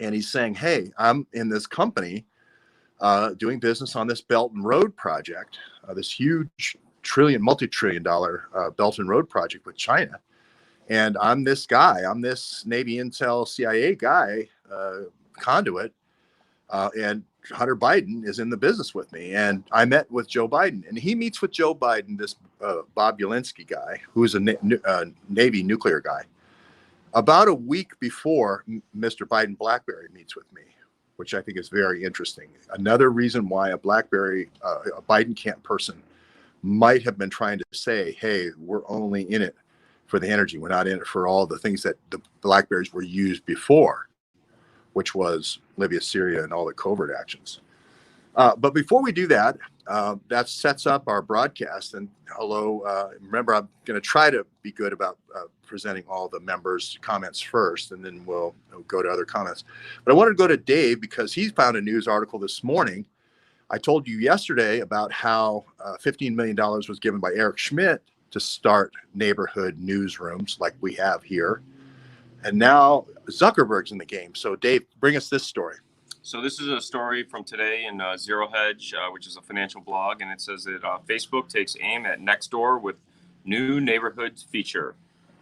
And he's saying, hey, I'm in this company doing business on this Belt and Road project, this huge multi-trillion dollar Belt and Road project with China. And I'm this guy, I'm this Navy Intel CIA guy, conduit, and Hunter Biden is in the business with me. And I met with Joe Biden, and he meets with Joe Biden, this Bobulinski guy, who's a Navy nuclear guy, about a week before Mr. Biden BlackBerry meets with me, which I think is very interesting. Another reason why a BlackBerry, a Biden camp person might have been trying to say, hey, we're only in it for the energy. We're not in it for all the things that the BlackBerries were used before, which was Libya, Syria, and all the covert actions. But before we do that, that sets up our broadcast. And hello, remember, I'm going to try to be good about presenting all the members' comments first, and then we'll go to other comments. But I wanted to go to Dave because he found a news article this morning. I told you yesterday about how $15 million was given by Eric Schmidt to start neighborhood newsrooms like we have here. And now Zuckerberg's in the game. So Dave, bring us this story. So this is a story from today in Zero Hedge, which is a financial blog. And it says that Facebook takes aim at Nextdoor with new neighborhoods feature.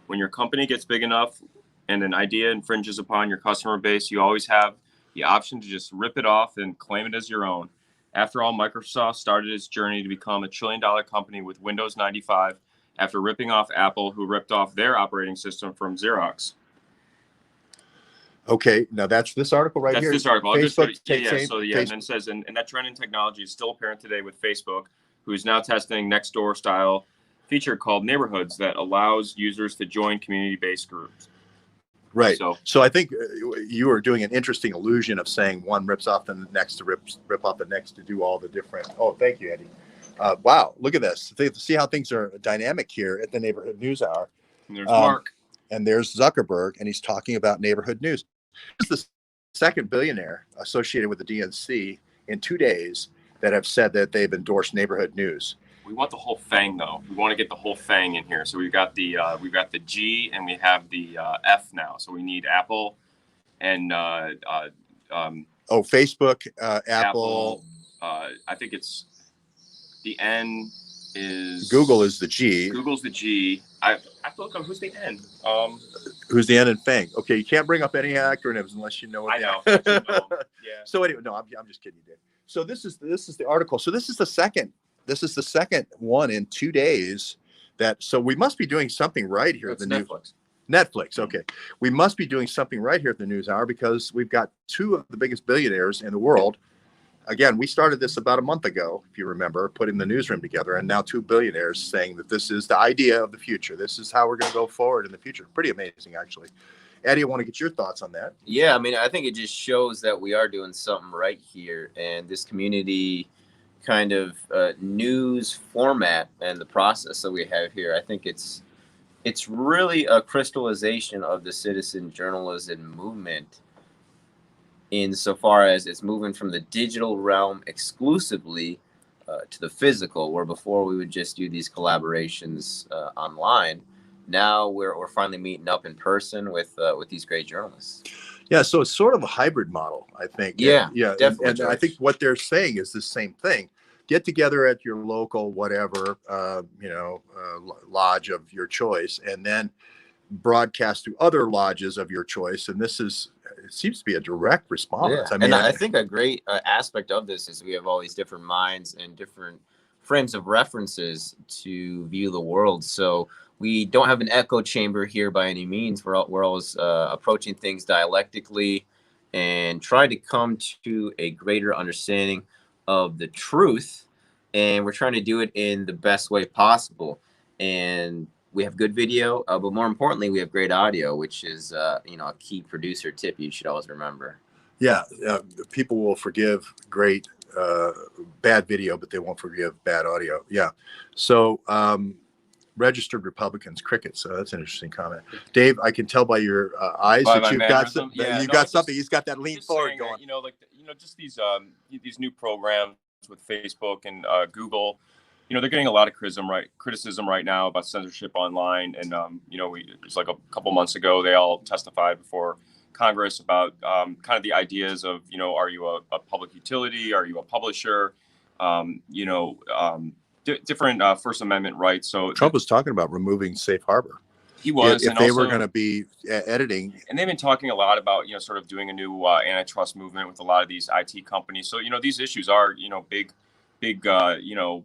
When your company gets big enough and an idea infringes upon your customer base, you always have the option to just rip it off and claim it as your own. After all, Microsoft started its journey to become a $1 trillion company with Windows 95 after ripping off Apple, who ripped off their operating system from Xerox. Okay, now that's this article right here. That's this article. Facebook and then it says, and that trend in technology is still apparent today with Facebook, who is now testing Nextdoor style feature called Neighborhoods that allows users to join community-based groups. Right. So I think you are doing an interesting illusion of saying one rips off the next to rip off the next to do all the different. Oh, thank you, Eddie. Wow, look at this. See how things are dynamic here at the Neighborhood News Hour. And there's Mark. And there's Zuckerberg, and he's talking about neighborhood news. This is the second billionaire associated with the DNC in 2 days that have said that they've endorsed neighborhood news. We want the whole thing, though. We want to get the whole thing in here. So we've got the G and we have the F now. So we need Apple and Facebook, Apple. I think it's the N is Google is the G. Google's the G. I have to look up who's the N. Who's the N in Fang? Okay, you can't bring up any acronyms unless you know it. I know. Yeah. So anyway, no, I'm just kidding you, Dave. So this is the article. So this is the second one in 2 days. So we must be doing something right here at the Netflix. Netflix. Okay, we must be doing something right here at the News Hour because we've got two of the biggest billionaires in the world. Again, we started this about a month ago, if you remember, putting the newsroom together, and now two billionaires saying that this is the idea of the future. This is how we're going to go forward in the future. Pretty amazing, actually. Eddie, I want to get your thoughts on that. Yeah, I mean, I think it just shows that we are doing something right here, and this community kind of news format and the process that we have here, I think it's really a crystallization of the citizen journalism movement, insofar as it's moving from the digital realm exclusively to the physical, where before we would just do these collaborations online. Now we're finally meeting up in person with these great journalists. Yeah, so it's sort of a hybrid model, I think. Yeah, definitely. And I think what they're saying is the same thing. Get together at your local whatever, lodge of your choice, and then broadcast to other lodges of your choice. And it seems to be a direct response. Yeah. I think a great aspect of this is we have all these different minds and different frames of references to view the world. So we don't have an echo chamber here by any means. We're always approaching things dialectically and trying to come to a greater understanding of the truth. And we're trying to do it in the best way possible. And we have good video, but more importantly, we have great audio, which is a key producer tip you should always remember. Yeah, people will forgive great bad video, but they won't forgive bad audio. Yeah. So registered Republicans, crickets. So that's an interesting comment. Dave, I can tell by your eyes that you've got something. Yeah, got something. He's got that lean forward going. Just these new programs with Facebook and Google. They're getting a lot of criticism right now about censorship online. And, it's like a couple months ago, they all testified before Congress about kind of the ideas of, are you a public utility? Are you a publisher? Different First Amendment rights. So Trump was talking about removing safe harbor. he was, If and they also, were going to be editing. and they've been talking a lot about, sort of doing a new antitrust movement with a lot of these IT companies. So, these issues are, big,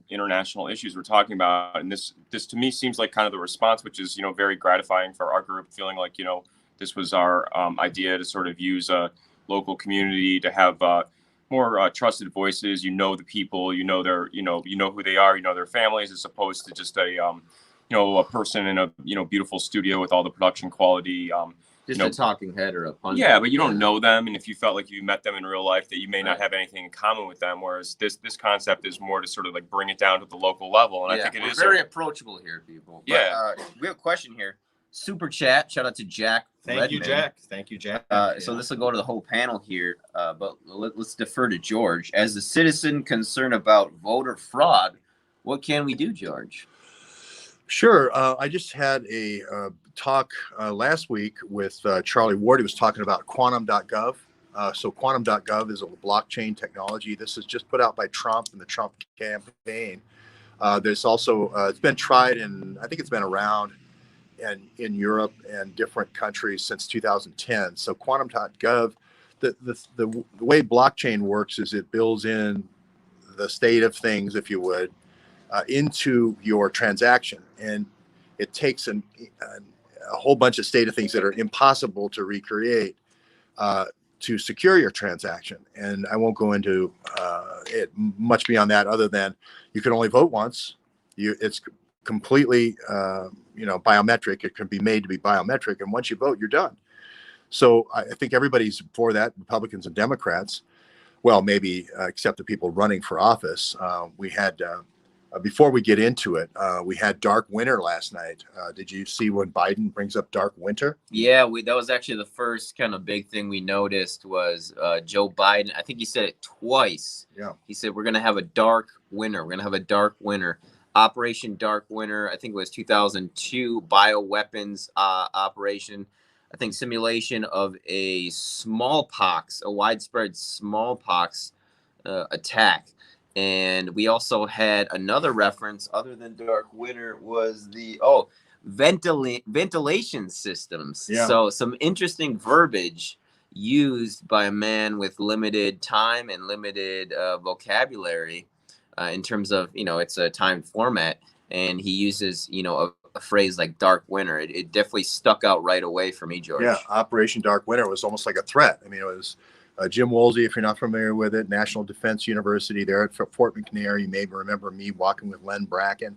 international issues we're talking about. And this to me seems like kind of the response, which is, very gratifying for our group, feeling like, this was our idea to sort of use a local community to have more trusted voices. The people, their, who they are, their families, as opposed to just a person in a beautiful studio with all the production quality. Just a talking head or a pundit. Yeah, but you don't know them, and if you felt like you met them in real life, that you may not have anything in common with them. Whereas this concept is more to sort of like bring it down to the local level, and I think it is very approachable here, people. Yeah, but, we have a question here. Super chat. Shout out to Jack. Thank you, Jack. Thank you, Jack. So this will go to the whole panel here, but let's defer to George. As a citizen concerned about voter fraud, what can we do, George? Sure. I just had a talk last week with Charlie Ward. He was talking about quantum.gov. So quantum.gov is a blockchain technology. This is just put out by Trump and the Trump campaign. There's also, it's been tried I think it's been around in Europe and different countries since 2010. So quantum.gov, the way blockchain works is it builds in the state of things, if you would, into your transaction, and it takes a whole bunch of state of things that are impossible to recreate to secure your transaction. And I won't go into it much beyond that, other than you can only vote once. It's completely biometric. It can be made to be biometric, and once you vote, you're done. So I think everybody's for that, Republicans and Democrats. Well, maybe except the people running for office. We had before we get into it, we had dark winter last night. Did you see when Biden brings up dark winter? Yeah, that was actually the first kind of big thing we noticed was Joe Biden. I think he said it twice. Yeah. He said, we're going to have a dark winter. We're going to have a dark winter. Operation Dark Winter, I think it was 2002, bioweapons operation. I think simulation of a widespread smallpox attack. And we also had another reference other than Dark Winter was the ventilation systems. Yeah. So some interesting verbiage used by a man with limited time and limited vocabulary in terms of, it's a timed format. And he uses, a phrase like dark winter. It definitely stuck out right away for me, George. Yeah, Operation Dark Winter was almost like a threat. I mean, it was Jim Woolsey, if you're not familiar with it, National Defense University there at Fort McNair. You may remember me walking with Len Bracken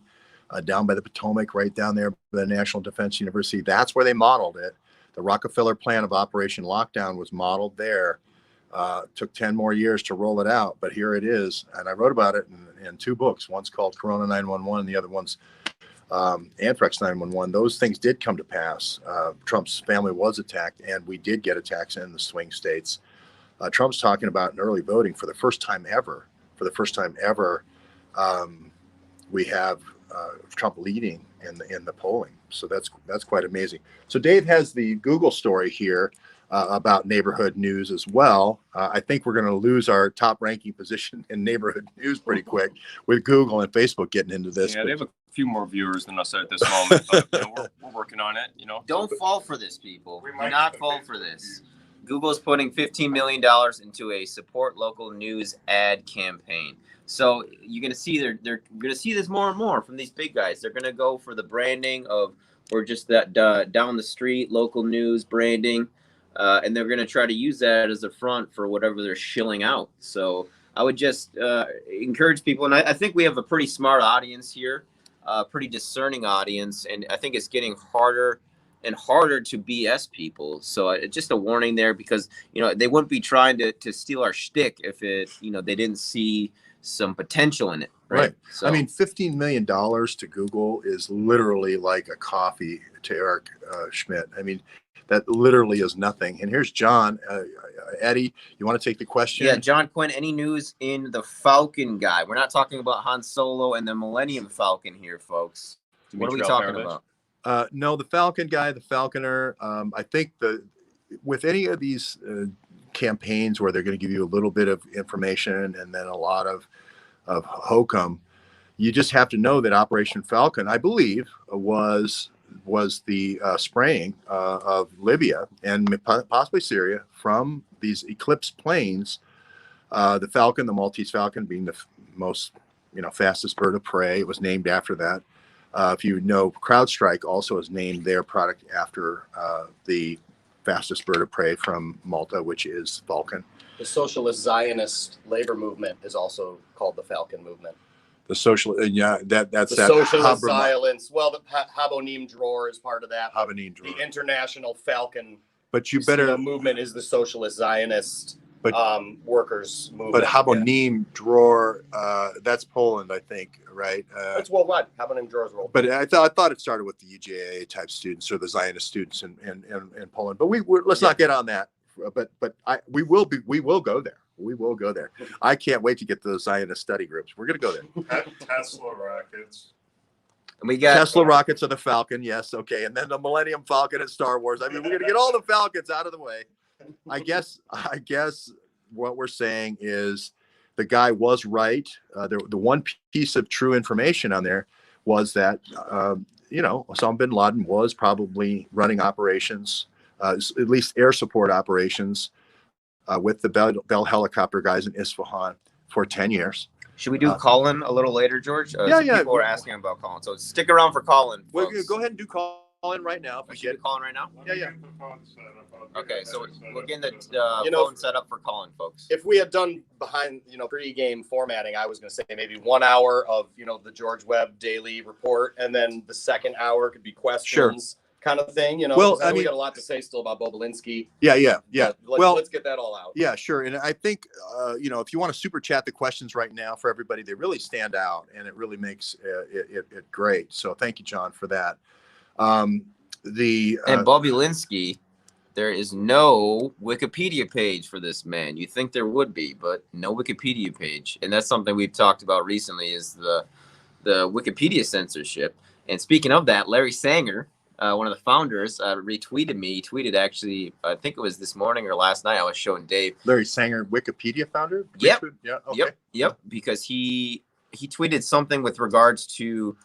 down by the Potomac, right down there by the National Defense University. That's where they modeled it. The Rockefeller plan of Operation Lockdown was modeled there. Took 10 more years to roll it out, but here it is. And I wrote about it in two books. One's called Corona 911, and the other one's Anthrax 911. Those things did come to pass. Trump's family was attacked, and we did get attacks in the swing states. Trump's talking about in early voting for the first time ever. We have Trump leading in the polling. So that's quite amazing. So Dave has the Google story here about neighborhood news as well. I think we're going to lose our top ranking position in neighborhood news pretty quick with Google and Facebook getting into this. Yeah, they have a few more viewers than us at this moment, but we're working on it. Don't fall for this, people. Do not fall for this. Google's putting $15 million into a support local news ad campaign. So you're going to see they're going to see this more and more from these big guys. They're going to go for the branding of, or just that down the street local news branding. And they're going to try to use that as a front for whatever they're shilling out. So I would just encourage people. And I think we have a pretty smart audience here, pretty discerning audience. And I think it's getting harder and harder to BS people. So just a warning there, because, they wouldn't be trying to steal our shtick if they didn't see some potential in it. Right. So, I mean, $15 million to Google is literally like a coffee to Eric Schmidt. I mean, that literally is nothing. And here's John. Addy, you want to take the question? Yeah, John Quinn, any news in the Falcon guy? We're not talking about Han Solo and the Millennium Falcon here, folks. What are we talking about? No, the Falcon guy, the Falconer. I think with any of these campaigns where they're going to give you a little bit of information and then a lot of hokum, you just have to know that Operation Falcon, I believe, was the spraying of Libya and possibly Syria from these Eclipse planes. The Falcon, the Maltese Falcon, being the most fastest bird of prey. It was named after that. If you know, CrowdStrike also has named their product after the fastest bird of prey from Malta, which is Falcon. The socialist Zionist labor movement is also called the Falcon movement. The social, that's the that socialist Zionist. Well, the Habonim Dror is part of that. Habonim Dror. The International Falcon. But you better movement is the socialist Zionist workers movement. But Habonim Dror, that's Poland, I think, right? It's worldwide. Habonim Dror is worldwide. But I thought it started with the UJA type students or the Zionist students in Poland. But let's not get on that. But we will go there. We will go there. I can't wait to get to those Zionist study groups. We're going to go there. Tesla rockets. And we got Tesla rockets are the Falcon, yes, okay, and then the Millennium Falcon and Star Wars. I mean, we're going to get all the Falcons out of the way. I guess what we're saying is the guy was right. The one piece of true information on there was that Osama bin Laden was probably running operations, at least air support operations, with the Bell helicopter guys in Isfahan for 10 years. Should we do Colin a little later, George? Yeah. People are asking about Colin, so stick around for Colin. Well, go ahead and do Colin right now. Should we do Colin right now? Yeah. Okay, so we're getting the phone set up for Colin, folks. If we had done behind, pre-game formatting, I was going to say maybe 1 hour of, the George Webb daily report, and then the second hour could be questions. Sure. Kind of thing, Well, I mean, we got a lot to say still about Bobulinski. Yeah. Let's get that all out. Yeah, sure. And I think, if you want to super chat the questions right now for everybody, they really stand out, and it really makes it great. So thank you, John, for that. And Bobulinski, there is no Wikipedia page for this man. You think there would be, but no Wikipedia page, and that's something we've talked about recently. Is the Wikipedia censorship. And speaking of that, Larry Sanger, one of the founders, retweeted me. He tweeted, actually, I think it was this morning or last night. I was showing Dave. Larry Sanger, Wikipedia founder? Yep. Yeah. Okay. Yep. Because he tweeted something with regards to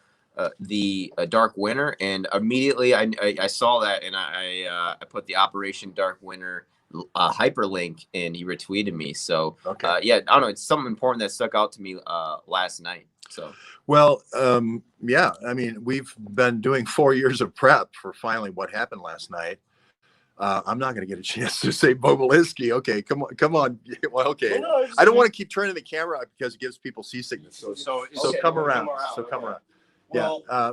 the Dark Winter, and immediately I saw that, and I put the Operation Dark Winter hyperlink, and he retweeted me. So I don't know. It's something important that stuck out to me last night. So. Well, yeah, I mean, we've been doing 4 years of prep for finally what happened last night. I'm not going to get a chance to say Bobulinski. Okay, come on. Well, okay. No, I don't want to keep turning the camera up because it gives people seasickness. So come around. Come around. Well, yeah.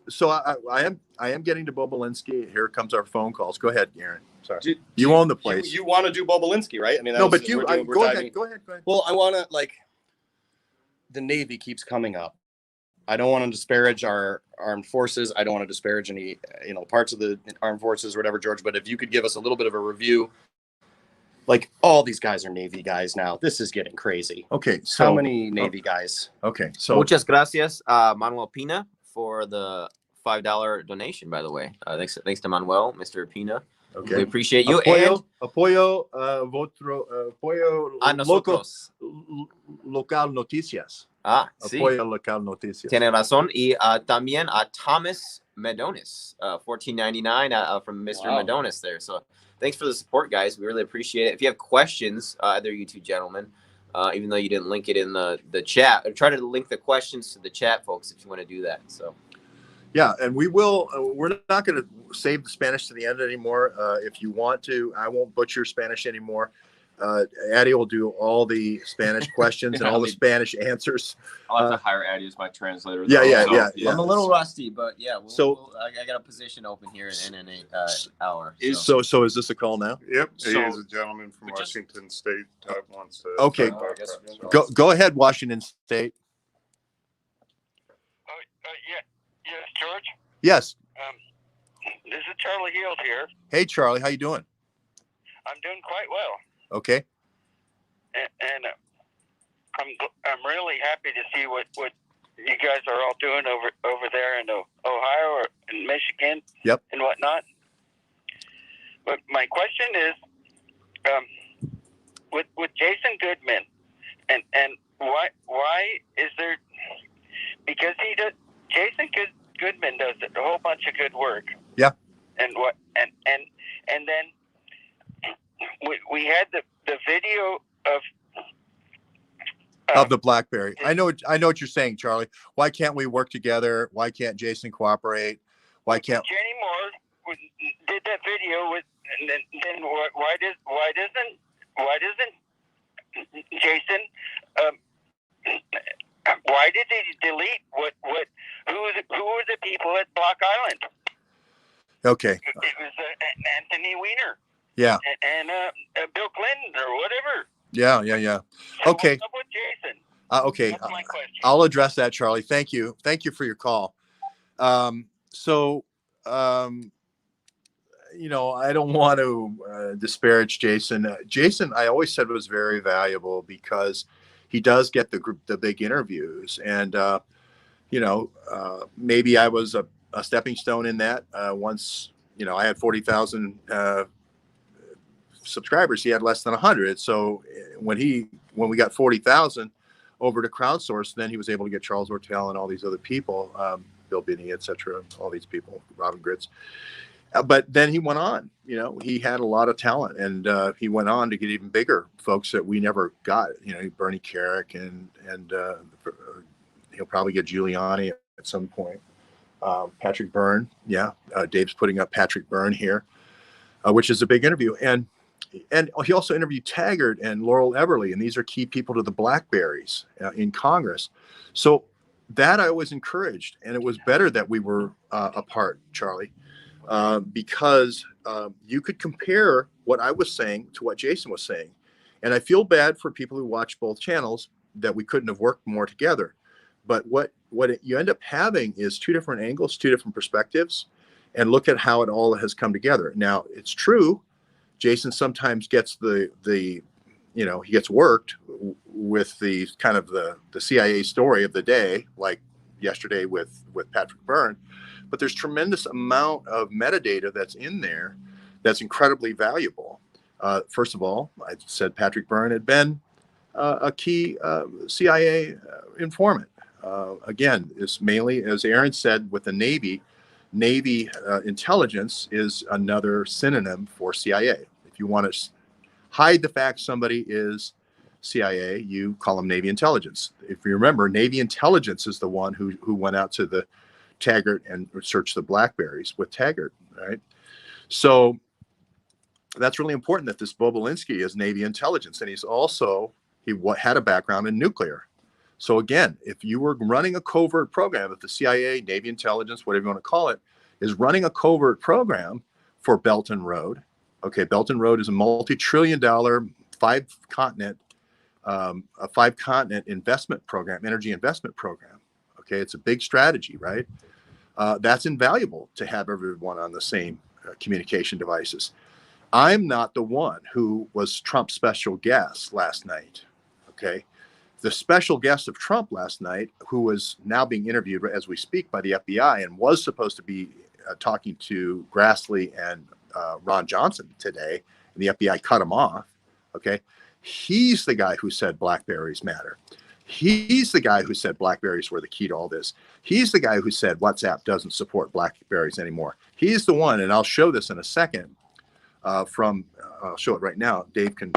So I am getting to Bobulinski. Here comes our phone calls. Go ahead, Aaron. Sorry. You own the place. You want to do Bobulinski, right? I mean, no, but go ahead. Well, I want to the Navy keeps coming up. I don't want to disparage our armed forces. I don't want to disparage any, parts of the armed forces or whatever, George. But if you could give us a little bit of a review, all these guys are Navy guys now. This is getting crazy. Okay, so how many Navy guys? Okay, so muchas gracias, Manuel Pina, for the $5 donation. By the way, thanks to Manuel, Mr. Pina. Okay, we appreciate you. Apoyo nosotros. Local Noticias. Sí. Apoyo Local Noticias. Tiene razón. Y también a Thomas Medonis, $14.99 from Mr. Medonis there. So thanks for the support, guys. We really appreciate it. If you have questions, either you two gentlemen, even though you didn't link it in the chat, try to link the questions to the chat, folks, if you want to do that. So. Yeah, and we will. We're not going to save the Spanish to the end anymore. If you want to, I won't butcher Spanish anymore. Addy will do all the Spanish questions and all the Spanish answers. I'll have to hire Addy as my translator. Yeah. I'm a little rusty, but yeah. I got a position open here in an hour. So is this a call now? Yep. He is a gentleman from Washington State wants to. Okay. Go ahead, Washington State. Yes, George? Yes. This is Charlie Heald here. Hey, Charlie. How you doing? I'm doing quite well. Okay. And I'm really happy to see what you guys are all doing over there in Ohio or in Michigan. Yep. And whatnot. but my question is, with Jason Goodman, and why is there? Because Jason Goodman does a whole bunch of good work. Yeah. And then we had the video of the BlackBerry. I know what you're saying, Charlie. Why can't we work together? Why can't Jason cooperate? Why can't Jenny Moore did that video with? And then why doesn't Jason? Why did they delete who were the people at Block Island? Okay. It was Anthony Weiner. Yeah. And Bill Clinton or whatever. Yeah. So Okay. what's up with Jason? Okay. That's my question. I'll address that, Charlie. Thank you for your call. I don't want to disparage Jason. Jason, I always said was very valuable because he does get the big interviews, and maybe I was a stepping stone in that. Once I had 40,000 subscribers, he had less than 100. So when we got 40,000 over to crowdsource, then he was able to get Charles Ortel and all these other people, Bill Binney, etc. All these people, Robin Gritz. But then he went on, he had a lot of talent, and he went on to get even bigger folks that we never got, Bernie Carrick, and he'll probably get Giuliani at some point. Patrick Byrne. Yeah. Dave's putting up Patrick Byrne here, which is a big interview. And he also interviewed Taggart and Laurel Everly, and these are key people to the Blackberries in Congress. So that I always encouraged, and it was better that we were apart, Charlie. Because you could compare what I was saying to what Jason was saying. And I feel bad for people who watch both channels that we couldn't have worked more together. But what you end up having is two different angles, two different perspectives, and look at how it all has come together. Now, it's true, Jason sometimes gets he gets worked with the kind of the CIA story of the day, like yesterday with Patrick Byrne. But there's tremendous amount of metadata that's in there that's incredibly valuable. First of all, I said Patrick Byrne had been a key CIA informant. Again, it's mainly, as Aaron said, with the Navy intelligence is another synonym for CIA. If you want to hide the fact somebody is CIA, you call them Navy intelligence. If you remember, Navy intelligence is the one who went out to the Taggart and search the Blackberries with Taggart, right? So that's really important that this Bobulinski is Navy intelligence, and he had a background in nuclear. So again, if you were running a covert program, if the CIA, Navy intelligence, whatever you want to call it, is running a covert program for Belt and Road, okay, Belt and Road is a multi-trillion-dollar, five-continent investment program, energy investment program. Okay, it's a big strategy, right? That's invaluable to have everyone on the same communication devices. I'm not the one who was Trump's special guest last night. Okay. The special guest of Trump last night, who was now being interviewed as we speak by the FBI and was supposed to be talking to Grassley and Ron Johnson today, and the FBI cut him off. Okay. He's the guy who said Blackberries matter. He's the guy who said Blackberries were the key to all this. He's the guy who said WhatsApp doesn't support Blackberries anymore. He's the one, and I'll show this in a second. I'll show it right now. Dave can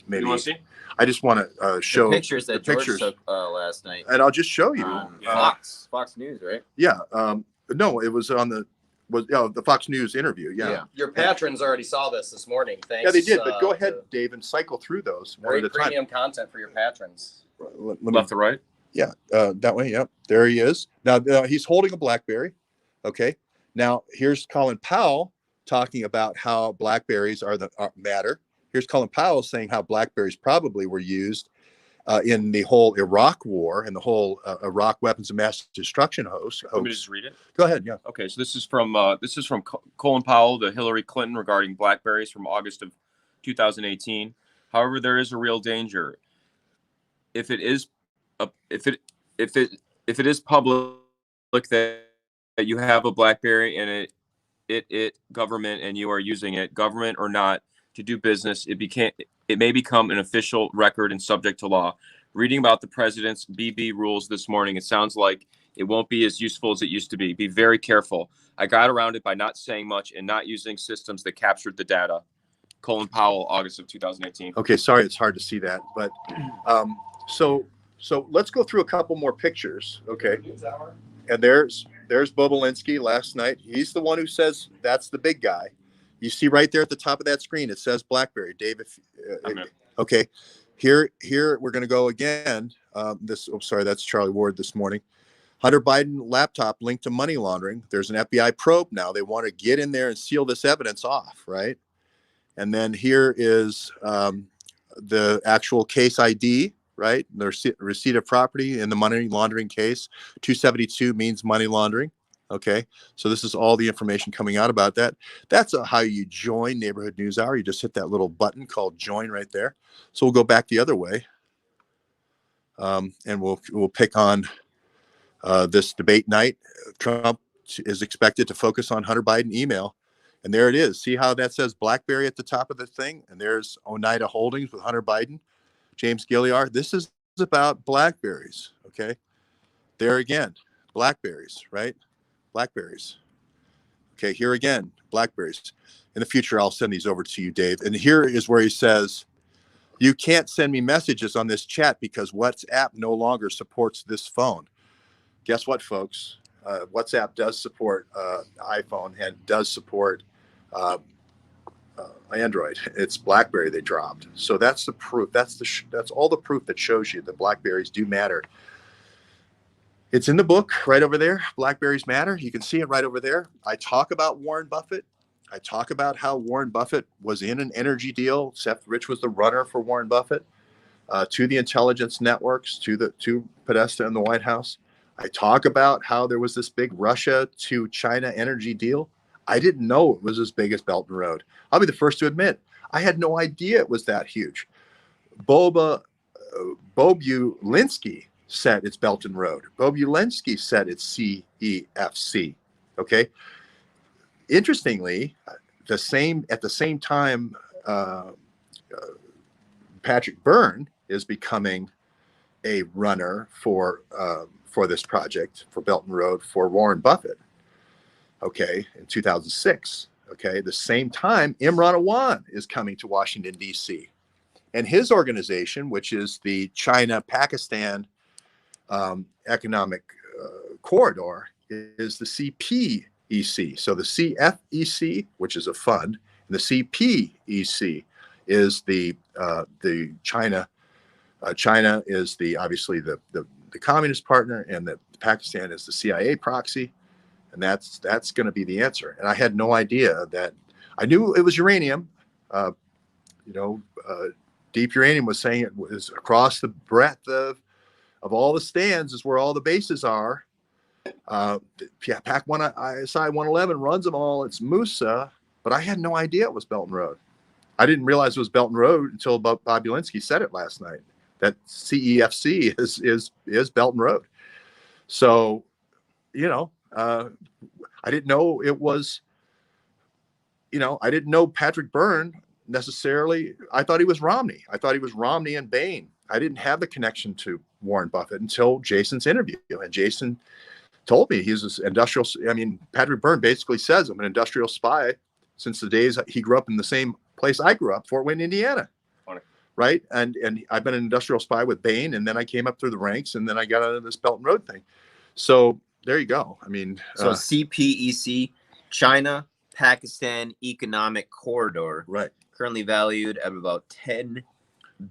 maybe. You want to see? I just want to show the pictures that George took last night. And I'll just show you. Fox News, right? Yeah. No, it was on the Fox News interview. Yeah. Your patrons already saw this morning. Thanks. Yeah, they did. But go ahead, Dave, and cycle through those one at a Great time. premium content for your patrons. Left to right? Yeah, that way. Yep, there he is. Now he's holding a BlackBerry. Okay. Now here's Colin Powell talking about how Blackberries matter. Here's Colin Powell saying how Blackberries probably were used in the whole Iraq war and the whole Iraq weapons of mass destruction hoax. Let me just read it. Go ahead. Yeah. Okay, so this is from Colin Powell to Hillary Clinton regarding Blackberries from August of 2018. However, there is a real danger. If it is public that you have a BlackBerry and government, and you are using it, government or not, to do business, it may become an official record and subject to law. Reading about the president's BB rules this morning, it sounds like it won't be as useful as it used to be. Be very careful. I got around it by not saying much and not using systems that captured the data. Colin Powell, August of 2018. Okay, sorry, it's hard to see that, but so let's go through a couple more pictures. Okay, and there's Bobulinski last night. He's the one who says that's the big guy. You see right there at the top of that screen, it says BlackBerry. Dave, okay, here we're going to go again. That's Charlie Ward this morning. Hunter Biden laptop linked to money laundering. There's an FBI probe now. They want to get in there and seal this evidence off, right? And then here is the actual case ID, right? The receipt of property in the money laundering case. 272 means money laundering. Okay, so this is all the information coming out about that. That's how you join Neighborhood News Hour. You just hit that little button called join right there. So we'll go back the other way, and we'll pick on this debate night. Trump is expected to focus on Hunter Biden email. And there it is. See how that says BlackBerry at the top of the thing? And there's Oneida Holdings with Hunter Biden, James Gilliard. This is about BlackBerries, okay? There again, BlackBerries, right? BlackBerries. Okay, here again, BlackBerries. In the future, I'll send these over to you, Dave. And here is where he says, you can't send me messages on this chat because WhatsApp no longer supports this phone. Guess what, folks? WhatsApp does support iPhone and does support Android. It's BlackBerry they dropped. So that's the proof. That's all the proof that shows you that BlackBerries do matter. It's in the book right over there. BlackBerries matter. You can see it right over there. I talk about Warren Buffett. I talk about how Warren Buffett was in an energy deal. Seth Rich was the runner for Warren Buffett to the intelligence networks, to Podesta and the White House. I talk about how there was this big Russia to China energy deal. I didn't know it was as big as Belt and Road. I'll be the first to admit, I had no idea it was that huge. Bobulinski said it's Belt and Road. Bobulinski said it's CEFC. Okay. Interestingly, at the same time, Patrick Byrne is becoming a runner for this project for Belt and Road for Warren Buffett. Okay, in 2006. Okay, the same time, Imran Awan is coming to Washington D.C. and his organization, which is the China-Pakistan Economic Corridor, is the CPEC. So the CFEC, which is a fund, and the CPEC is the China. China is obviously the communist partner, and the Pakistan is the CIA proxy, and that's going to be the answer. And I had no idea that. I knew it was uranium. Deep Uranium was saying it was across the breadth of all the stands is where all the bases are. PAC 1 ISI 111 runs them all. It's Musa, but I had no idea it was Belt and Road. I didn't realize it was Belt and Road until Bobulinski said it last night. That CEFC is Belt and Road. So, I didn't know it was. I didn't know Patrick Byrne necessarily. I thought he was Romney. I thought he was Romney and Bain. I didn't have the connection to Warren Buffett until Jason's interview. And Jason told me he's this industrial. Patrick Byrne basically says I'm an industrial spy since the days he grew up in the same place I grew up, Fort Wayne, Indiana. Funny. Right. And I've been an industrial spy with Bain, and then I came up through the ranks, and then I got out of this Belt and Road thing. So there you go. So CPEC, China Pakistan Economic Corridor, right? Currently valued at about $10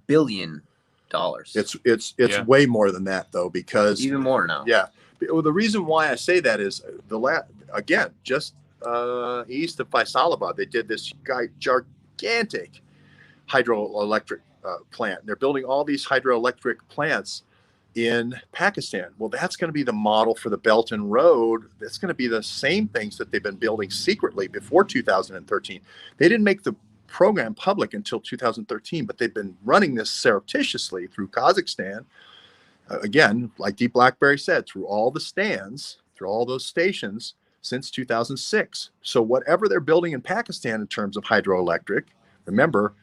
billion. It's way more than that though, because even more now. Yeah. Well, the reason why I say that is just east of Faisalabad, they did this gigantic hydroelectric plant. They're building all these hydroelectric plants in Pakistan. Well, that's going to be the model for the Belt and Road. That's going to be the same things that they've been building secretly before 2013. They didn't make the program public until 2013, but they've been running this surreptitiously through Kazakhstan. Again, like Deep BlackBerry said, through all the stands, through all those stations, since 2006. So whatever they're building in Pakistan in terms of hydroelectric, remember,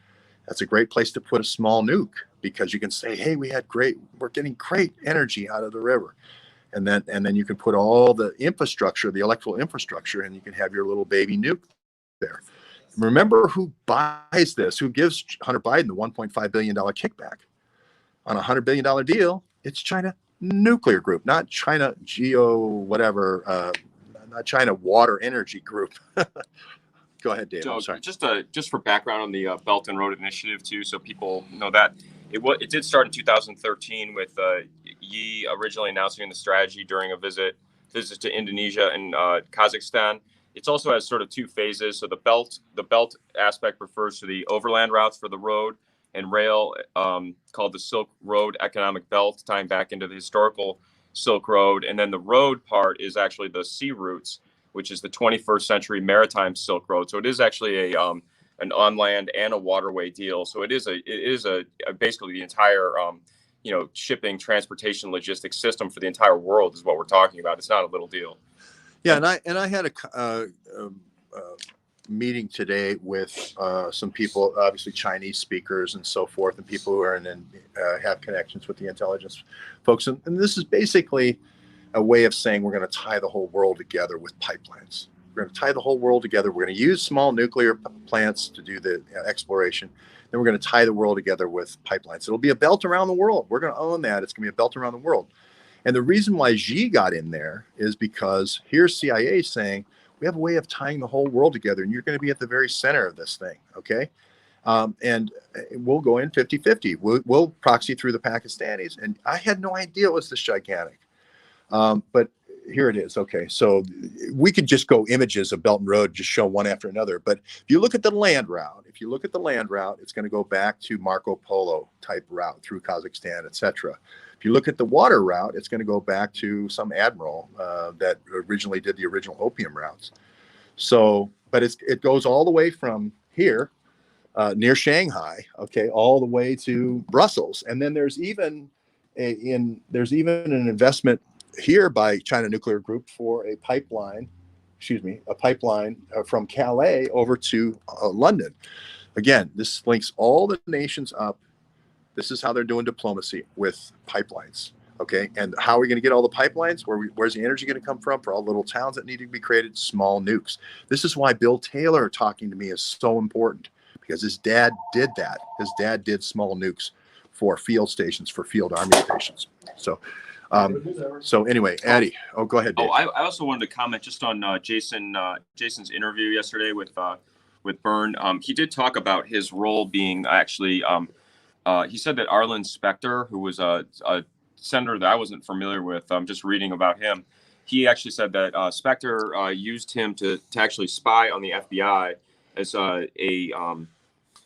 that's a great place to put a small nuke, because you can say, hey, we're getting great energy out of the river. And then you can put all the infrastructure, the electrical infrastructure, and you can have your little baby nuke there. Remember who buys this, who gives Hunter Biden the $1.5 billion kickback on a $100 billion deal? It's China Nuclear Group, not China not China Water Energy Group. Go ahead, Dave. So I'm sorry. just for background on the Belt and Road Initiative too, so people know that it did start in 2013 with Yi originally announcing the strategy during a visit to Indonesia and Kazakhstan. It also has sort of two phases. So the belt aspect refers to the overland routes for the road and rail, called the Silk Road Economic Belt, tying back into the historical Silk Road. And then the road part is actually the sea routes, which is the 21st century maritime Silk Road. So it is actually an on land and a waterway deal. So it is basically the entire shipping, transportation, logistics system for the entire world is what we're talking about. It's not a little deal. Yeah, and I had a meeting today with some people, obviously Chinese speakers and so forth, and people who are have connections with the intelligence folks. And this is basically a way of saying we're going to tie the whole world together with pipelines. We're going to tie the whole world together. We're going to use small nuclear plants to do the exploration. Then we're going to tie the world together with pipelines. It'll be a belt around the world. We're going to own that. It's going to be a belt around the world. And the reason why Xi got in there is because here's CIA saying, we have a way of tying the whole world together, and you're going to be at the very center of this thing, okay? And we'll go in 50-50. We'll proxy through the Pakistanis. And I had no idea it was this gigantic. But here it is. Okay, so we could just go images of Belt and Road, just show one after another. But if you look at the land route, it's going to go back to Marco Polo type route through Kazakhstan, etc. If you look at the water route, it's going to go back to some admiral that originally did the original opium routes. So, but it goes all the way from here near Shanghai, okay, all the way to Brussels, and then there's even an investment here by China Nuclear Group for a pipeline from Calais over to London. Again, this links all the nations up. This is how they're doing diplomacy with pipelines. Okay. And how are we going to get all the pipelines? Where's the energy going to come from for all the little towns that need to be created? Small nukes. This is why Bill Taylor talking to me is so important, because his dad did that. His dad did small nukes for field stations, for field army stations. So anyway, Addy, go ahead, Dave. I also wanted to comment just on Jason's interview yesterday with Byrne. He did talk about his role being actually, he said that Arlen Specter, who was a senator that I wasn't familiar with, just reading about him, he actually said that Specter used him to actually spy on the FBI as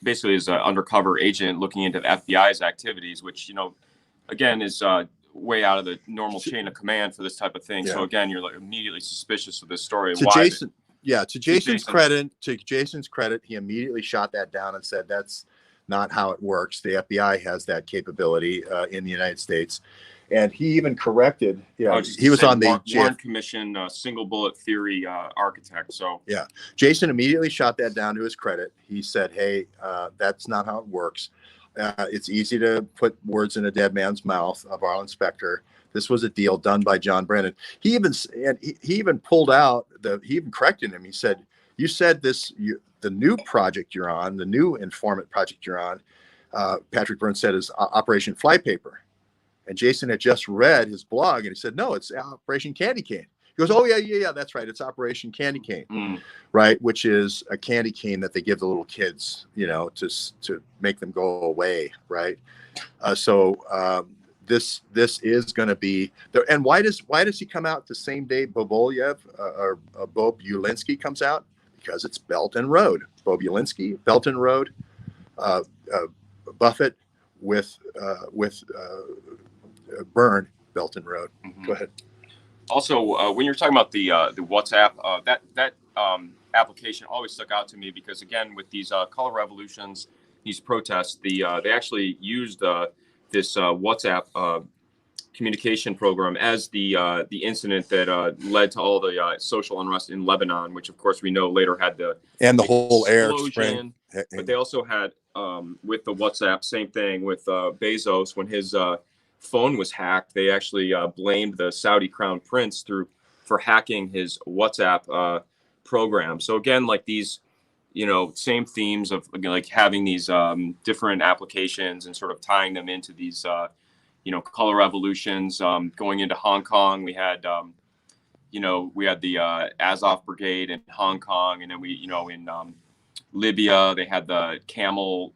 basically as an undercover agent looking into the FBI's activities, which, again, is way out of the normal chain of command for this type of thing. Yeah. So again, you're like immediately suspicious of this story. To Jason's credit, he immediately shot that down and said that's not how it works. The FBI has that capability in the United States, and he even corrected. Yeah, he was on the Warren Commission single bullet theory architect. So yeah, Jason immediately shot that down to his credit. He said, "Hey, that's not how it works. It's easy to put words in a dead man's mouth," of Arlen Specter. This was a deal done by John Brennan. He even pulled out he even corrected him. He said, "You said the new project you're on, the new informant project you're on," Patrick Byrne said, "is Operation Flypaper." And Jason had just read his blog, and he said, "No, it's Operation Candy Cane." He goes, "Oh yeah, that's right. It's Operation Candy Cane, right? Which is a candy cane that they give the little kids, to make them go away, right?" This is going to be there. And why does he come out the same day Bobulinski comes out? Because it's Belt and Road. Bobulinski, Belt and Road, Buffett with Byrne, Belt and Road. Mm-hmm. Go ahead. Also, when you're talking about the WhatsApp, that application always stuck out to me because, again, with these color revolutions, these protests, they actually used this WhatsApp communication program as the incident that led to all the social unrest in Lebanon, which of course we know later had the whole Arab explosion. Spring. But they also had with the WhatsApp, same thing with Bezos when his phone was hacked. They actually blamed the Saudi crown prince for hacking his WhatsApp program. So again, like these, same themes of like having these different applications and sort of tying them into these, color revolutions. Going into Hong Kong, we had, we had the Azov Brigade in Hong Kong, and then we, in Libya, they had the camel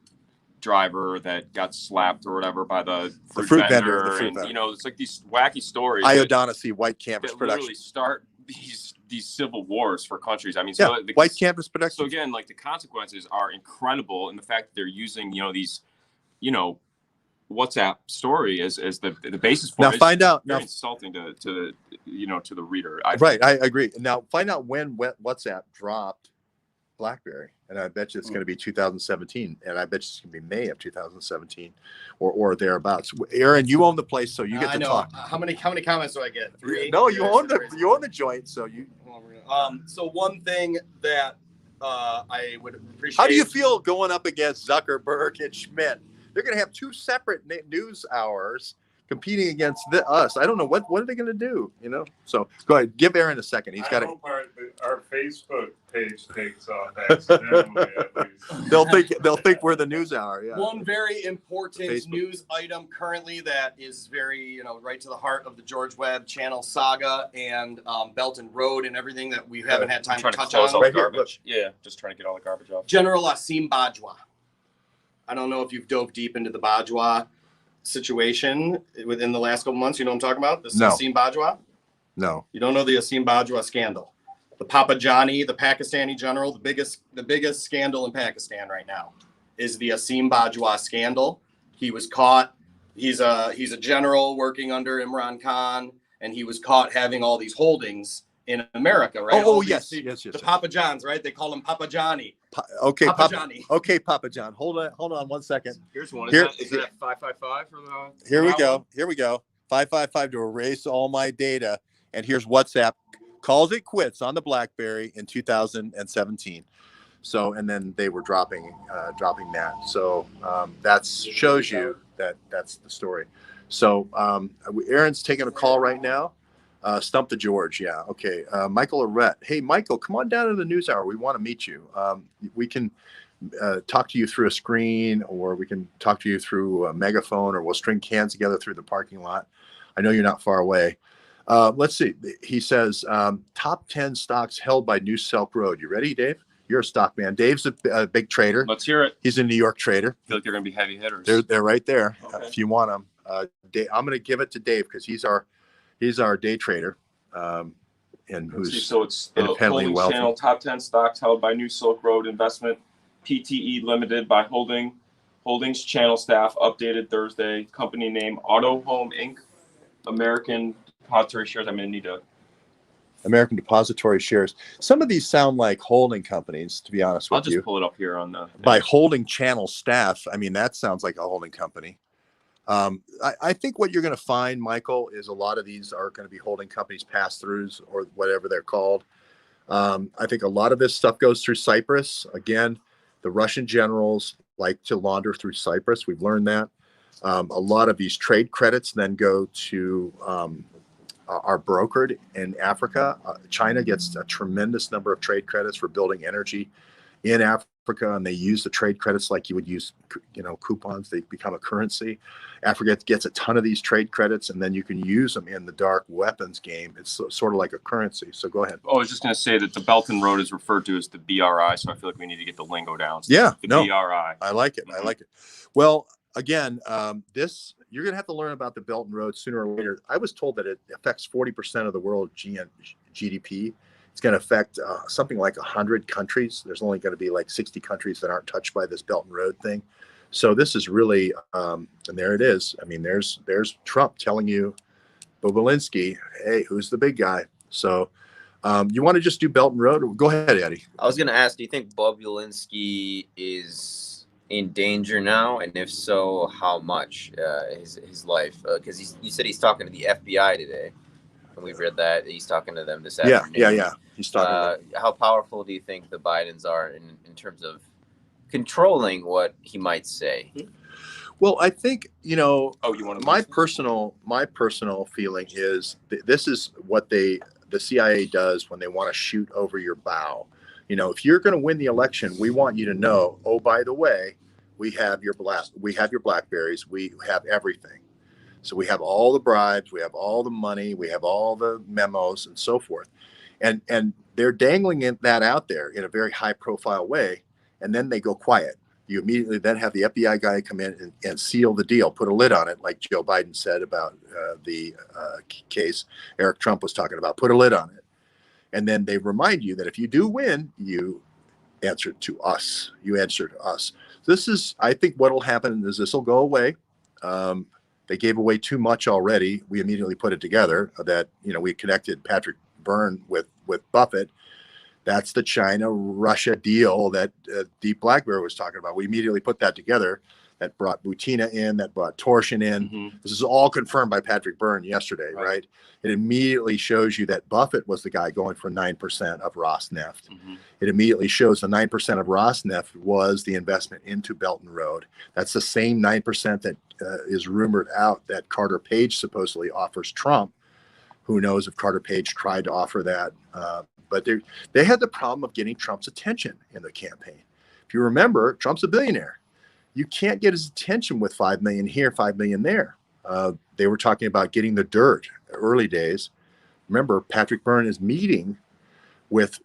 driver that got slapped or whatever by the fruit vendor. It's like these wacky stories. Iodonasy white canvas that production. Literally start these civil wars for countries. I mean, white canvas production. So again, like the consequences are incredible, and the fact that they're using these, WhatsApp story as the basis for now it. Find out very now, insulting to the reader. I agree. Now find out when WhatsApp dropped BlackBerry, and I bet you it's going to be 2017, and I bet you it's going to be May of 2017 or thereabouts. Aaron, you own the place, so you get to talk. How many comments do I get? 3? No, you own the joint, so you. So one thing that I would appreciate. How do you feel going up against Zuckerberg and Schmidt? They're going to have 2 separate news hours competing against us. I don't know what are they going to do. So go ahead, give Aaron a second. He's got to. Our Facebook page takes off accidentally. At least. They'll think we're the news hour. Yeah. One very important Facebook. news item currently that is very right to the heart of the George Webb channel saga and Belt and Road and everything that we haven't had time to touch on. All the Right here, garbage. Yeah, just trying to get all the garbage off. General Asim Bajwa. I don't know if you've dove deep into the Bajwa situation within the last couple months. You know what I'm talking about? This Asim Bajwa? No. You don't know the Asim Bajwa scandal. The Papa Johnny, the Pakistani general, the biggest scandal in Pakistan right now is the Asim Bajwa scandal. He was caught. He's a general working under Imran Khan, and he was caught having all these holdings in America, right? Yes. The Papa Johns, right? They call him Papa Johnny. Okay, Papa Johnny. Okay, Papa John. Hold on 1 second. Here's one. Here- Is that 555 for the? Here we go. 555 to erase all my data. And here's WhatsApp calls it quits on the BlackBerry in 2017. So, and then they were dropping that. So that shows you that's the story. So Aaron's taking a call right now. Stump the George. Yeah. Okay. Michael Arrett. Hey, Michael, come on down to the news hour. We want to meet you. We can talk to you through a screen, or we can talk to you through a megaphone, or we'll string cans together through the parking lot. I know you're not far away. Let's see. He says, top 10 stocks held by New Silk Road. You ready, Dave? You're a stock man. Dave's a big trader. Let's hear it. He's a New York trader. I feel like they're going to be heavy hitters. They're right there. Okay. If you want them, Dave, I'm going to give it to Dave because he's our day trader, and who's so it's the independently Holdings wealthy. Channel top 10 stocks held by New Silk Road Investment PTE Limited by Holdings Channel staff updated Thursday. Company name Auto Home Inc. American Depository Shares. I'm going to need to. American Depository Shares. Some of these sound like holding companies, to be honest I'll with just you. pull it up here on the. By holding channel staff, I mean, that sounds like a holding company. I think what you're going to find, Michael, is a lot of these are going to be holding companies, pass-throughs, or whatever they're called. I think a lot of this stuff goes through Cyprus. Again, the Russian generals like to launder through Cyprus. We've learned that. A lot of these trade credits then go to are brokered in Africa. China gets a tremendous number of trade credits for building energy in Africa, and they use the trade credits like you would use, coupons. They become a currency. Africa gets a ton of these trade credits, and then you can use them in the dark weapons game. It's sort of like a currency. So go ahead. Oh, I was just going to say that the Belt and Road is referred to as the BRI, so I feel like we need to get the lingo down. So the BRI. I like it. I like it. Well, again, you're going to have to learn about the Belt and Road sooner or later. I was told that it affects 40% of the world GDP. It's going to affect something like 100 countries. There's only going to be like 60 countries that aren't touched by this Belt and Road thing. So this is really, and there it is. I mean, there's Trump telling you, Bobulinski, hey, who's the big guy? So you want to just do Belt and Road? Go ahead, Eddie. I was going to ask, do you think Bobulinski is in danger now? And if so, how much his life? Because you said he's talking to the FBI today. And we've read that he's talking to them this afternoon. Yeah. He's talking. How powerful do you think the Bidens are in terms of controlling what he might say? Well, I think, you know, you want to my personal feeling is this is what the CIA does when they want to shoot over your bow. You know, if you're going to win the election, we want you to know, oh, by the way, we have your Blackberries, we have everything. So we have all the bribes, we have all the money, we have all the memos and so forth. And they're dangling that out there in a very high profile way. And then they go quiet. You immediately then have the FBI guy come in and seal the deal, put a lid on it, like Joe Biden said about the case Eric Trump was talking about, put a lid on it. And then they remind you that if you do win, you answer to us. You answer to us. This is, I think what will happen is this will go away. They gave away too much already. We immediately put it together that, you know, we connected Patrick Byrne with Buffett. That's the China-Russia deal that Deep Blackberry was talking about. We immediately put that together. That brought Butina in, that brought Torsion in. Mm-hmm. This is all confirmed by Patrick Byrne yesterday, right? It immediately shows you that Buffett was the guy going for 9% of Rosneft. Mm-hmm. It immediately shows the 9% of Rosneft was the investment into Belt and Road. That's the same 9% that is rumored out that Carter Page supposedly offers Trump. Who knows if Carter Page tried to offer that? But they had the problem of getting Trump's attention in the campaign. If you remember, Trump's a billionaire. You can't get his attention with 5 million here, 5 million there. They were talking about getting the dirt early days. Remember, Patrick Byrne is meeting with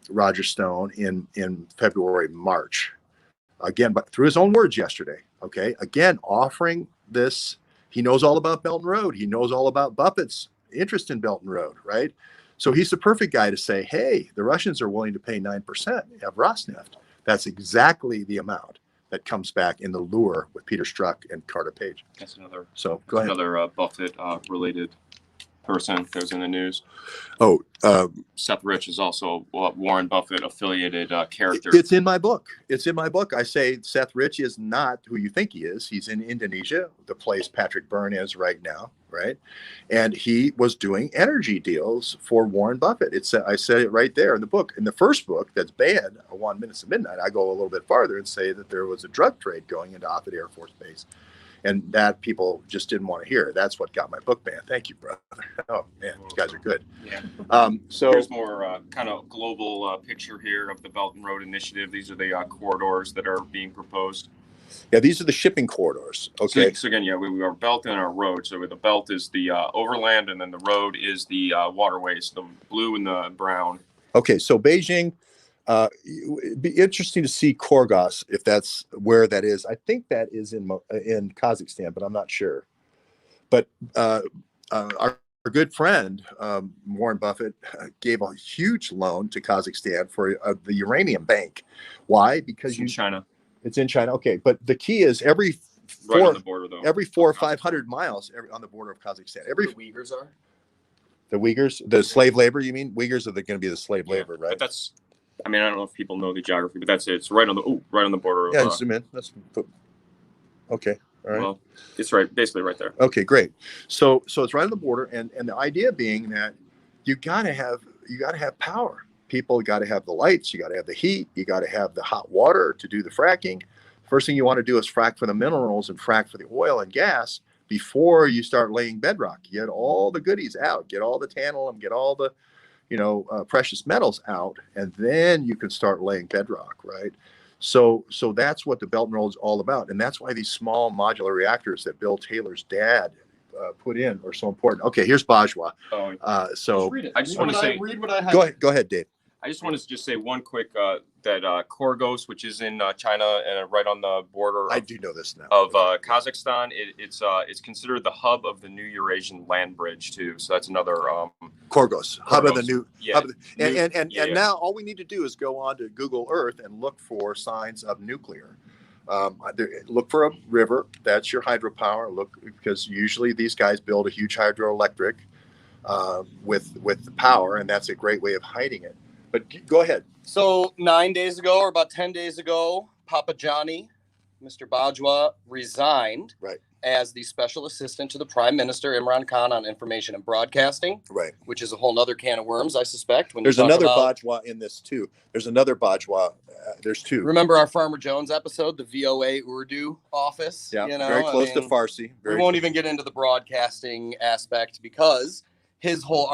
Roger Stone in February, March. Again, but through his own words yesterday. Okay, again, offering this. He knows all about Belt and Road. He knows all about Buffett's interest in Belt and Road, right? So he's the perfect guy to say, hey, the Russians are willing to pay 9% of Rosneft. That's exactly the amount that comes back in the lure with Peter Strzok and Carter Page. That's another. So go ahead. Another Buffett related person that was in the news. Oh, Seth Rich is also a Warren Buffett affiliated character. it's in my book. It's in my book. I say Seth Rich is not who you think he is. He's in Indonesia, the place Patrick Byrne is right now, right? And he was doing energy deals for Warren Buffett. I said it right there in the book. In the first book, that's banned, 1 Minutes to Midnight, I go a little bit farther and say that there was a drug trade going into Offutt Air Force Base. And that people just didn't want to hear. That's what got my book banned. Thank you, brother. Oh, man, you guys are good. Yeah. So here's more kind of global picture here of the Belt and Road Initiative. These are the corridors that are being proposed. Yeah, these are the shipping corridors. Okay. So again, yeah, we are belt and our road. So the belt is the overland, and then the road is the waterways, the blue and the brown. Okay, so Beijing. It'd be interesting to see Korgos, if that's where that is. I think that is in Kazakhstan, but I'm not sure. But our good friend Warren Buffett gave a huge loan to Kazakhstan for the uranium bank. Why? Because It's in China. It's in China. Okay, but the key is every Right on the border, though. every 400 or 500 miles on the border of Kazakhstan. The Uyghurs are? The Uyghurs, the slave labor. You mean Uyghurs are going to be the slave labor, right? But that's. I mean, I don't know if people know the geography, but that's it. It's right on the border of. Yeah, zoom in. Okay. All right. Well, it's basically right there. Okay, great. So it's right on the border, and the idea being that you gotta have power. People got to have the lights. You got to have the heat. You got to have the hot water to do the fracking. First thing you want to do is frack for the minerals and frack for the oil and gas before you start laying bedrock. Get all the goodies out. Get all the tantalum. Get all the precious metals out, and then you can start laying bedrock, right? So that's what the Belt and Road is all about, and that's why these small modular reactors that Bill Taylor's dad put in are so important. Okay, here's Bajwa. So I just want to say, read what I have. Go ahead, Dave. I just want to just say one quick that Korgos, which is in China and right on the border. I do know this now. Of Kazakhstan, it's considered the hub of the new Eurasian land bridge too. So that's another Korgos, hub of the new. Yeah. And now all we need to do is go on to Google Earth and look for signs of nuclear. Look for a river. That's your hydropower. Look, because usually these guys build a huge hydroelectric with the power, and that's a great way of hiding it. But go ahead. So 9 days ago, or about 10 days ago, Papa Johnny Mr. Bajwa resigned Right. as the special assistant to the Prime Minister Imran Khan on information and broadcasting, Right. which is a whole nother can of worms, I suspect. When There's you talk another about, Bajwa in this too. There's another Bajwa. There's two. remember our Farmer Jones episode, the VOA Urdu office? Yeah, You know, very close to mean, Farsi. we won't even get into the broadcasting aspect because his whole,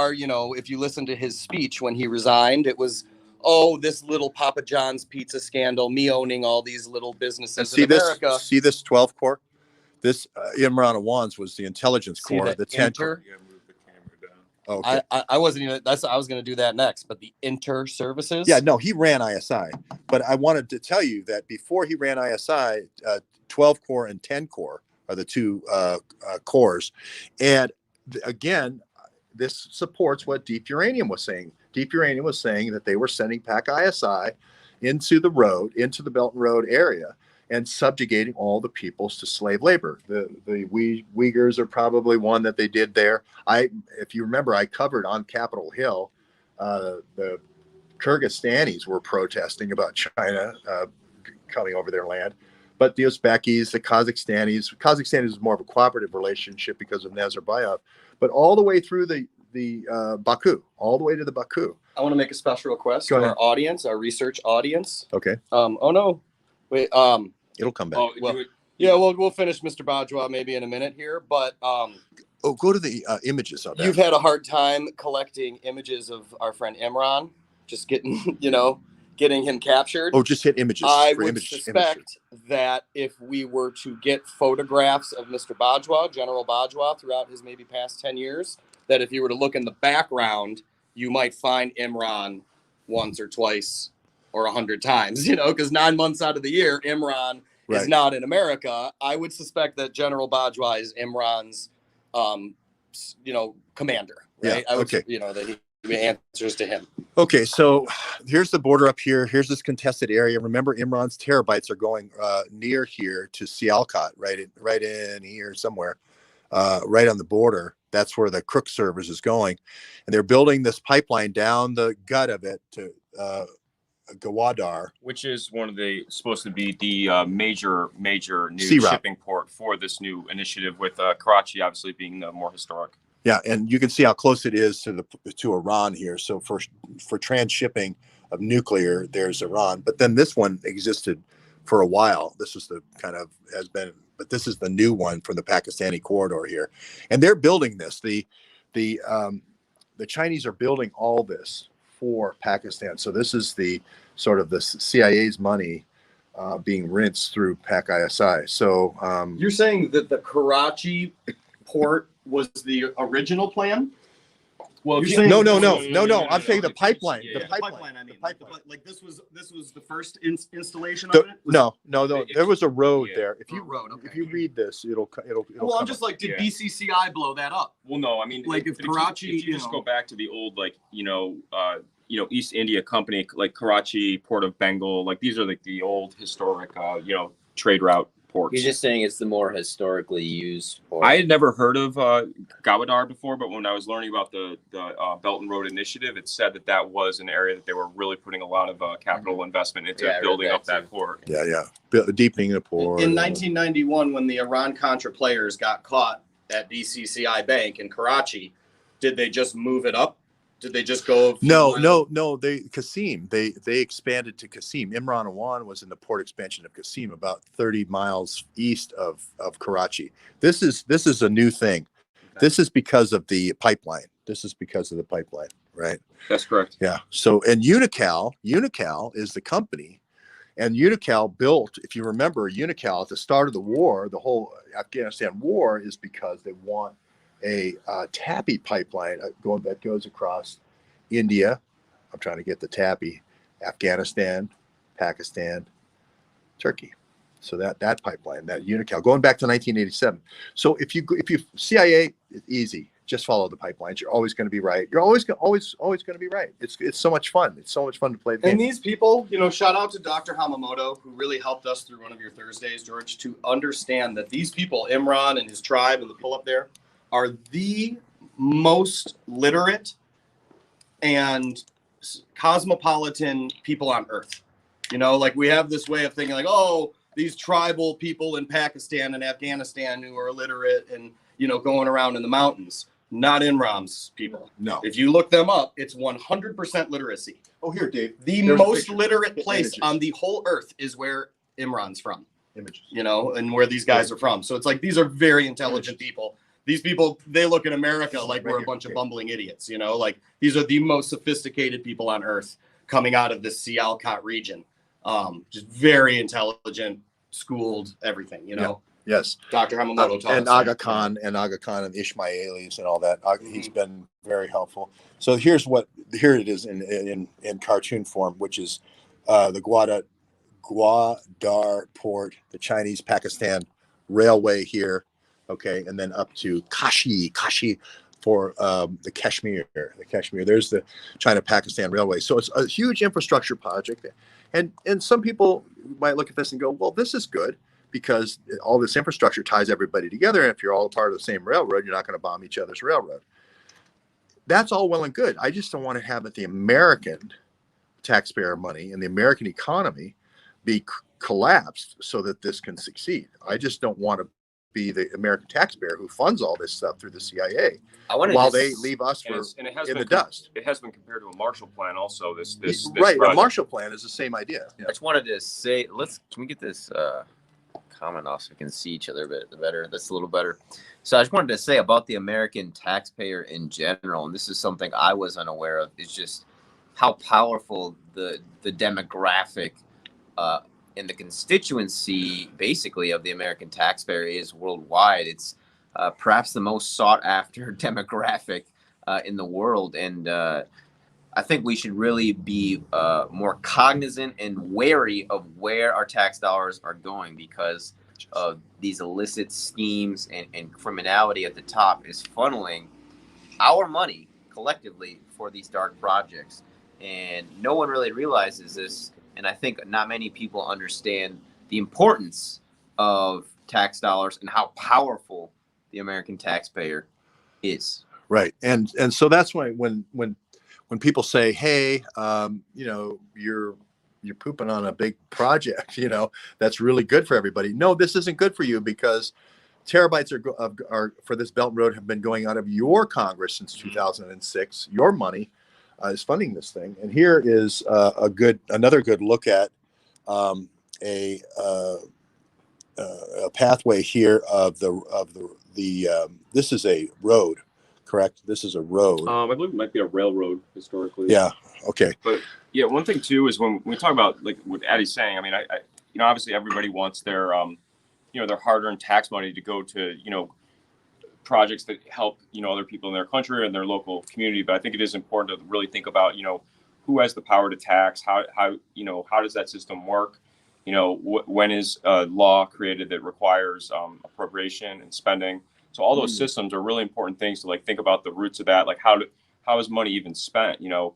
if you listen to his speech when he resigned, it was, oh, this little Papa John's pizza scandal, me owning all these little businesses And see in America. see this 12 core? This Imran Awan's was the intelligence See core. the The 10 inter- Yeah, move the camera down. core. Okay. I wasn't even, I was going to do that next, but the inter services. Yeah, no, he ran ISI. But I wanted to tell you that before he ran ISI, 12 core and 10 core are the two cores. And again, this supports what Deep Uranium was saying. Deep Uranium was saying that they were sending PAC ISI into the Belt and Road area, and subjugating all the peoples to slave labor. The Uyghurs are probably one that they did there. If you remember, I covered on Capitol Hill, the Kyrgyzstanis were protesting about China coming over their land. But the Uzbekis, the Kazakhstanis is more of a cooperative relationship because of Nazarbayev, but all the way through the Baku, all the way to the Baku. I want to make a special request Go to ahead. our audience, our research audience. Okay, Oh no, wait. it'll come back. Oh, Well, yeah, we'll finish Mr. Bajwa maybe in a minute here, but Go to the images of that. you've had a hard time collecting images of our friend Imran, just getting getting him captured. Oh, just hit images. I for would image suspect that if we were to get photographs of Mr. Bajwa, General Bajwa, throughout his maybe past 10 years, that if you were to look in the background, you might find Imran once or twice or 100 times, because 9 months out of the year, Imran is Right. not in America. I would suspect that General Bajwa is Imran's, commander, right? Yeah, okay. That he answers to him. Okay, so here's the border up here. Here's this contested area. Remember, Imran's terabytes are going near here to Sialkot, right in here somewhere, right on the border. That's where the Crook servers is going, and they're building this pipeline down the gut of it to Gawadar. which is supposed to be the major new Sea route. shipping port for this new initiative, with Karachi obviously being the more historic. Yeah, and you can see how close it is to Iran here. So for transshipping of nuclear, there's Iran. But then this one existed for a while. This is but this is the new one from the Pakistani corridor here, and they're building this. The Chinese are building all this for Pakistan. So this is the sort of the CIA's money being rinsed through PAC ISI. So You're saying that the Karachi port was the original plan? Well, You're if you- saying- no. I'm saying the pipeline. Yeah, The yeah. pipeline. I mean, The pipeline. like this was the first installation of The- it. no. There was a road Yeah. there. A road, okay. If you read this, it'll Well, come I'm up. just like, did Yeah. BCCI blow that up? Well, no, I mean, Like, if you- Karachi, if you just go back to the old, East India Company, like Karachi, Port of Bengal, like these are like the old historic, trade route ports. You're just saying it's the more historically used port. I had never heard of Gawadar before, but when I was learning about the Belt and Road Initiative, it said that was an area that they were really putting a lot of capital investment into Yeah, I read building that up that too. port. Yeah. Deepening the port. In 1991, when the Iran-Contra players got caught at BCCI Bank in Karachi, did they just move it up? Did they just go? No. Qasim. They expanded to Qasim. Imran Awan was in the port expansion of Qasim, about 30 miles east of Karachi. This is a new thing. Okay. This is because of the pipeline. Right? That's correct. Yeah. So, and Unical is the company, and Unical built, if you remember, Unical at the start of the war, the whole Afghanistan war, is because they want a TAPI pipeline that goes across India. I'm trying to get the TAPI, Afghanistan, Pakistan, Turkey. So that pipeline, that Unical, going back to 1987. So if you CIA, it's easy. Just follow the pipelines. You're always going to be right. You're always going to be right. It's so much fun. It's so much fun to play the game. And these people, shout out to Dr. Hamamoto, who really helped us through one of your Thursdays, George, to understand that these people, Imran and his tribe and the pull up there, are the most literate and cosmopolitan people on earth. Like we have this way of thinking like, oh, these tribal people in Pakistan and Afghanistan who are illiterate and, you know, going around in the mountains. Not Imran's people. No. If you look them up, it's 100% literacy. Oh, here, Dave. The There's a most picture. literate place Images. on the whole earth is where Imran's from, Images. you know, and where these guys are from. So it's like, these are very intelligent people. These people, they look at America like we're a bunch of bumbling idiots, you know, like these are the most sophisticated people on earth coming out of this Sialkot region. Just very intelligent, schooled, everything, you know. Yes. Dr. Hamamoto taught And us that. Aga Khan and Ishmaelis and all that. He's been very helpful. So here it is in cartoon form, which is the Gwadar Port, the Chinese-Pakistan railway here, okay, and then up to Kashi for the Kashmir. There's the China-Pakistan railway. So it's a huge infrastructure project, and some people might look at this and go, well, this is good, because all this infrastructure ties everybody together. And if you're all a part of the same railroad, you're not going to bomb each other's railroad. That's all well and good. I just don't want to have the American taxpayer money and the American economy be collapsed so that this can succeed. I just don't want to be the American taxpayer who funds all this stuff through the CIA while they leave us in the dust. It has been compared to a Marshall Plan also. This right. project. A Marshall Plan is the same idea. I just wanted to say, can we get this comment off so we can see each other a bit better? That's a little better. So I just wanted to say about the American taxpayer in general, and this is something I was unaware of, is just how powerful the demographic in the constituency basically of the American taxpayer is worldwide. It's perhaps the most sought after demographic in the world, and I think we should really be more cognizant and wary of where our tax dollars are going, because of these illicit schemes and criminality at the top is funneling our money collectively for these dark projects. And no one really realizes this. And I think not many people understand the importance of tax dollars and how powerful the American taxpayer is. Right. And so that's why when people say, hey, you know, you're pooping on a big project, you know, that's really good for everybody. No, this isn't good for you, because terabytes are for this Belt and Road have been going out of your Congress since 2006. Your money is funding this thing. And here is another good look at a pathway here of the this is a road. Correct. This is a road. I believe it might be a railroad historically. Yeah. Okay. But yeah, one thing too is when we talk about like what Addy's saying. I mean, I you know, obviously everybody wants their you know, their hard-earned tax money to go to, you know, projects that help, you know, other people in their country and their local community. But I think it is important to really think about, you know, who has the power to tax, how you know, how does that system work? You know, when is a law created that requires appropriation and spending? So all those systems are really important things to like think about the roots of that. Like how is money even spent? You know,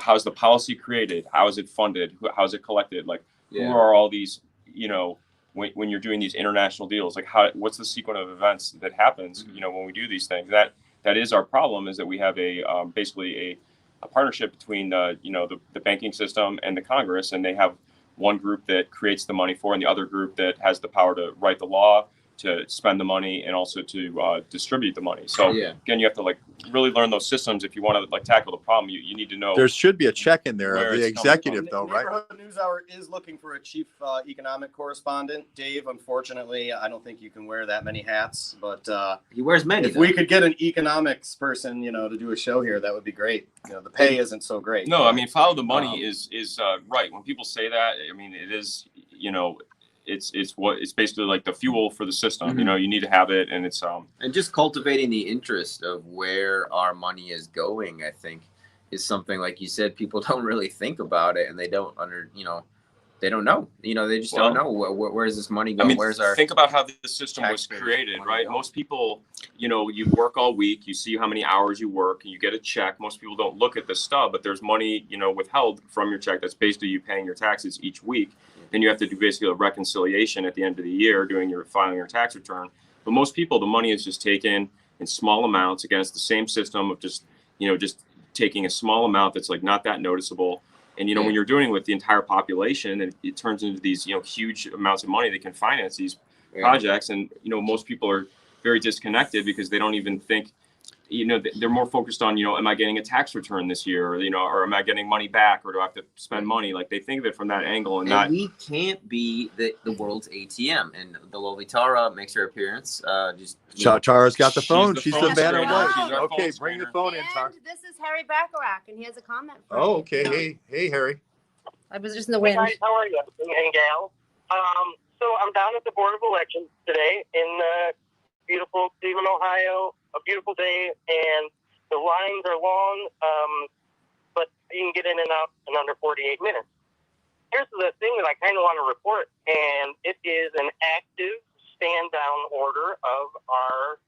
how is the policy created? How is it funded? How is it collected? Like who are all these, you know, when you're doing these international deals, like what's the sequence of events that happens, you know, when we do these things? That is our problem, is that we have a basically a partnership between you know, the banking system and the Congress, and they have one group that creates the money for, and the other group that has the power to write the law, to spend the money, and also to distribute the money. So again, you have to like really learn those systems if you want to like tackle the problem. You need to know. There should be a check in there of the executive, though, right? Neighborhood News Hour is looking for a chief economic correspondent. Dave, unfortunately, I don't think you can wear that many hats, but he wears many. If we could get an economics person, you know, to do a show here, that would be great. You know, the pay isn't so great. No, I mean, follow the money is right. When people say that, I mean, it is, you know, it's basically like the fuel for the system. You know, you need to have it, and it's and just cultivating the interest of where our money is going, I think, is something, like you said, people don't really think about it, and they don't they don't know. You know, they just don't know where is this money going. I mean, where's our think about how the system was created, right? Going. Most people, you know, you work all week, you see how many hours you work, and you get a check. Most people don't look at the stub, but there's money, you know, withheld from your check. That's basically you paying your taxes each week. Then you have to do basically a reconciliation at the end of the year, filing your tax return. But most people, the money is just taken in small amounts. Again, it's the same system of just, you know, just taking a small amount that's like not that noticeable. And, when you're doing it with the entire population, and it turns into these, huge amounts of money that can finance these projects. And, most people are very disconnected because they don't even think, they're more focused on, am I getting a tax return this year? Or, or am I getting money back? Or do I have to spend money? Like, they think of it from that angle and not. We can't be the world's ATM. And the lovely Tara makes her appearance. Tara's got the phone. She's phone the man screener. on She's our Okay, phone bring the screener. phone in, Tara. And this is Harry Bacharach, and he has a comment for Oh, you. okay. Hey, Harry. I was just in the Hey wind. guys, how are you? And gal. So I'm down at the Board of Elections today in beautiful Cleveland, Ohio. A beautiful day, and the lines are long, but you can get in and out in under 48 minutes. Here's the thing that I kind of want to report, and it is an active stand-down order of our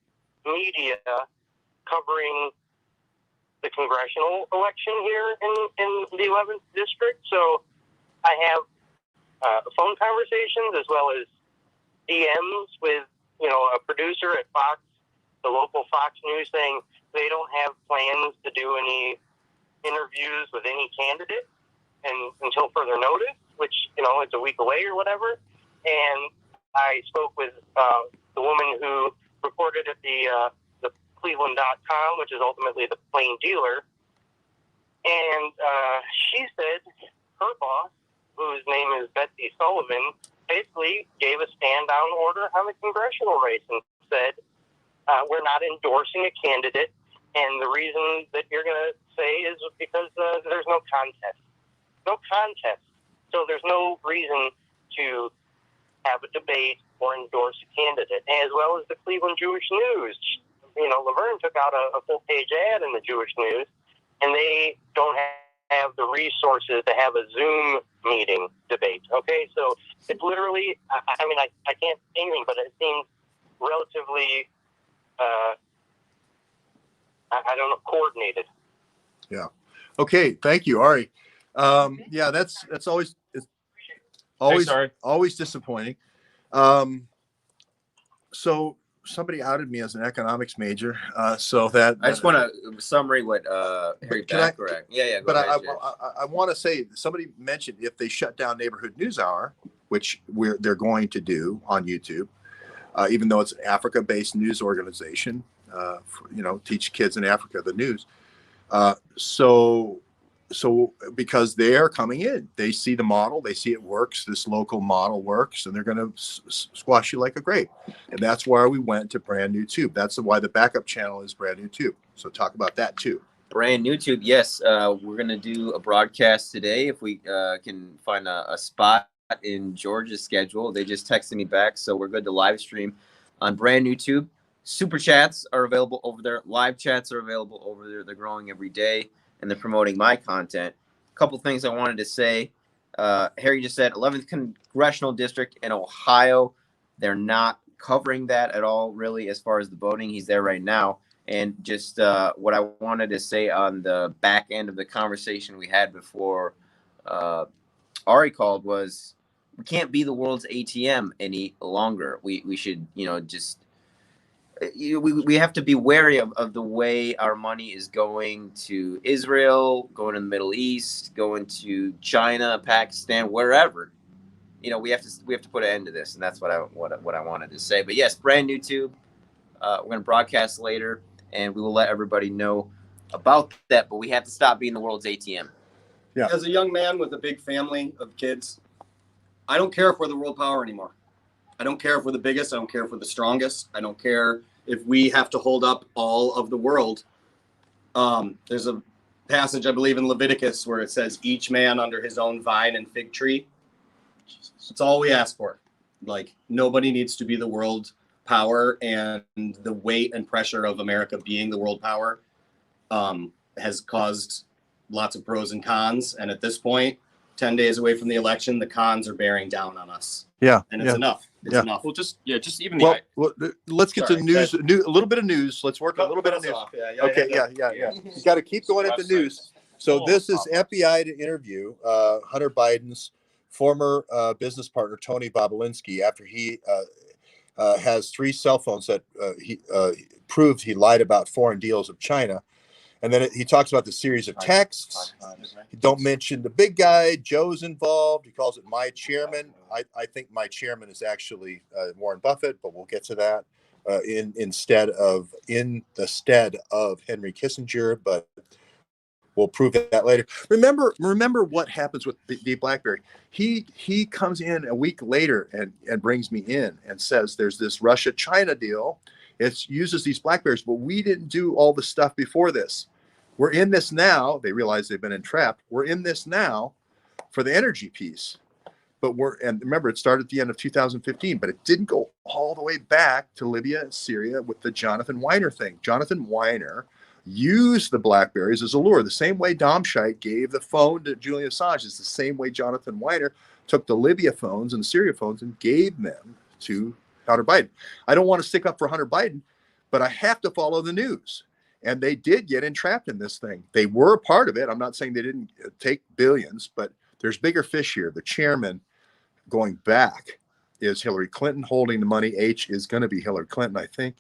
media covering the congressional election here in the 11th district. So I have phone conversations as well as DMs with, a producer at Fox, the local Fox News, saying they don't have plans to do any interviews with any candidate until further notice, which, it's a week away or whatever. And I spoke with the woman who reported at the Cleveland.com, which is ultimately the Plain Dealer. And she said her boss, whose name is Betsy Sullivan, basically gave a stand-down order on the congressional race and said, we're not endorsing a candidate, and the reason that you're going to say is because there's no contest. No contest. So there's no reason to have a debate or endorse a candidate, as well as the Cleveland Jewish News. Laverne took out a full-page ad in the Jewish News, and they don't have the resources to have a Zoom meeting debate. Okay, so it's literally, I can't say anything, but it seems relatively, coordinated. Yeah. Okay. Thank you, Ari. Yeah, that's always always disappointing. So somebody outed me as an economics major. So that I just want to summary what Harry Bacharach. Yeah. But I want to say, somebody mentioned if they shut down Neighborhood News Hour, which they're going to do on YouTube, even though it's an Africa-based news organization, teach kids in Africa the news. So because they are coming in, they see the model, they see it works, this local model works, and they're going to squash you like a grape. And that's why we went to Brand New Tube. That's why the backup channel is Brand New Tube. So talk about that too. Brand New Tube, yes. We're going to do a broadcast today if we can find a spot in Georgia's schedule. They just texted me back, so we're good to live stream on Brand New Tube. Super chats are available over there. Live chats are available over there. They're growing every day, and they're promoting my content. A couple things I wanted to say. Harry just said 11th Congressional District in Ohio. They're not covering that at all, really, as far as the voting. He's there right now. And just what I wanted to say on the back end of the conversation we had before Ari called was, we can't be the world's ATM any longer. We should, just we have to be wary of the way our money is going to Israel, going to the Middle East, going to China, Pakistan, wherever. We have to put an end to this, and that's what I wanted to say. But yes, Brand New Tube. We're going to broadcast later, and we will let everybody know about that. But we have to stop being the world's ATM. Yeah. As a young man with a big family of kids, I don't care if we're the world power anymore. I don't care if we're the biggest. I don't care if we're the strongest. I don't care if we have to hold up all of the world. There's a passage, I believe, in Leviticus where it says, each man under his own vine and fig tree. That's all we ask for. Like, nobody needs to be the world power, and the weight and pressure of America being the world power has caused lots of pros and cons. And at this point, 10 days away from the election, the cons are bearing down on us. Yeah. And it's enough. It's enough. Well, just even Well, let's get to Sorry, news. A little bit of news. Let's work a little bit of news. Okay. Yeah. You got to keep going at the news. So this is FBI to interview Hunter Biden's former business partner, Tony Bobulinski, after he has 3 cell phones that he proved he lied about foreign deals of China. And then he talks about the series of texts. He don't mention the big guy. Joe's involved. He calls it my chairman. I think my chairman is actually Warren Buffett, but we'll get to that in the stead of Henry Kissinger. But we'll prove that later. Remember what happens with the BlackBerry. He comes in a week later and brings me in and says there's this Russia-China deal. It uses these BlackBerries, but we didn't do all the stuff before this. We're in this now. They realize they've been entrapped. We're in this now for the energy piece. But and remember, it started at the end of 2015, but it didn't go all the way back to Libya and Syria with the Jonathan Weiner thing. Jonathan Weiner used the BlackBerries as a lure. The same way Domscheit gave the phone to Julian Assange is the same way Jonathan Weiner took the Libya phones and the Syria phones and gave them to Hunter Biden. I don't want to stick up for Hunter Biden, but I have to follow the news. And they did get entrapped in this thing. They were a part of it. I'm not saying they didn't take billions, but there's bigger fish here. The chairman going back is Hillary Clinton holding the money. H is going to be Hillary Clinton, I think.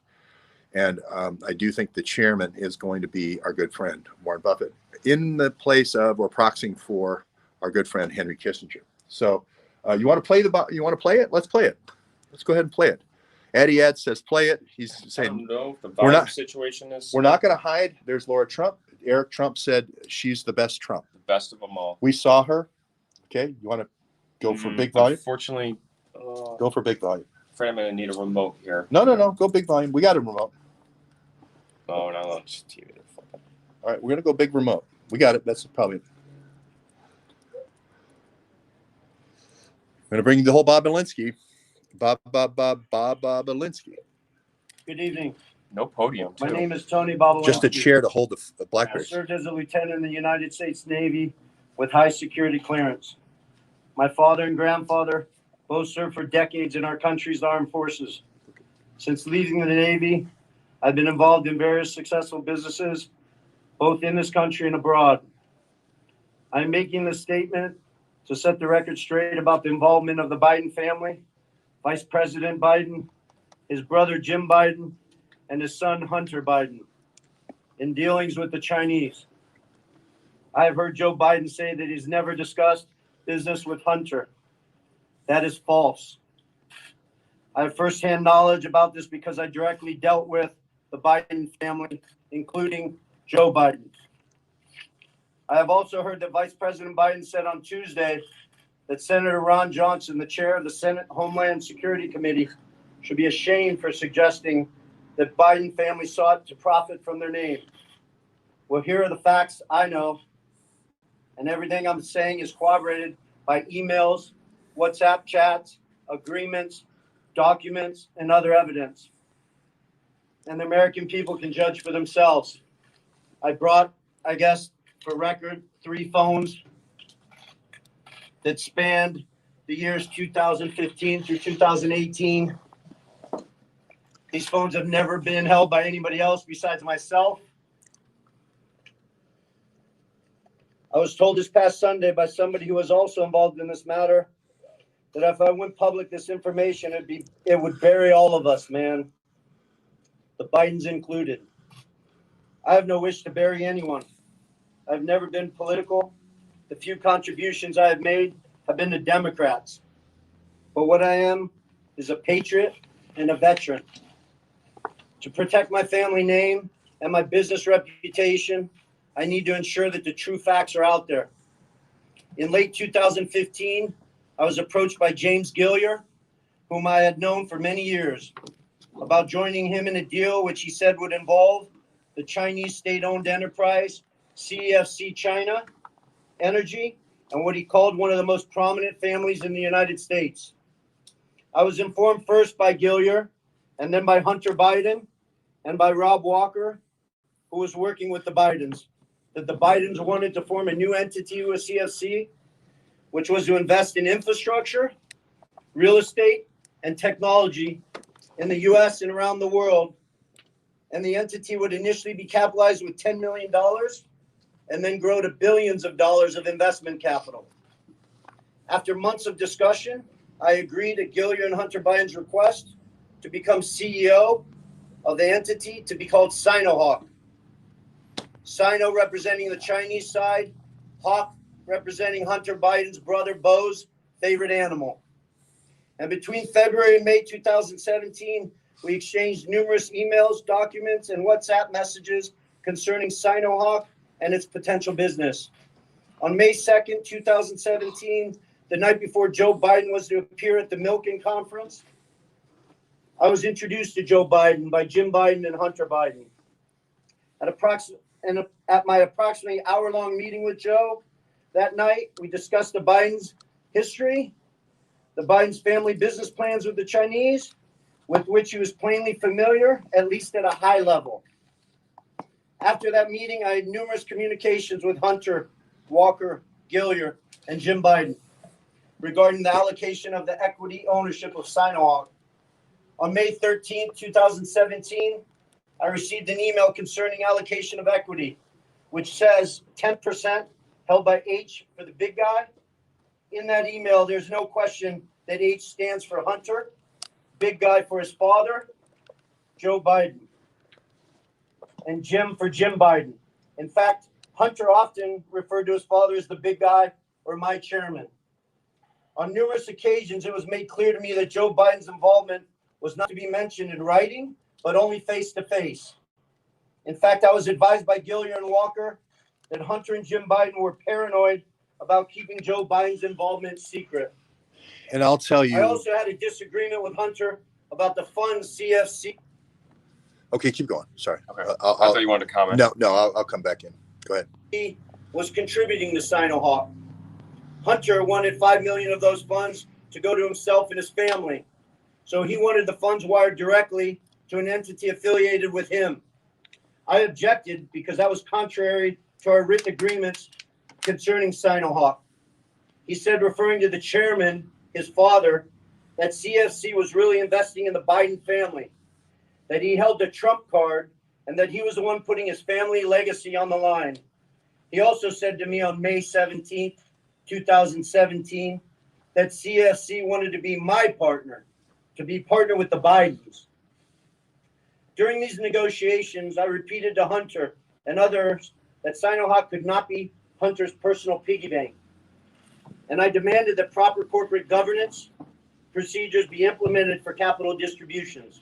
And I do think the chairman is going to be our good friend, Warren Buffett, in the place of or proxying for our good friend, Henry Kissinger. So you want to play it? Let's play it. Let's go ahead and play it. Addy Ad says play it. He's saying, I don't know if the vibe situation is. We're not going to hide. There's Laura Trump. Eric Trump said she's the best Trump. The best of them all. We saw her. Okay. You want to go for big volume? Unfortunately, go for big volume. Afraid I'm going to need a remote here. No. Go big volume. We got a remote. Oh, no. It's TV. All right. We're going to go big remote. We got it. That's probably. I'm going to bring you the whole Bobulinski. Bobulinski. Good evening. No podium, too. My name is Tony Bobulinski. Just a chair to hold the I BlackBerry. served as a lieutenant in the United States Navy with high security clearance. My father and grandfather both served for decades in our country's armed forces. Since leaving the Navy, I've been involved in various successful businesses, both in this country and abroad. I'm making this statement to set the record straight about the involvement of the Biden family, Vice President Biden, his brother Jim Biden, and his son Hunter Biden in dealings with the Chinese. I have heard Joe Biden say that he's never discussed business with Hunter. That is false. I have firsthand knowledge about this because I directly dealt with the Biden family, including Joe Biden. I have also heard that Vice President Biden said on Tuesday that Senator Ron Johnson, the chair of the Senate Homeland Security Committee, should be ashamed for suggesting that Biden family sought to profit from their name. Well, here are the facts I know, and everything I'm saying is corroborated by emails, WhatsApp chats, agreements, documents, and other evidence. And the American people can judge for themselves. I brought, I guess, for record, 3 phones that spanned the years 2015 through 2018. These phones have never been held by anybody else besides myself. I was told this past Sunday by somebody who was also involved in this matter that if I went public this information, it would bury all of us, man. The Bidens included. I have no wish to bury anyone. I've never been political. The few contributions I have made have been to Democrats. But what I am is a patriot and a veteran. To protect my family name and my business reputation, I need to ensure that the true facts are out there. In late 2015, I was approached by James Gilliar, whom I had known for many years, about joining him in a deal which he said would involve the Chinese state-owned enterprise, CEFC China Energy, and what he called one of the most prominent families in the United States. I was informed first by Gilliar, and then by Hunter Biden, and by Rob Walker, who was working with the Bidens, that the Bidens wanted to form a new entity with CFC, which was to invest in infrastructure, real estate, and technology in the U.S. and around the world. And the entity would initially be capitalized with $10 million and then grow to billions of dollars of investment capital. After months of discussion, I agreed at Gilliar and Hunter Biden's request to become CEO of the entity to be called Sinohawk. Sino representing the Chinese side, Hawk representing Hunter Biden's brother Bo's favorite animal. And between February and May 2017, we exchanged numerous emails, documents, and WhatsApp messages concerning Sinohawk and its potential business. On May 2nd, 2017, the night before Joe Biden was to appear at the Milken Conference, I was introduced to Joe Biden by Jim Biden and Hunter Biden. At my approximately hour-long meeting with Joe that night, we discussed the Biden's history, the Biden's family business plans with the Chinese, with which he was plainly familiar, at least at a high level. After that meeting, I had numerous communications with Hunter, Walker, Gilliar, and Jim Biden regarding the allocation of the equity ownership of Sinohawk. On May 13, 2017, I received an email concerning allocation of equity, which says 10% held by H for the big guy. In that email, there's no question that H stands for Hunter, big guy for his father, Joe Biden, and Jim for Jim Biden. In fact, Hunter often referred to his father as the big guy or my chairman. On numerous occasions, it was made clear to me that Joe Biden's involvement was not to be mentioned in writing, but only face to face. In fact, I was advised by Gilliar and Walker that Hunter and Jim Biden were paranoid about keeping Joe Biden's involvement secret. And I'll tell you. I also had a disagreement with Hunter about the funds CFC. Okay, keep going. Sorry. Okay. I thought you wanted to comment. No, I'll come back in. Go ahead. He was contributing to Sinohawk. Hunter wanted $5 million of those funds to go to himself and his family. So he wanted the funds wired directly to an entity affiliated with him. I objected because that was contrary to our written agreements concerning Sinohawk. He said, referring to the chairman, his father, that CFC was really investing in the Biden family, that he held the Trump card, and that he was the one putting his family legacy on the line. He also said to me on May 17th, 2017, that CFC wanted to be my partner, to be partner with the Bidens. During these negotiations, I repeated to Hunter and others that Sinohawk could not be Hunter's personal piggy bank. And I demanded that proper corporate governance procedures be implemented for capital distributions.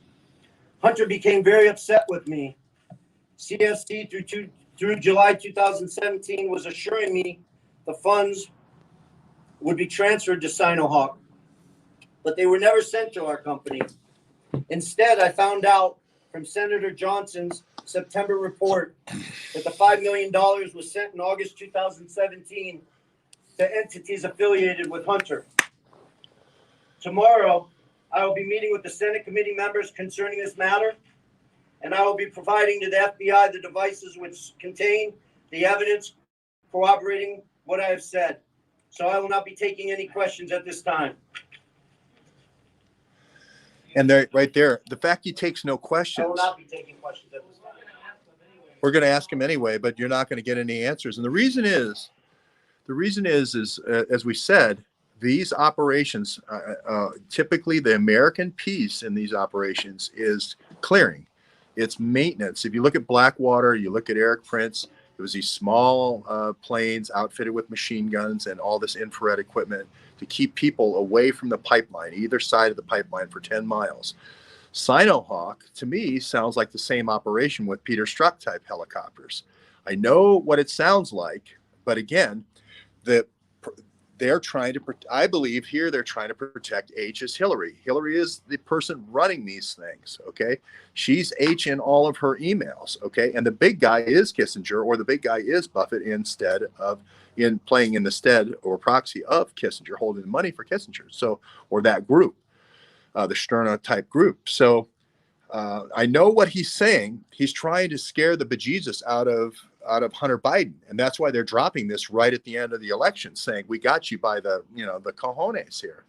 Hunter became very upset with me. CFC through July 2017 was assuring me the funds would be transferred to Sinohawk, but they were never sent to our company. Instead, I found out from Senator Johnson's September report that the $5 million was sent in August 2017 to entities affiliated with Hunter. Tomorrow, I will be meeting with the Senate committee members concerning this matter, and I will be providing to the FBI the devices which contain the evidence corroborating what I have said. So I will not be taking any questions at this time. And there, right there, the fact he takes no questions. I will not be taking questions at this time. We're going to ask him anyway, but you're not going to get any answers. And the reason is, as we said, these operations, typically the American piece in these operations is clearing. It's maintenance. If you look at Blackwater, you look at Eric Prince, it was these small planes outfitted with machine guns and all this infrared equipment to keep people away from the pipeline, either side of the pipeline for 10 miles. Sinohawk, to me, sounds like the same operation with Peter Strzok type helicopters. I know what it sounds like, but again, they're trying to, I believe here, they're trying to protect H as Hillary. Hillary is the person running these things, okay? She's H in all of her emails, okay? And the big guy is Kissinger, or the big guy is Buffett playing in the stead or proxy of Kissinger, holding the money for Kissinger. So, or that group, the Journo type group. So I know what he's saying. He's trying to scare the bejesus out of Hunter Biden, and that's why they're dropping this right at the end of the election, saying we got you by the the cojones here,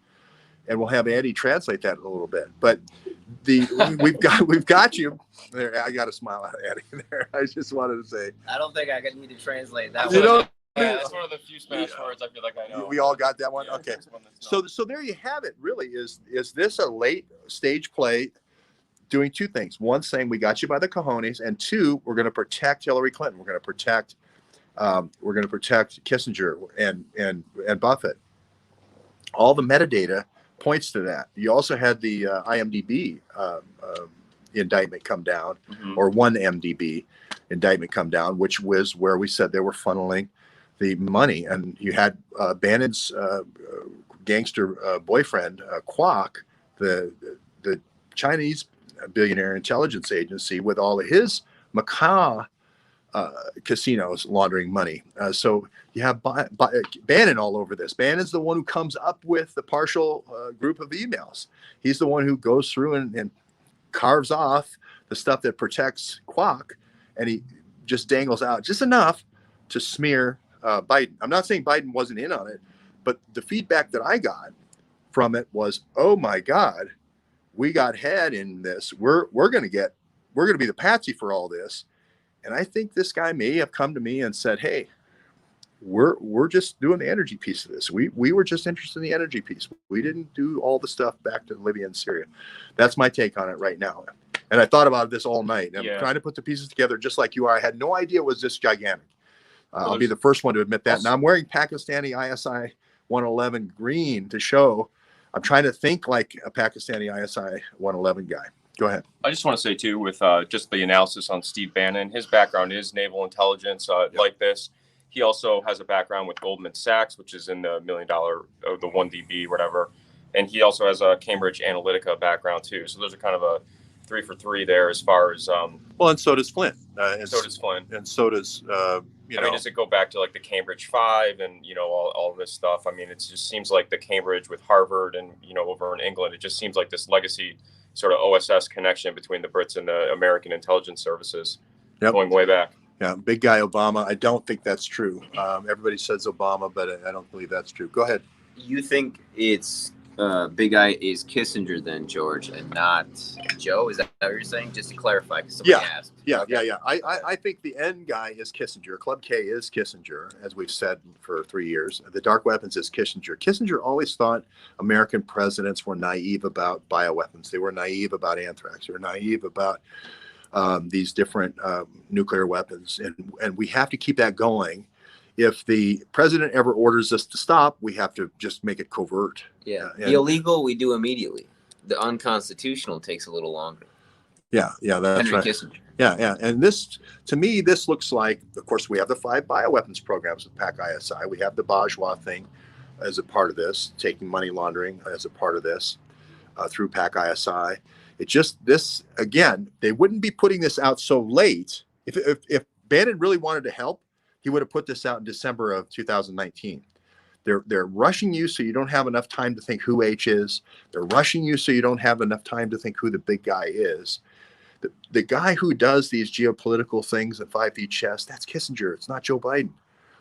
and we'll have Addy translate that a little bit. But we've got you there. I got a smile out of Addy there. I just wanted to say I don't think I need to translate that. You know, that's one of the few Spanish words I feel like I know. we all got that one. Yeah, Okay, so so there you have it. Really, is this a late stage play doing two things. One, saying we got you by the cojones, and two, we're going to protect Hillary Clinton. We're going to protect Kissinger and Buffett. All the metadata points to that. You also had the IMDb indictment come down, or one MDB indictment come down, which was where we said they were funneling the money. And you had Bannon's gangster boyfriend, Kwok, the Chinese billionaire intelligence agency, with all of his Macau casinos laundering money. So you have Bannon all over this. Bannon's the one who comes up with the partial group of emails. He's the one who goes through and carves off the stuff that protects Kwok, and he just dangles out just enough to smear Biden. I'm not saying Biden wasn't in on it, but the feedback that I got from it was, oh my God, we got had in this. We're going to be the patsy for all this. And I think this guy may have come to me and said, hey, we're just doing the energy piece of this. We were just interested in the energy piece. We didn't do all the stuff back to Libya and Syria. That's my take on it right now. And I thought about this all night. I'm trying to put the pieces together just like you are. I had no idea it was this gigantic. I'll be the first one to admit that. And I'm wearing Pakistani ISI 111 green to show I'm trying to think like a Pakistani ISI 111 guy. Go ahead. I just want to say, too, with just the analysis on Steve Bannon, his background is naval intelligence like this. He also has a background with Goldman Sachs, which is in the $1 million, the 1DB, whatever. And he also has a Cambridge Analytica background, too. So there's a kind of a 3 for 3 there as far as. Well, and so does Flynn. So does Flynn. And so does, I mean, does it go back to like the Cambridge 5 and, all this stuff? I mean, it just seems like the Cambridge with Harvard and, over in England, it just seems like this legacy sort of OSS connection between the Brits and the American intelligence services going way back. Yeah, big guy Obama. I don't think that's true. Everybody says Obama, but I don't believe that's true. Go ahead. You think it's big guy is Kissinger then, George, and not Joe? Is that what you're saying? Just to clarify, because somebody asked. Yeah. I think the end guy is Kissinger. Club K is Kissinger, as we've said for 3 years. The dark weapons is Kissinger. Kissinger always thought American presidents were naive about bioweapons. They were naive about anthrax. They were naive about these different nuclear weapons. And we have to keep that going. If the president ever orders us to stop, we have to just make it covert. Yeah. The illegal we do immediately. The unconstitutional takes a little longer. Yeah, that's Henry right. Kissinger. Yeah. And this, to me, this looks like, of course, we have the 5 bioweapons programs with PAC-ISI. We have the Bajwa thing as a part of this, taking money laundering as a part of this through PAC-ISI. It just, this, again, they wouldn't be putting this out so late. If Bannon really wanted to help, he would have put this out in December of 2019. They're rushing you so you don't have enough time to think who H is. They're rushing you so you don't have enough time to think who the big guy is. The guy who does these geopolitical things at 5 feet chess, that's Kissinger. It's not Joe Biden.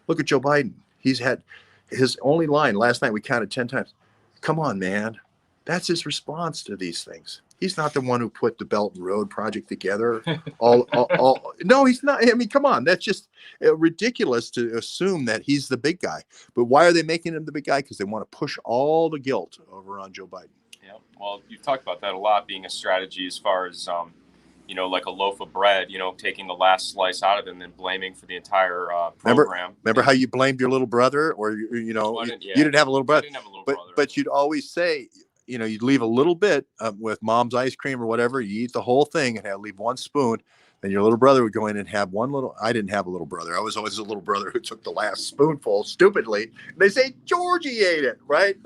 Look at Joe Biden. He's had his only line last night. We counted 10 times. Come on, man. That's his response to these things. He's not the one who put the Belt and Road project together. No, he's not. I mean, come on. That's just ridiculous to assume that he's the big guy. But why are they making him the big guy? Because they want to push all the guilt over on Joe Biden. Yeah. Well, you've talked about that a lot being a strategy as far as, like a loaf of bread, taking the last slice out of it and then blaming for the entire program. Remember how you blamed your little brother, or you didn't have a little brother. I didn't have a little brother. But you'd always say, you'd leave a little bit with mom's ice cream or whatever. You eat the whole thing and leave one spoon. And your little brother would go in and have one little. I didn't have a little brother. I was always a little brother who took the last spoonful stupidly. And they say Georgie ate it, right?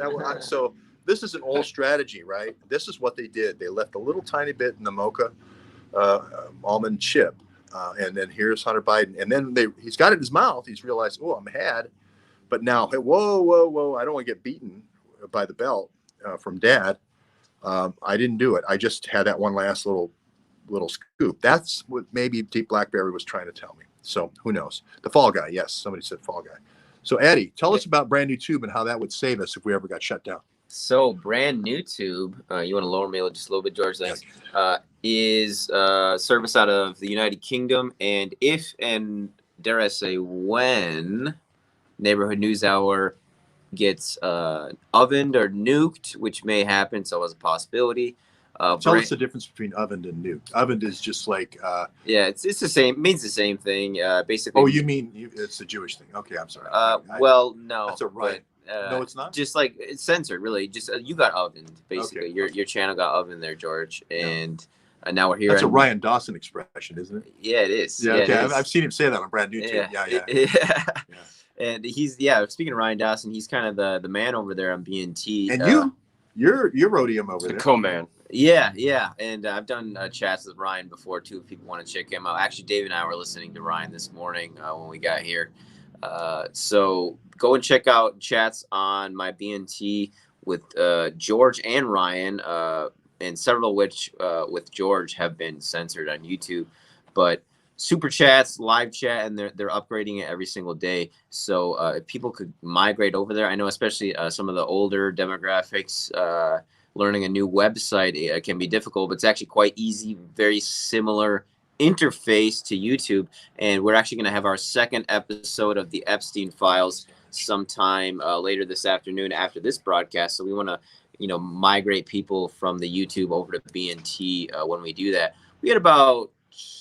So this is an old strategy, right? This is what they did. They left a little tiny bit in the mocha almond chip, and then here's Hunter Biden. And then he's got it in his mouth. He's realized, oh, I'm had. But now, hey, whoa! I don't want to get beaten by the belt. From Dad, I didn't do it. I just had that one last little scoop. That's what maybe Deep Blackberry was trying to tell me. So who knows? The Fall Guy. Yes, somebody said Fall Guy. So Addy, tell us about Brand New Tube and how that would save us if we ever got shut down. So Brand New Tube, you want to lower me just a little bit, George? Thanks. Is service out of the United Kingdom, and if and dare I say when Neighborhood News Hour gets ovened or nuked, which may happen, so as a possibility, Tell us the difference between ovened and nuked. Ovened is just like. Yeah, it's the same. Means the same thing. Basically. Oh, you mean it's a Jewish thing? Okay, I'm sorry. Well, no. That's a right. No, it's not. Just like it's censored, really. Just you got ovened, basically. Okay. Your channel got ovened there, George, and now we're here. That's a Ryan Dawson expression, isn't it? Yeah, it is. Yeah, okay. I've seen him say that on brand new too. Yeah. And he's speaking of Ryan Dawson, he's kind of the man over there on BNT. And you're Rhodium over there. The co-man. Yeah. And I've done chats with Ryan before too. If people want to check him out. Actually, Dave and I were listening to Ryan this morning when we got here. So go and check out chats on my BNT with George and Ryan, and several of which with George have been censored on YouTube. But super chats, live chat, and they're upgrading it every single day. So if people could migrate over there, I know especially some of the older demographics, learning a new website can be difficult, but it's actually quite easy, very similar interface to YouTube. And we're actually going to have our second episode of the Epstein Files sometime later this afternoon after this broadcast. So we want to, migrate people from the YouTube over to BNT when we do that. We had about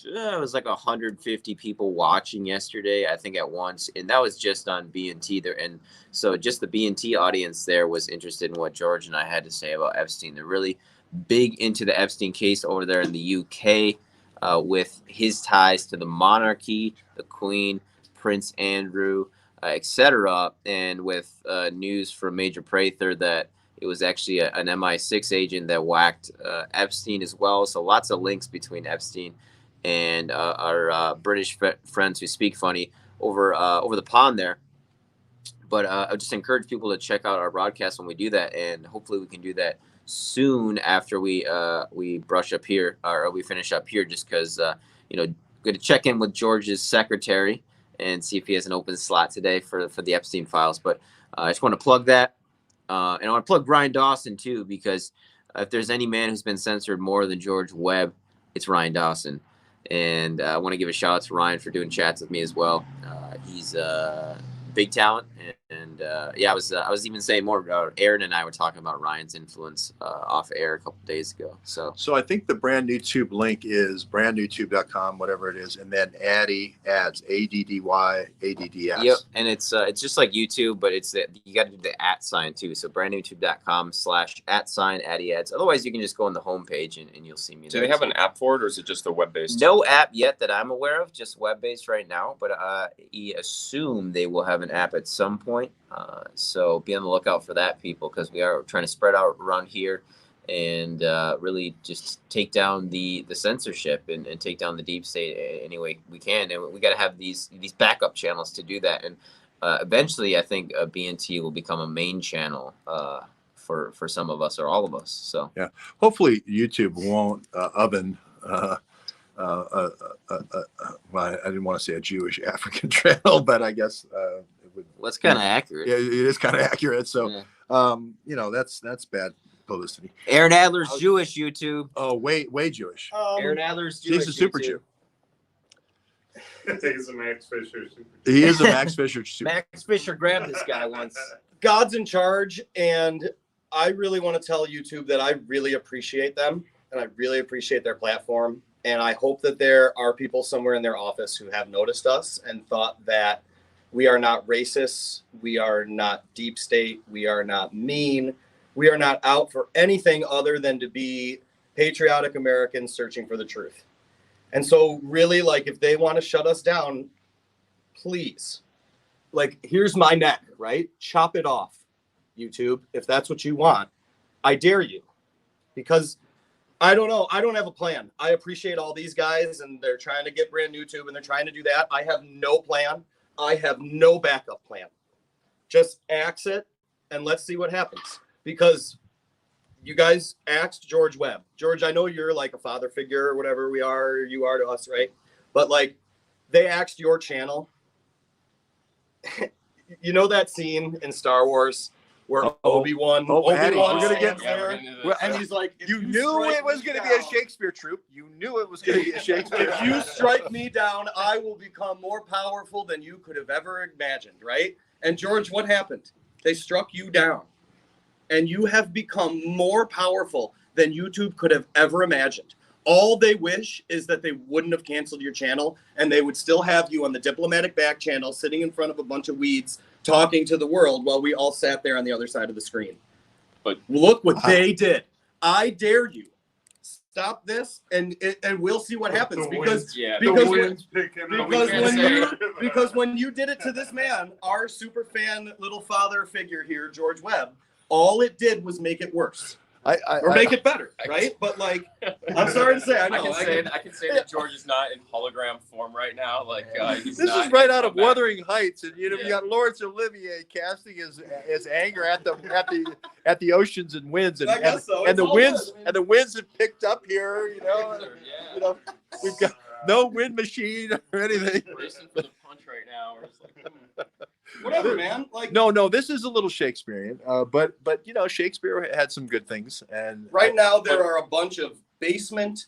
it was like 150 people watching yesterday, I think, at once, and that was just on BNT there. And so just the BNT audience there was interested in what George and I had to say about Epstein. They're really big into the Epstein case over there in the UK, with his ties to the monarchy, the Queen, Prince Andrew, etc., and with news from Major Prather that it was actually an MI6 agent that whacked Epstein as well. So lots of links between Epstein and our British friends who speak funny over the pond there. But I just encourage people to check out our broadcast when we do that, and hopefully we can do that soon after we brush up here, or we finish up here, just because going to check in with George's secretary and see if he has an open slot today for the Epstein Files. But I just want to plug that, and I want to plug Ryan Dawson too, because if there's any man who's been censored more than George Webb, it's Ryan Dawson. And I want to give a shout out to Ryan for doing chats with me as well. He's a big talent, and I was even saying more. Aaron and I were talking about Ryan's influence off air a couple days ago. So I think the brand new tube link is brandnewtube.com, whatever it is, and then Addy adds ADDYADDS. Yep, and it's just like YouTube, but you got to do the @ too. So brandnewtube.com/@ Addy ads. Otherwise, you can just go on the homepage and you'll see me. Do they have an app for it, or is it just a web-based? No app yet that I'm aware of, just web-based right now. But I assume they will have an app at some point. So be on the lookout for that, people, because we are trying to spread out around here and really just take down the censorship and take down the deep state any way we can. And we got to have these backup channels to do that. And eventually, I think BNT will become a main channel for some of us or all of us. So yeah, hopefully YouTube won't oven. Well, I didn't want to say a Jewish African channel, but I guess it would. Well, that's kind of accurate. Yeah, it is kind of accurate. So, yeah. That's bad publicity. Aaron Adler's Jewish YouTube. Oh, way Jewish. Aaron Adler's Jewish. He's a super Jew. He's a Max Fisher super Jew. He is a Max Fisher super. Max Fisher grabbed this guy once. God's in charge, and I really want to tell YouTube that I really appreciate them, and I really appreciate their platform. And I hope that there are people somewhere in their office who have noticed us and thought that we are not racist, we are not deep state, we are not mean, we are not out for anything other than to be patriotic Americans searching for the truth. And so really, like, if they want to shut us down, please, like, here's my neck, right? Chop it off, YouTube, if that's what you want. I dare you, because I don't know. I don't have a plan. I appreciate all these guys, and they're trying to get brand new tube, and they're trying to do that. I have no plan. I have no backup plan. Just axe it, and let's see what happens. Because you guys axed George Webb. George, I know you're like a father figure or whatever you are to us, right? But like, they axed your channel. You know that scene in Star Wars where Obi-Wan, Addy, we're gonna get there, and he's like, you knew it was going to be a Shakespeare troupe. You knew it was going to be a Shakespeare. If you strike me down, I will become more powerful than you could have ever imagined, right? And George, what happened? They struck you down, and you have become more powerful than YouTube could have ever imagined. All they wish is that they wouldn't have canceled your channel and they would still have you on the diplomatic back channel sitting in front of a bunch of weeds talking to the world while we all sat there on the other side of the screen. But look what they did. I dare you. Stop this and we'll see what happens because when you did it to this man, our super fan little father figure here, George Webb, all it did was make it worse. Or make it better, right? But like, I'm sorry to say, I know. I can say that George is not in hologram form right now. Like, this is right out of Wuthering Heights, and you got Laurence Olivier casting his anger at the oceans and winds, and the winds have picked up here. You know, we've got no wind machine or anything. Racing for the punch right now. We're just like, whatever, man. Like, no, this is a little Shakespearean, but you know, Shakespeare had some good things. And right now there are a bunch of basement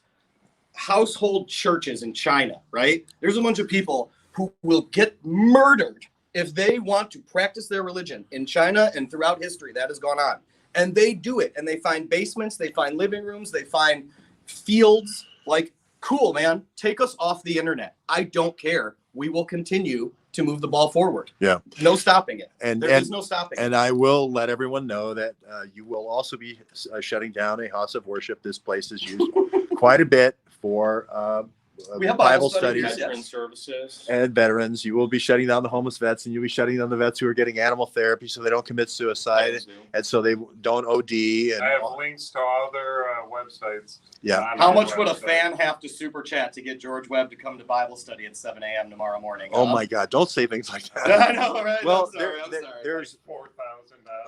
household churches in China. Right, there's a bunch of people who will get murdered if they want to practice their religion in China and throughout history. That has gone on, and they do it. And they find basements, they find living rooms, they find fields. Like, cool, man. Take us off the internet. I don't care. We will continue to move the ball forward. Yeah. No stopping it. And there is no stopping it. And I will let everyone know that you will also be shutting down a house of worship. This place is used quite a bit for we have Bible studies veteran services and veterans. You will be shutting down the homeless vets, and you'll be shutting down the vets who are getting animal therapy so they don't commit suicide and so they don't OD. And I have links to other websites. Yeah. How much would a fan have to super chat to get George Webb to come to Bible study at 7 a.m. tomorrow morning? Oh my God! Don't say things like that. I know, right? Well, I'm sorry. there's $4,000.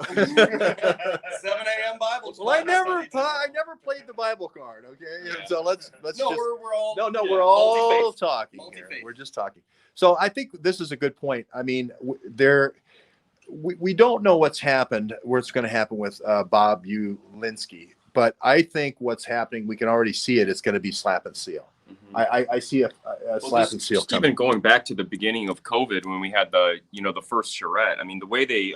7 a.m. Bible. Well, I never played the Bible card. Okay, Yeah. so let's No, just we're all we're all multi-faith. talking here. Multi-faith. We're just talking. So I think this is a good point. I mean, we don't know what's happened, what's going to happen with Bobulinski, but I think what's happening, we can already see it. It's going to be slap and seal. I see a slap and seal coming. Even going back to the beginning of COVID when we had the first charrette. I mean, the way they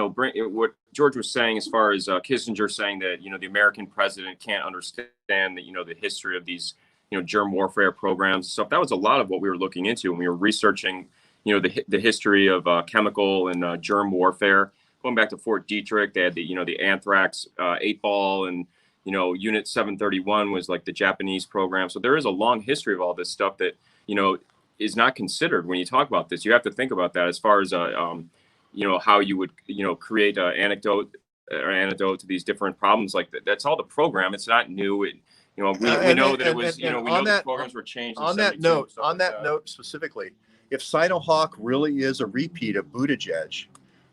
bring what George was saying as far as Kissinger saying that the American president can't understand that the history of these germ warfare programs and stuff. That was a lot of what we were looking into when we were researching the history of chemical and germ warfare. Going back to Fort Detrick, they had the anthrax 8-ball, and Unit 731 was like the Japanese program. So there is a long history of all this stuff that is not considered when you talk about this. You have to think about that as far as how you would create an antidote to these different problems like that. That's all the program. It's not new. We know that it was. We know the programs were changed. On that note specifically, if Sinohawk really is a repeat of Buttigieg,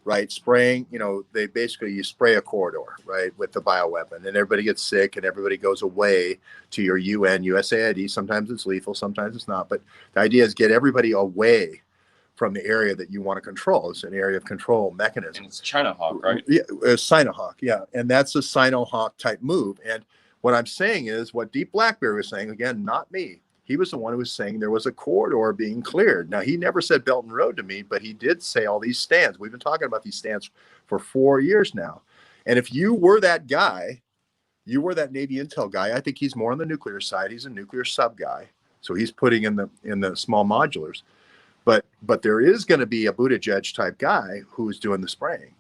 right? Spraying, you spray a corridor, right, with the bioweapon, and everybody gets sick, and everybody goes away to your USAID. Sometimes it's lethal, sometimes it's not. But the idea is get everybody away from the area that you want to control. It's an area of control mechanism. And it's China Hawk, right? Yeah, Sinohawk, yeah, and that's a Sinohawk type move. And what I'm saying is what Deep Blackberry was saying, again, not me. He was the one who was saying there was a corridor being cleared. Now, he never said Belt and Road to me, but he did say all these stands. We've been talking about these stands for 4 years now. And if you were that guy, you were that Navy intel guy, I think he's more on the nuclear side. He's a nuclear sub guy. So he's putting in the small modulars. But there is going to be a Buttigieg type guy who's doing the spraying.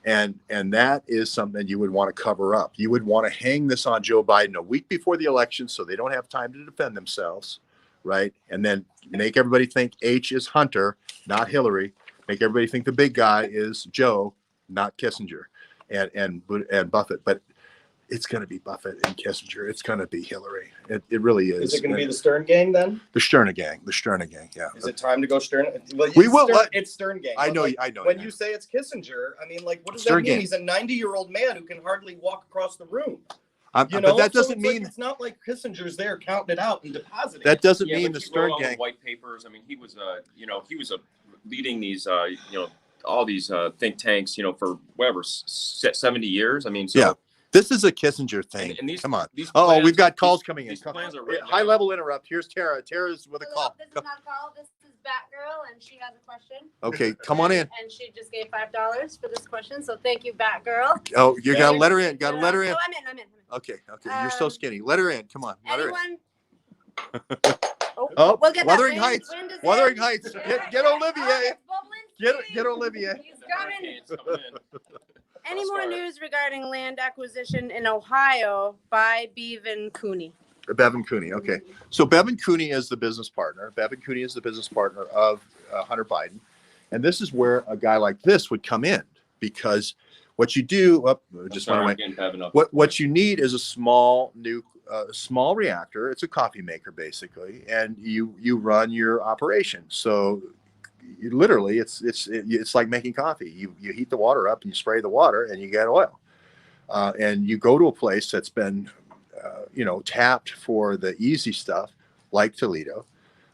And that is something you would want to cover up. You would want to hang this on Joe Biden a week before the election so they don't have time to defend themselves, right? And then make everybody think H is Hunter, not Hillary. Make everybody think the big guy is Joe, not Kissinger and Buffett. But it's going to be Buffett and Kissinger. It's going to be Hillary. It really is. Is it going to be the Stern gang then? The Stern gang, yeah. Is it time to go Stern? Well, We will. It's Stern gang. I know. When you say it's Kissinger, I mean, like, what does Stern that mean? gang. He's a 90-year-old man who can hardly walk across the room. But that doesn't mean it's not like Kissinger's there counting it out and depositing. that doesn't Yeah, mean but the you wrote Stern all the gang. white papers. I mean, he was leading these all these think tanks for whatever 70 years. I mean, so. Yeah. This is a Kissinger thing. And these, Come on. these Oh, plans- we've got calls coming in. These Come- plans are written High down. level interrupt. Here's Tara. Tara's with a call. This is not a call. This is Batgirl, and she has a question. Okay, come on in. And she just gave $5 for this question, so thank you, Batgirl. Oh, you gotta let her in. Gotta let her in. Oh, I'm in. Okay. You're so skinny. Let her in. Come on. Let her in. Anyone? Oh, we'll get Wuthering that wind. Heights. Wind is Wuthering in. Heights. Yeah. Get Olivier. Oh, it's Bobulinski. Get Olivier. He's coming. Hurricanes coming in. Any more news regarding land acquisition in Ohio by Bevan Cooney? Bevan Cooney. Okay. So Bevan Cooney is the business partner. Bevan Cooney is the business partner of Hunter Biden. And this is where a guy like this would come in, because what you do, what you need is a small small reactor. It's a coffee maker basically, and you run your operation. So literally it's like making coffee. You heat the water up and you spray the water and you get oil. And you go to a place that's been tapped for the easy stuff like Toledo.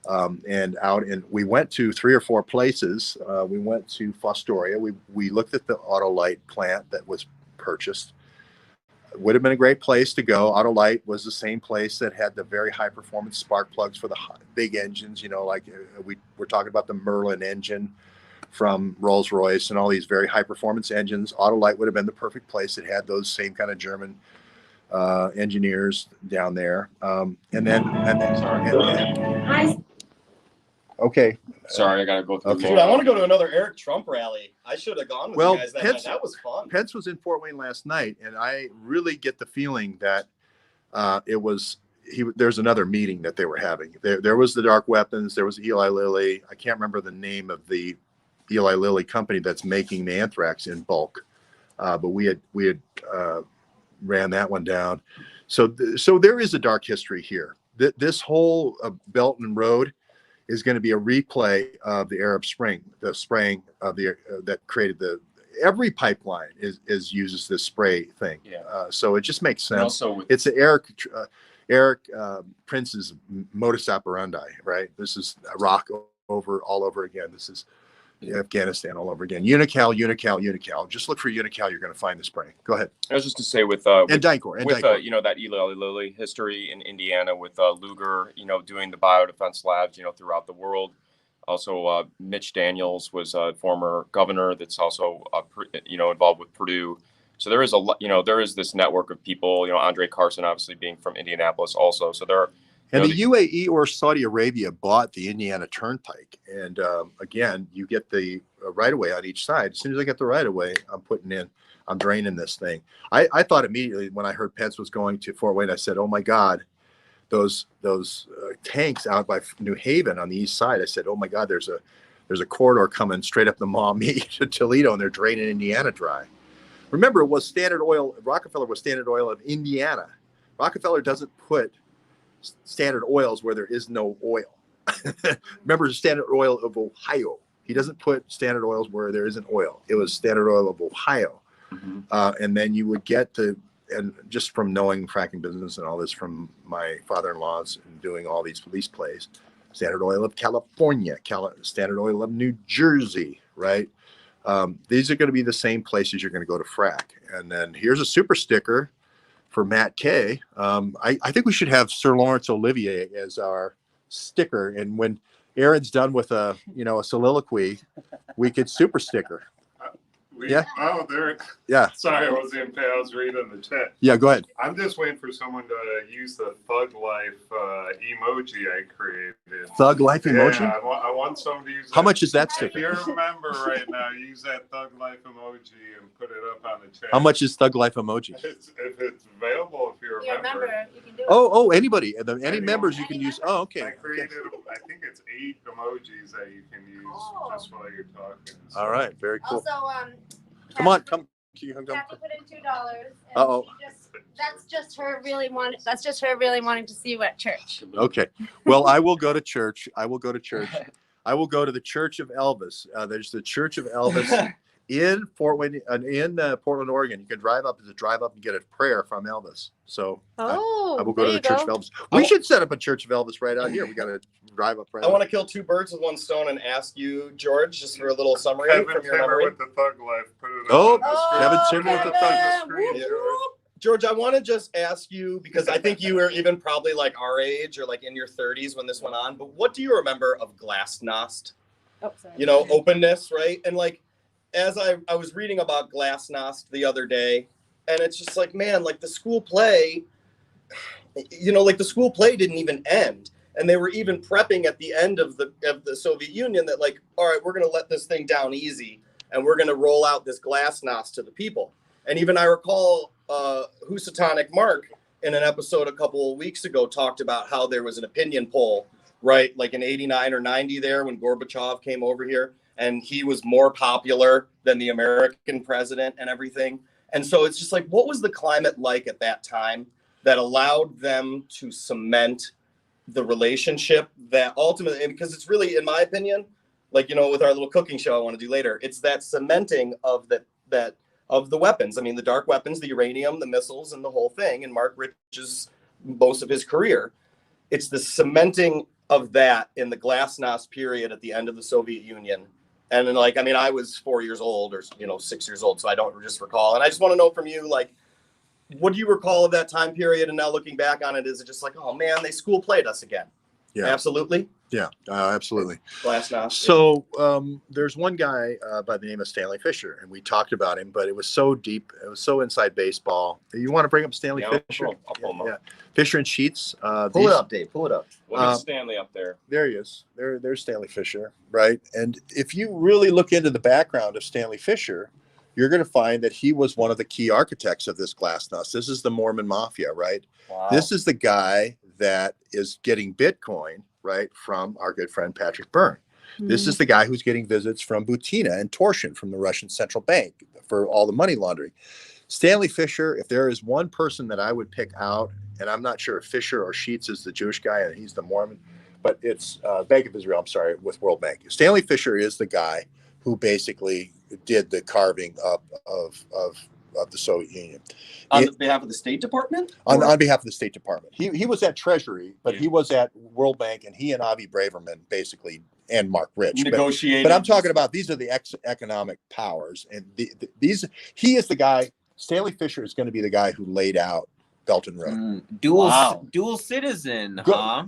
And we went to 3 or 4 places. We went to Fostoria. We looked at the Autolite plant that was purchased. It would have been a great place to go. Autolite was the same place that had the very high performance spark plugs for the big engines. Like we're talking about the Merlin engine from Rolls-Royce and all these very high performance engines. Autolite would have been the perfect place. It had those same kind of German engineers down there. Okay. Sorry, I gotta go through. Dude, I want to go to another Eric Trump rally. I should have gone with you guys that night. That was fun. Pence was in Fort Wayne last night, and I really get the feeling that there's another meeting that they were having. There was the dark weapons. There was Eli Lilly. I can't remember the name of the Eli Lilly company that's making the anthrax in bulk, but we had ran that one down. So there is a dark history here. This whole Belt and Road is going to be a replay of the Arab Spring, the spraying of that created every pipeline uses this spray thing. Yeah. So it just makes sense. Also It's Eric Prince's modus operandi, right? This is Iraq all over again. This is Afghanistan all over again. Unical. Just look for Unical. You're going to find the spray. Go ahead. I was just to say with Dicor. that Eli Lilly history in Indiana with Lugar, doing the biodefense labs, throughout the world. Also, Mitch Daniels was a former governor that's also, involved with Purdue. So there is there is this network of people. Andre Carson, obviously being from Indianapolis, also. So there are. And the UAE or Saudi Arabia bought the Indiana Turnpike. And again, you get the right of way on each side. As soon as I get the right of way, I'm draining this thing. I thought immediately when I heard Pence was going to Fort Wayne, I said, oh my God, those tanks out by New Haven on the east side. I said, oh my God, there's a corridor coming straight up the Maumee to Toledo, and they're draining Indiana dry. Remember, it was Standard Oil. Rockefeller was Standard Oil of Indiana. Rockefeller doesn't put Standard Oils where there is no oil. Remember, Standard Oil of Ohio. He doesn't put Standard Oils where there isn't oil. It was Standard Oil of Ohio. Mm-hmm. And then you would get and just from knowing fracking business and all this from my father-in-law's and doing all these police plays, Standard Oil of California, Standard Oil of New Jersey, right? These are going to be the same places you're going to go to frack. And then here's a super sticker for Matt K. I think we should have Sir Lawrence Olivier as our sticker. And when Aaron's done with a soliloquy, we could super sticker. Yeah. Oh, there. Yeah. Sorry, I was reading the chat. Yeah, go ahead. I'm just waiting for someone to use the Thug Life emoji I created. Thug Life emoji? Yeah, I want someone to use. How much is that sticker? If you remember right now, use that Thug Life emoji and put it up on the chat. How much is Thug Life emoji? If it's available, if you remember. You can do it. Oh, anybody. Any members you can use. Oh, okay. I created, I think it's 8 emojis that you can use just while you're talking. So. All right, very cool. Also, come on. Kathy put in $2. Uh-oh. That's just her really wanting to see you at church. Okay. Well, I will go to church. I will go to the Church of Elvis. There's the Church of Elvis in Fort Wayne, in Portland, Oregon. You can drive up and get a prayer from Elvis. So I will go to the Church of Elvis. We should set up a Church of Elvis right out here. We got to drive up right I want to kill 2 birds with 1 stone and ask you, George, just for a little summary from your memory. With the Thug Life. Put it up on the screen. Kevin Timmer with the Thug Life. George, I want to just ask you, because I think you were even probably like our age or like in your 30s when this went on, but what do you remember of glasnost? Oh, sorry. You know, openness, right? And like, as I was reading about glasnost the other day, and it's just like, man, like the school play, you know, like the school play didn't even end. And they were even prepping at the end of the Soviet Union that like, all right, we're going to let this thing down easy and we're going to roll out this glasnost to the people. And even I recall Housatonic Mark in an episode a couple of weeks ago talked about how there was an opinion poll, right? Like in 89 or 90 there when Gorbachev came over here and he was more popular than the American president and everything. And so it's just like, what was the climate like at that time that allowed them to cement the relationship that ultimately, because it's really, in my opinion, like, you know, with our little cooking show I want to do later, it's that cementing of that of the weapons. I mean, the dark weapons, the uranium, the missiles, and the whole thing. And Mark Rich's most of his career, it's the cementing of that in the glasnost period at the end of the Soviet Union. And then, like, I mean, I was 4 years old or, you know, 6 years old, so I don't just recall. And I just want to know from you, like, what do you recall of that time period? And now looking back on it, is it just like, oh man, they school played us again? Yeah, absolutely. Yeah, absolutely. Glasnost. So there's one guy by the name of Stanley Fisher, and we talked about him, but it was so deep, it was so inside baseball. You want to bring up Stanley Fisher? I'll pull him up. Yeah, Fisher and Sheets. Pull it up, Dave. Pull it up. Look at Stanley up there. There he is. There's Stanley Fisher, right? And if you really look into the background of Stanley Fisher, you're going to find that he was one of the key architects of this glasnost. This is the Mormon Mafia, right? Wow. This is the guy that is getting Bitcoin, right, from our good friend Patrick Byrne. Mm-hmm. This is the guy who's getting visits from Butina and Torsion from the Russian Central Bank for all the money laundering. Stanley Fisher, if there is one person that I would pick out, and I'm not sure if Fisher or Sheets is the Jewish guy and he's the Mormon, but it's Bank of Israel, I'm sorry, with World Bank. Stanley Fisher is the guy who basically did the carving up of the Soviet Union. On behalf of the State Department? On behalf of the State Department. He was at Treasury, but he was at World Bank, and he and Avi Braverman basically, and Mark Rich. Negotiated. But I'm talking about, these are the economic powers. And he is the guy, Stanley Fisher is going to be the guy who laid out Belt and Road. Dual citizen, huh?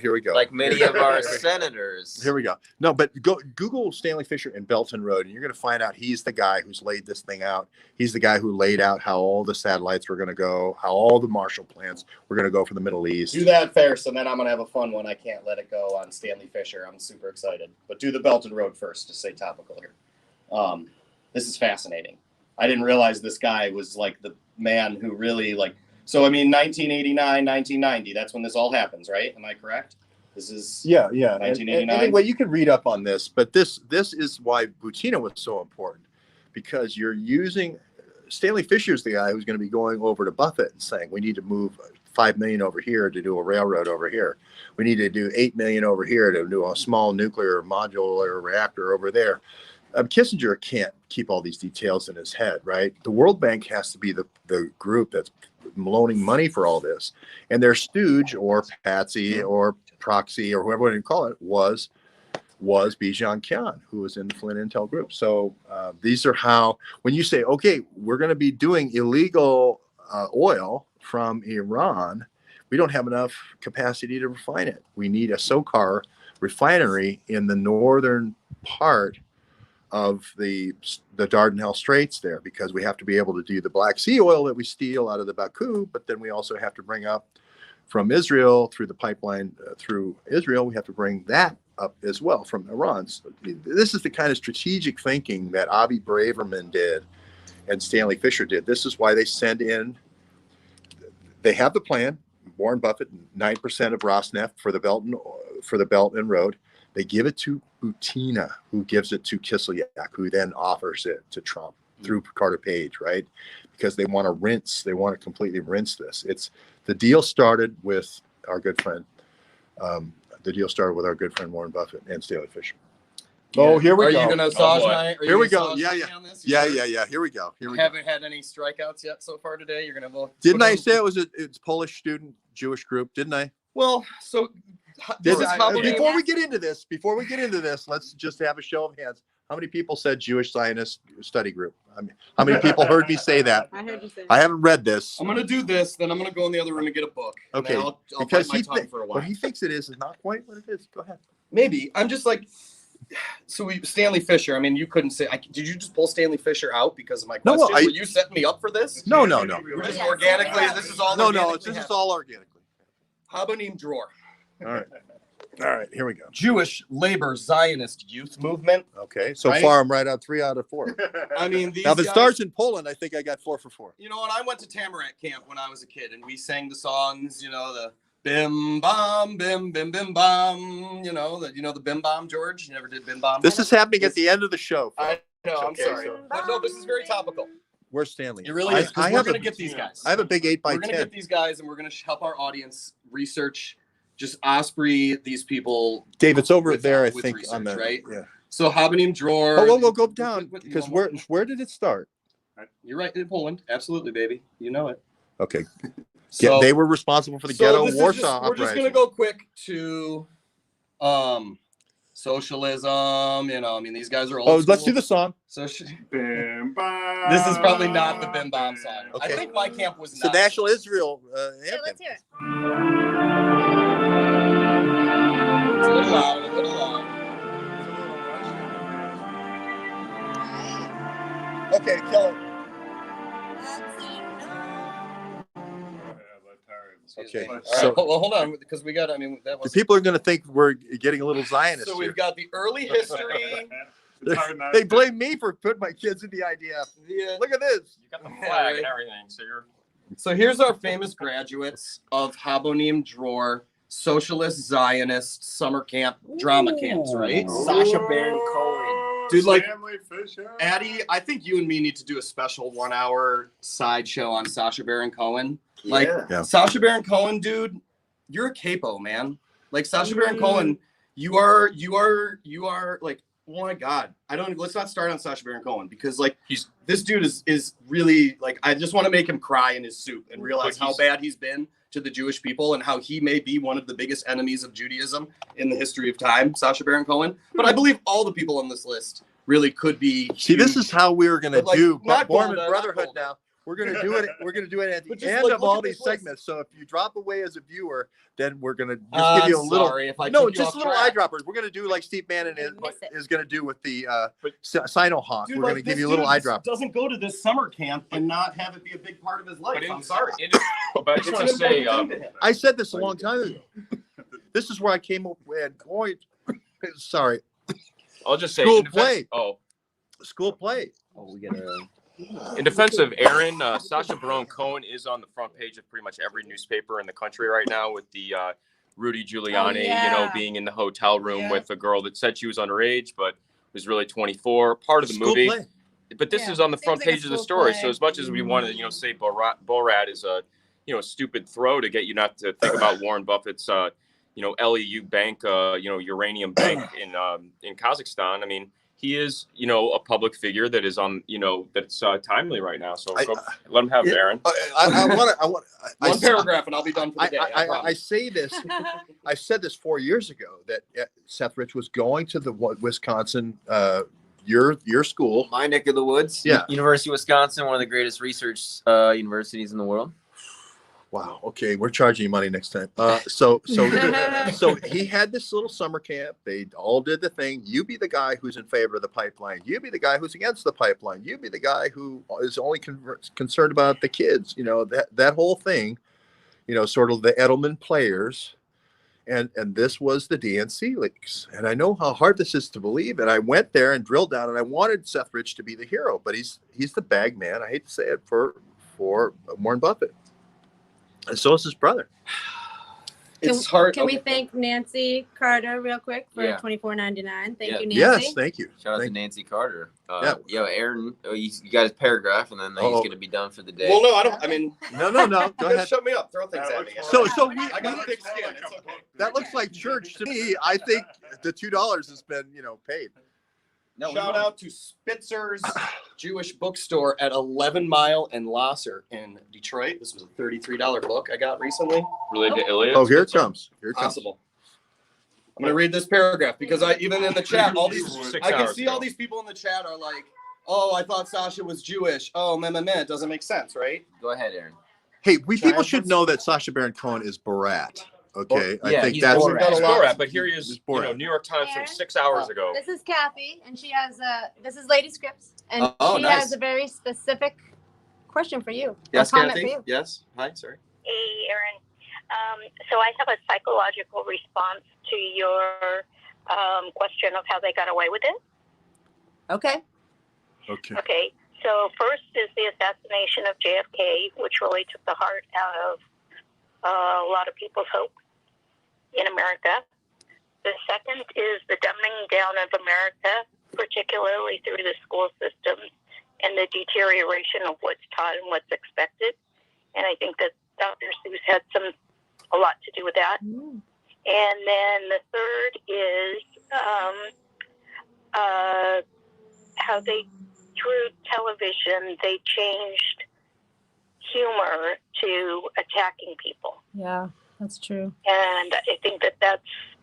Here we go. Like many of our senators. Here we go. No, but Google Stanley Fisher and Belton Road, and you're going to find out he's the guy who's laid this thing out. He's the guy who laid out how all the satellites were going to go, how all the Marshall plans were going to go for the Middle East. Do that first, and then I'm going to have a fun one. I can't let it go on Stanley Fisher. I'm super excited. But do the Belton Road first to stay topical here. This is fascinating. I didn't realize this guy was like the man who really like, so I mean 1989, 1990, that's when this all happens, right? Am I correct? This is 1989. And anyway, you can read up on this, but this is why Butina was so important, because you're using Stanley Fisher's the guy who's going to be going over to Buffett and saying, we need to move 5 million over here to do a railroad over here. We need to do 8 million over here to do a small nuclear modular reactor over there. Kissinger can't keep all these details in his head, right? The World Bank has to be the group that's loaning money for all this. And their stooge or patsy or proxy or whoever you call it was Bijan Khan, who was in the Flynn Intel group. So these are how, when you say, okay, we're going to be doing illegal oil from Iran, we don't have enough capacity to refine it. We need a SOCAR refinery in the northern part of the Dardanelles Straits there, because we have to be able to do the Black Sea oil that we steal out of the Baku, but then we also have to bring up from Israel through the pipeline through Israel. We have to bring that up as well from Iran. So this is the kind of strategic thinking that Avi Braverman did and Stanley Fisher did. This is why they send in, they have the plan, Warren Buffett, 9% of Rosneft for the Belt and Road. They give it to Butina, who gives it to Kislyak, who then offers it to Trump through Carter Page, right? Because they want to completely rinse this. The deal started with our good friend. Warren Buffett and Stanley Fisher. Yeah. Oh, here we go. Are you going to sausage my? Here we go. Yeah. Here we go. Haven't had any strikeouts yet so far today. You're going to. Didn't I say it's Polish student Jewish group? Didn't I? Well, so before we get into this, let's just have a show of hands. How many people said Jewish Zionist study group? I mean, how many people heard me say that? I heard you say. I haven't read this. I'm gonna do this, then I'm gonna go in the other room and get a book. And Okay, then I'll because bite my tongue for a while. what he thinks it is not quite what it is. Go ahead. Maybe I'm just like, so Stanley Fisher. I mean, you couldn't say. Did you just pull Stanley Fisher out because of my No, question? well, Were you setting me up for this? No. We're just organically. This is all. No, organically it's just happening. all organically. Habonim drawer. All right, here we go. Jewish labor Zionist youth movement. Okay, so Right? far I'm right on 3 out of 4. I mean, these Now, if it guys- starts in Poland, I think I got 4 for 4. You know, and I went to Tamarack camp when I was a kid, and we sang the songs. You know, the bim bam bim bim bim bam. You know the bim bam, George. You never did bim bam. This is happening at the end of the show. I know. I'm Okay, sorry, so- but no, this is very topical. Where's Stanley? It really is. 'Cause I we're have gonna a, get these guys. I have a big 8 by We're gonna 10. get these guys, and we're gonna help our audience research. Just Osprey these people. Dave, it's over with- there, I with think, research, on the right. Yeah. So Habonim drawer. Oh, go down because where did it start? You're right, in Poland. Absolutely, baby. You know it. Okay. So They were responsible for the so ghetto this is Warsaw just- We're just gonna uprising. go quick to socialism. You know, I mean, these guys are old. Oh, let's school. do the song. Bim, bam. This is probably not the Bim Bam song. I Okay. think my camp was It's the not. National Israel Yeah, anthem. let's hear it. It's a little loud. A little loud. Okay, kill it. Okay, All right, so well, hold on, because we got. I mean, that the was. people are going to think we're getting a little Zionist So here. we've got the early history. It's hard not They to- blame me for putting my kids in the IDF. Yeah. Look at this. You got the Yeah, flag right. and everything, so you're. So here's our famous graduates of Habonim Dror, Socialist Zionist summer camp drama camps, right? Sacha Baron Cohen. Dude, like Stanley Fisher. Addy, I think you and me need to do a special 1 hour sideshow on Sacha Baron Cohen. Like Yeah. Sacha Baron Cohen, dude, you're a capo, man. Like Sacha Baron Cohen, you are like, oh my God. Let's not start on Sacha Baron Cohen because like this dude is really like, I just want to make him cry in his soup and realize how bad he's been to the Jewish people and how he may be one of the biggest enemies of Judaism in the history of time, Sacha Baron Cohen. But I believe all the people on this list really could be. See, this huge. is how we were going to But, like, do not Mormon Golda, not Brotherhood Golda. now. We're going to do it. We're going to do it at the But just, end like, of look all at these this list. segments. So if you drop away as a viewer, then we're going to just give you a I'm little. sorry if I No, took you just off little track. eyedroppers. We're going to do like Steve Bannon Miss it. is going to do with the Sinohawk. Dude, We're like, going to give this you a little dude eyedropper. Doesn't go to this summer camp and not have it be a big part of his life. I'm sorry. But I just want to say, I said this a long time ago. This is where I came up with point. Sorry, I'll just say, School in defense- play. School play. Oh, we gotta. In defense of Aaron, Sacha Baron Cohen is on the front page of pretty much every newspaper in the country right now with the Rudy Giuliani, yeah. being in the hotel room Yeah. with a girl that said she was underage but was really 24. Part of the School movie. play. But this Yeah, is on the seems front like a page of the school story. play. So as much as we want to, say Borat is a, a stupid throw to get you not to think about Warren Buffett's, LEU bank, uranium bank in Kazakhstan. I mean, he is, a public figure that is on, that's timely right now. So let him have it, Aaron. I want. One paragraph and I'll be done for the day. I I promise. say this. I said this 4 years ago that Seth Rich was going to the Wisconsin, your school. My neck of the woods. Yeah. University of Wisconsin, one of the greatest research universities in the world. Wow. Okay, we're charging you money next time. So he had this little summer camp. They all did the thing. You be the guy who's in favor of the pipeline. You be the guy who's against the pipeline. You be the guy who is only concerned about the kids. That whole thing. Sort of the Edelman players. And this was the DNC leaks. And I know how hard this is to believe. And I went there and drilled down. And I wanted Seth Rich to be the hero, but he's the bag man. I hate to say it for Warren Buffett. And so is his brother. It's hard. Can we thank Nancy Carter real quick for Yeah. $24.99? Thank Yeah. you, Nancy. Yes, thank you. Shout out to Thank- Nancy Carter. Yeah. Aaron, you got his paragraph, and then he's Uh-oh. going to be done for the day. Well, no, I don't. I mean, No. Go ahead. shut me up. Throw things That at me. looks So I got thick skin. It's okay. that looks like church to me. I think the $2 has been, paid. No, Shout out to Spitzer's Jewish bookstore at 11 Mile and Losser in Detroit. This was a $33 book I got recently. Related to Iliad. Oh, here it comes. Here it comes. Possible. I'm going to read this paragraph because even in the chat, I can see all these people in the chat are like, oh, I thought Sasha was Jewish. Oh, it doesn't make sense, right? Go ahead, Aaron. Hey, people should know that Sacha Baron Cohen is Borat. Okay, yeah, I think that's Borat, but here he is, New York Times from 6 hours ago. This is Kathy, and she has this is Lady Scripts, and she nice. has a very specific question for you. Yes, comment Kathy. for you. Yes. Hi. Sorry. Hey, Aaron. So I have a psychological response to your question of how they got away with it. Okay. Okay. So first is the assassination of JFK, which really took the heart out of a lot of people's hope in America. The second is the dumbing down of America, particularly through the school systems and the deterioration of what's taught and what's expected. And I think that Dr. Seuss had a lot to do with that. And then the third is how they, through television, they changed humor to attacking people. Yeah, that's true. And I think that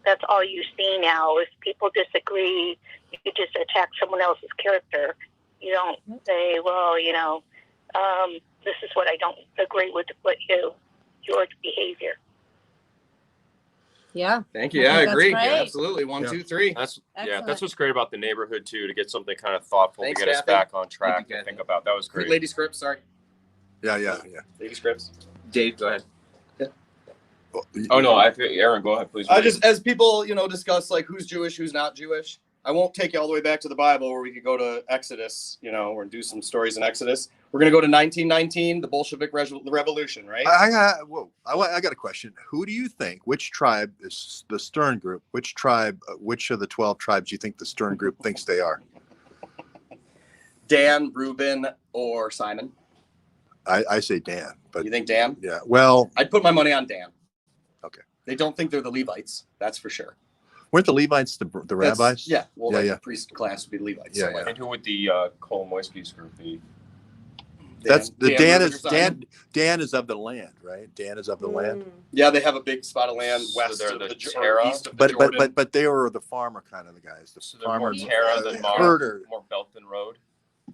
that's all you see now. If people disagree, you just attack someone else's character. You don't say, well, this is what I don't agree with your behavior. Yeah. Thank you. I agree. Great. Absolutely. 1, 2, 3. That's Excellent. what's great about the neighborhood too, to get something kind of thoughtful Thanks, to get us Kathy. back on track Thank you, to Kathy. think about. That was great. Lady Scripts. Sorry. Yeah. Lady Scripts. Dave, go ahead. Oh no, Aaron, go ahead, please. I just, as people, discuss like who's Jewish, who's not Jewish. I won't take you all the way back to the Bible where we could go to Exodus, or do some stories in Exodus. We're going to go to 1919, the Bolshevik Revolution, right? I got a question. Who do you think, which tribe is the Stern Group? Which of the 12 tribes do you think the Stern Group thinks they are? Dan, Reuben, or Simon? I say Dan, but You think Dan? yeah. Well, I'd put my money on Dan. Okay. They don't think they're the Levites. That's for sure. weren't the Levites the rabbis? Yeah. Well, Yeah, like yeah. the priest class would be Levites. Yeah, so, like, And who would the Kolomoisky's group be? That's the Dan Reuben, or is Simon? Dan is of the land, right? Dan is of the land. Yeah, they have a big spot of land So west they're of the the Terra? east of the Jordan. But they were the farmer kind of the guys. The So they're more farmer, Terra than herder. more Belton Road.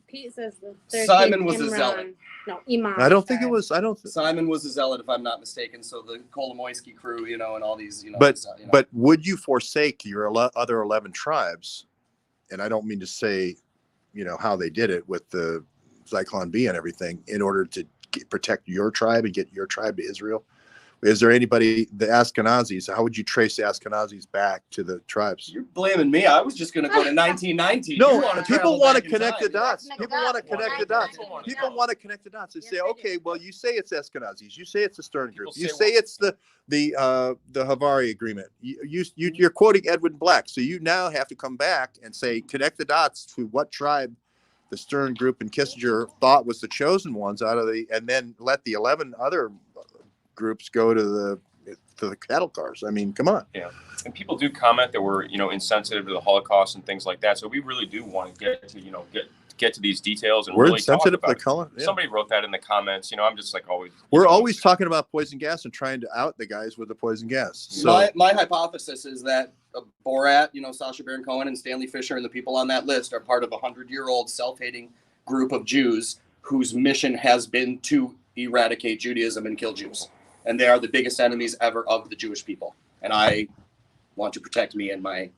Pete says the third Simon king, was a Imran. zealot. No, Imam. I don't think it sorry. was. I don't. Simon was a zealot, if I'm not mistaken. So the Kolomoisky crew, and all these, But you know. but would you forsake your other 11 tribes? And I don't mean to say, how they did it with the Zyklon B and everything in order to protect your tribe and get your tribe to Israel. Is there anybody, the Ashkenazis, how would you trace the Ashkenazis back to the tribes? You're blaming me. I was just going to go to 1919. No, You wanna people travel want to back in connect the time. dots. People want to connect the dots. People want to connect the dots and Yes, say, they do. okay, well, you say it's Ashkenazis, you say it's the Stern Group, People you say, say it's the Havari Agreement. You're quoting Edwin Black, so you now have to come back and say connect the dots to what tribe the Stern Group and Kissinger thought was the chosen ones out of and then let the 11 other groups go to the cattle cars. I mean, come on. Yeah, and people do comment that we're insensitive to the Holocaust and things like that. So we really do want to get to get to these details and We're really talk insensitive to about the it. color. Yeah. Somebody wrote that in the comments. I'm just like always. We're always talking about poison gas and trying to out the guys with the poison gas. So My hypothesis is that Borat, Sacha Baron Cohen and Stanley Fisher and the people on that list are part of a 100-year-old self-hating group of Jews whose mission has been to eradicate Judaism and kill Jews. And they are the biggest enemies ever of the Jewish people. And I want to protect me and my,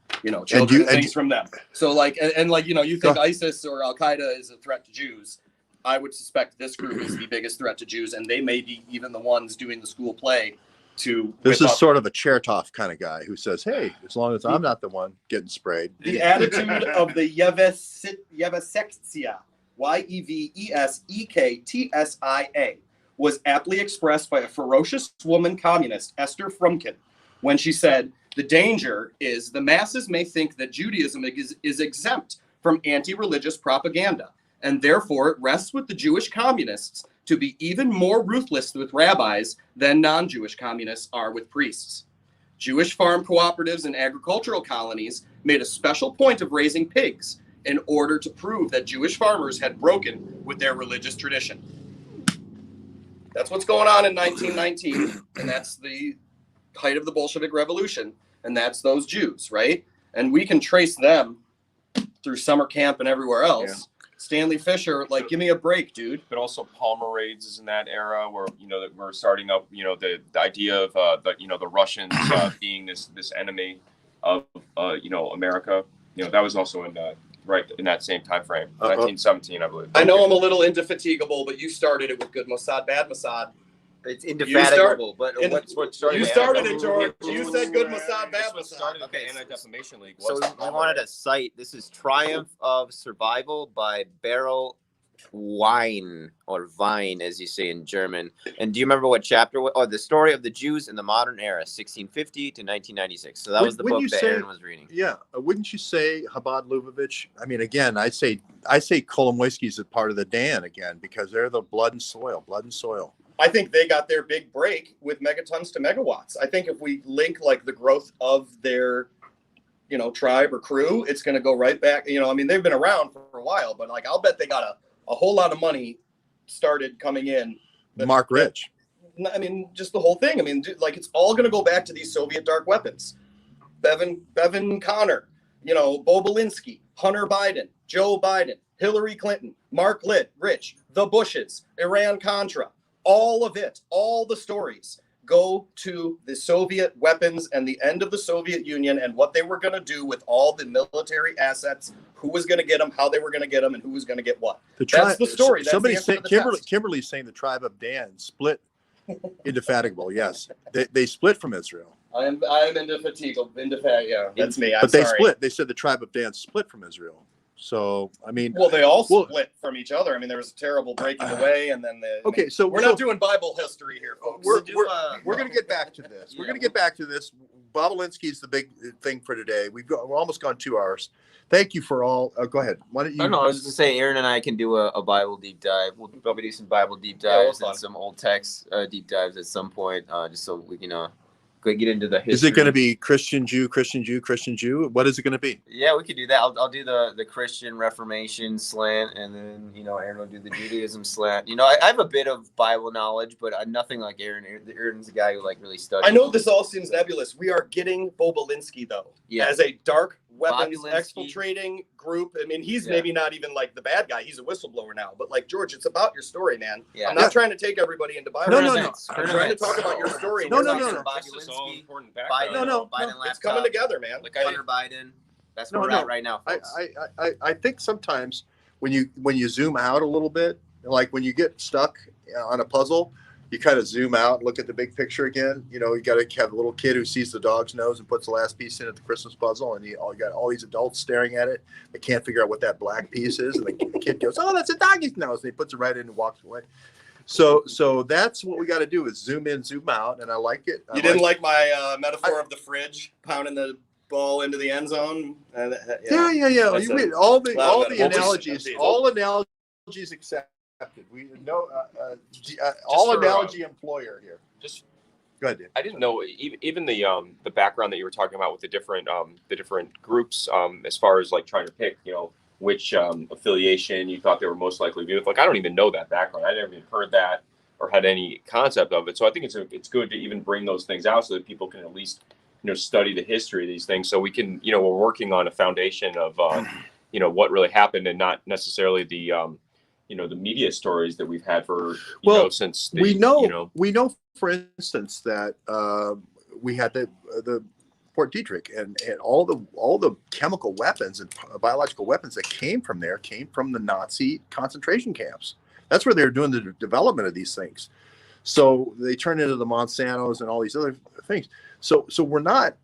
children and things from them. So you think ISIS or Al-Qaeda is a threat to Jews. I would suspect this group is the biggest threat to Jews. And they may be even the ones doing the school play to. this is sort of a Chertoff kind of guy who says, hey, as long as I'm not the one getting sprayed. The attitude of the Yevesexia, Yevesektia, was aptly expressed by a ferocious woman communist, Esther Frumkin, when she said, the danger is the masses may think that Judaism is exempt from anti-religious propaganda, and therefore it rests with the Jewish communists to be even more ruthless with rabbis than non-Jewish communists are with priests. Jewish farm cooperatives and agricultural colonies made a special point of raising pigs in order to prove that Jewish farmers had broken with their religious tradition. That's what's going on in 1919, and that's the height of the Bolshevik Revolution, and that's those Jews, right? And we can trace them through summer camp and everywhere else. Yeah. Stanley Fisher, like, give me a break, dude. But also Palmer raids is in that era where, that we're starting up, the idea of, the Russians being this enemy of, America. That was also in right in that same time frame, 1917, I believe. I know I'm a little indefatigable, but you started it with good Mossad, bad Mossad. It's indefatigable, but what started you started it, George. You said good Mossad, bad Mossad. Okay, Anti-Defamation League. So we wanted a site. This is Triumph of Survival by Beryl Wein, or Wein, as you say in German. And do you remember what chapter? Oh, the story of the Jews in the modern era, 1650 to 1996. So that was the book that Aaron was reading. Yeah, wouldn't you say Chabad Lubavitch? I mean, again, I say Kolomoisky is a part of the Dan again, because they're the blood and soil. I think they got their big break with megatons to megawatts. I think if we link like the growth of their, tribe or crew, it's going to go right back. I mean, they've been around for a while, but like, I'll bet they got a whole lot of money started coming in. Mark Rich. I mean, just the whole thing. I mean, like, it's all going to go back to these Soviet dark weapons. Bevan Connor, Bobulinski, Hunter Biden, Joe Biden, Hillary Clinton, Mark Rich, the Bushes, Iran-Contra. All of it, all the stories go to the Soviet weapons and the end of the Soviet Union and what they were going to do with all the military assets, who was going to get them, how they were going to get them, and who was going to get what. That's the story. Somebody's saying, Kimberly's saying the tribe of Dan split. Indefatigable, yes. They split from Israel. I am indefatigable. Yeah, that's me. But they split. They said the tribe of Dan split from Israel. So, I mean, well, they all split from each other. I mean, there was a terrible breaking away, and then we're not doing Bible history here, folks. We're going to get back to this. We're going to get back to this. Bobulinski is the big thing for today. We're almost gone 2 hours. Thank you for all. Go ahead. Why don't you? I don't know. I was going to say, Aaron and I can do a Bible deep dive. We'll probably do some Bible deep dives and some old text deep dives at some point, just so we can get into the history. Is it going to be Christian Jew, Christian Jew, Christian Jew? What is it going to be? Yeah, we could do that. I'll do the Christian Reformation slant, and then Aaron will do the Judaism slant. I have a bit of Bible knowledge, but nothing like Aaron. Aaron's a guy who really studies. I know this all seems nebulous. We are getting Bobulinski though, as a dark weapons exfiltrating group. I mean, he's maybe not even like the bad guy. He's a whistleblower now. But like, George, it's about your story, man. Yeah. I'm not trying to take everybody into Bible. No. I'm trying to talk about your story. No. It's coming together, man. Like Hunter Biden. That's where we're at right now, folks. I think sometimes when you zoom out a little bit, like when you get stuck on a puzzle, you kind of zoom out, look at the big picture again. You got to have a little kid who sees the dog's nose and puts the last piece in at the Christmas puzzle, and you got all these adults staring at it. They can't figure out what that black piece is, and the kid goes, "Oh, that's a doggy's nose," and he puts it right in and walks away. So that's what we got to do, is zoom in, zoom out, and I like it. You didn't like my metaphor of the fridge pounding the ball into the end zone? Yeah. All analogies accepted. We know all analogy employer here. Just go ahead, Dave. I didn't know even the background that you were talking about with the different groups, as far as like trying to pick which affiliation you thought they were most likely to be with. Like, I don't even know that background. I never even heard that or had any concept of it. So I think it's good to even bring those things out so that people can at least study the history of these things, so we can we're working on a foundation of what really happened, and not necessarily the the media stories that we've had for since we know for instance that we had the Fort Detrick and all the chemical weapons and biological weapons that came from the Nazi concentration camps. That's where they were doing the development of these things. So they turned into the Monsantos and all these other things. So we're not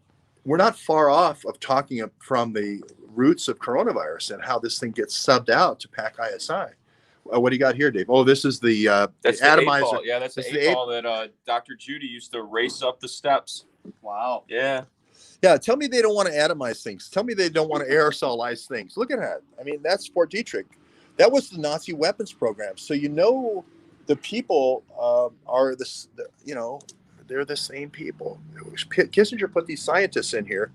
far off of talking from the roots of coronavirus and how this thing gets subbed out to PAC ISI. What do you got here, Dave? Oh, this is the atomizer. Yeah, that's the 8-ball that Dr. Judy used to race up the steps. Wow. Yeah. Yeah, tell me they don't want to atomize things. Tell me they don't want to aerosolize things. Look at that. I mean, that's Fort Detrick. That was the Nazi weapons program. So the people are this. They're the same people. Kissinger put these scientists in here.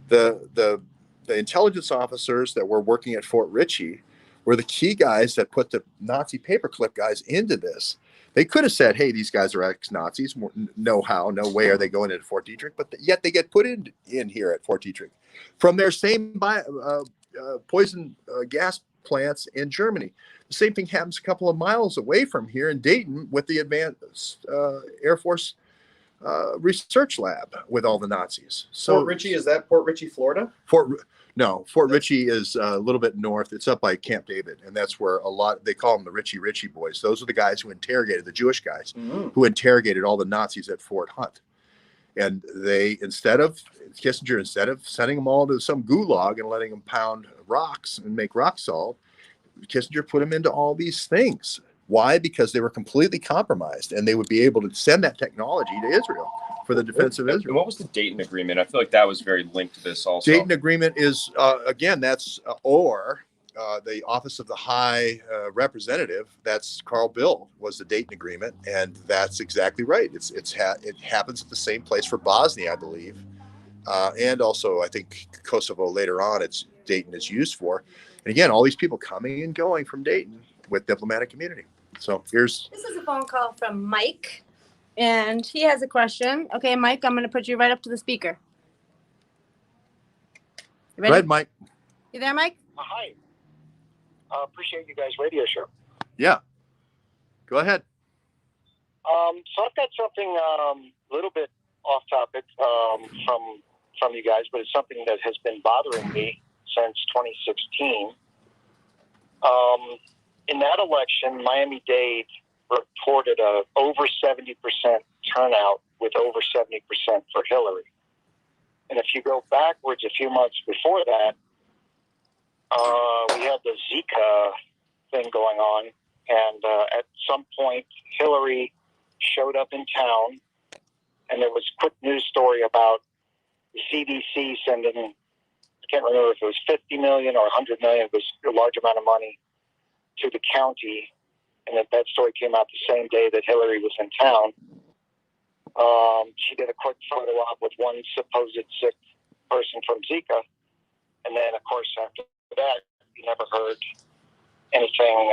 The intelligence officers that were working at Fort Ritchie were the key guys that put the Nazi paperclip guys into this. They could have said, hey, these guys are ex-Nazis. No how, no way are they going into Fort Detrick, but yet they get put in here at Fort Detrick from their same poison gas plants in Germany. The same thing happens a couple of miles away from here in Dayton with the Advanced Air Force Research Lab with all the Nazis. So Fort Ritchie, is that Port Ritchie, Florida? Fort Ritchie is a little bit north. It's up by Camp David, and that's where they call them the Ritchie boys. Those are the guys who interrogated, the Jewish guys who interrogated all the Nazis at Fort Hunt. And Kissinger, instead of sending them all to some gulag and letting them pound rocks and make rock salt, Kissinger put them into all these things. Why? Because they were completely compromised, and they would be able to send that technology to Israel for the defense of Israel. And what was the Dayton Agreement? I feel like that was very linked to this also. Dayton Agreement is, again, that's the Office of the High Representative. That's Carl Bill was the Dayton Agreement, and that's exactly right. It happens at the same place for Bosnia, I believe, and also I think Kosovo later on. Dayton is used for, and again, all these people coming and going from Dayton with diplomatic community. So this is a phone call from Mike, and he has a question. Okay, Mike, I'm going to put you right up to the speaker. You ready? Go ahead, Mike. You there, Mike? Hi. Appreciate you guys' radio show. Yeah. Go ahead. So I've got something a little bit off topic from you guys, but it's something that has been bothering me since 2016. In that election, Miami-Dade reported a over 70% turnout with over 70% for Hillary. And if you go backwards a few months before that, we had the Zika thing going on. And at some point, Hillary showed up in town, and there was a quick news story about the CDC sending, I can't remember if it was 50 million or 100 million, it was a large amount of money to the county, and that story came out the same day that Hillary was in town. She did a quick photo op with one supposed sick person from Zika, and then, of course, after that, you never heard anything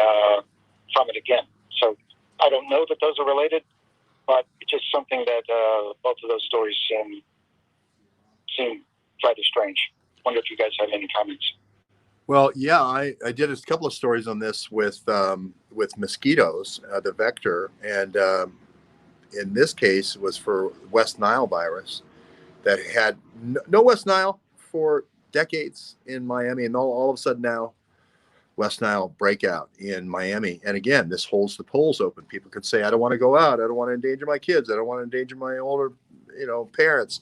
from it again. So I don't know that those are related, but it's just something that both of those stories seem rather strange. Wonder if you guys have any comments. Well, yeah, I did a couple of stories on this with mosquitoes, the vector, and in this case was for West Nile virus that had no West Nile for decades in Miami, and all of a sudden now West Nile breakout in Miami. And again, this holds the polls open. People could say, I don't want to go out. I don't want to endanger my kids. I don't want to endanger my older, parents.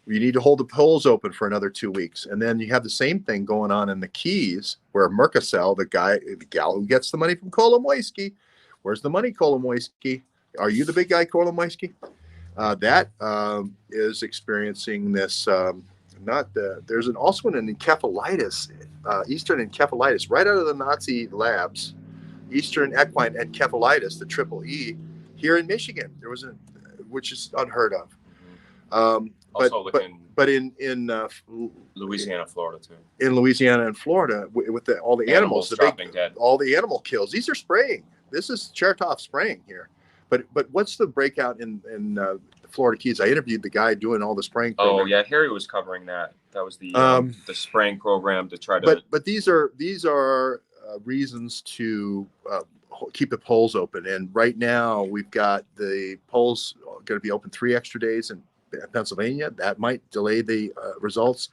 You need to hold the polls open for another 2 weeks. And then you have the same thing going on in the Keys, where Mercasel, the gal who gets the money from Kolomoisky, where's the money, Kolomoisky? Are you the big guy, Kolomoisky? That is experiencing this. There's also an encephalitis, Eastern encephalitis, right out of the Nazi labs, Eastern equine encephalitis, the triple E, here in Michigan. There was which is unheard of. But in Louisiana, Florida too. In Louisiana and Florida, with all the animals all the animal kills. These are spraying. This is Chertoff spraying here. But what's the breakout in the Florida Keys? I interviewed the guy doing all the spraying program. Oh yeah, Harry was covering that. That was the spraying program to try to. But these are reasons to keep the polls open. And right now we've got the polls going to be open 3 extra days in Pennsylvania. That might delay the results.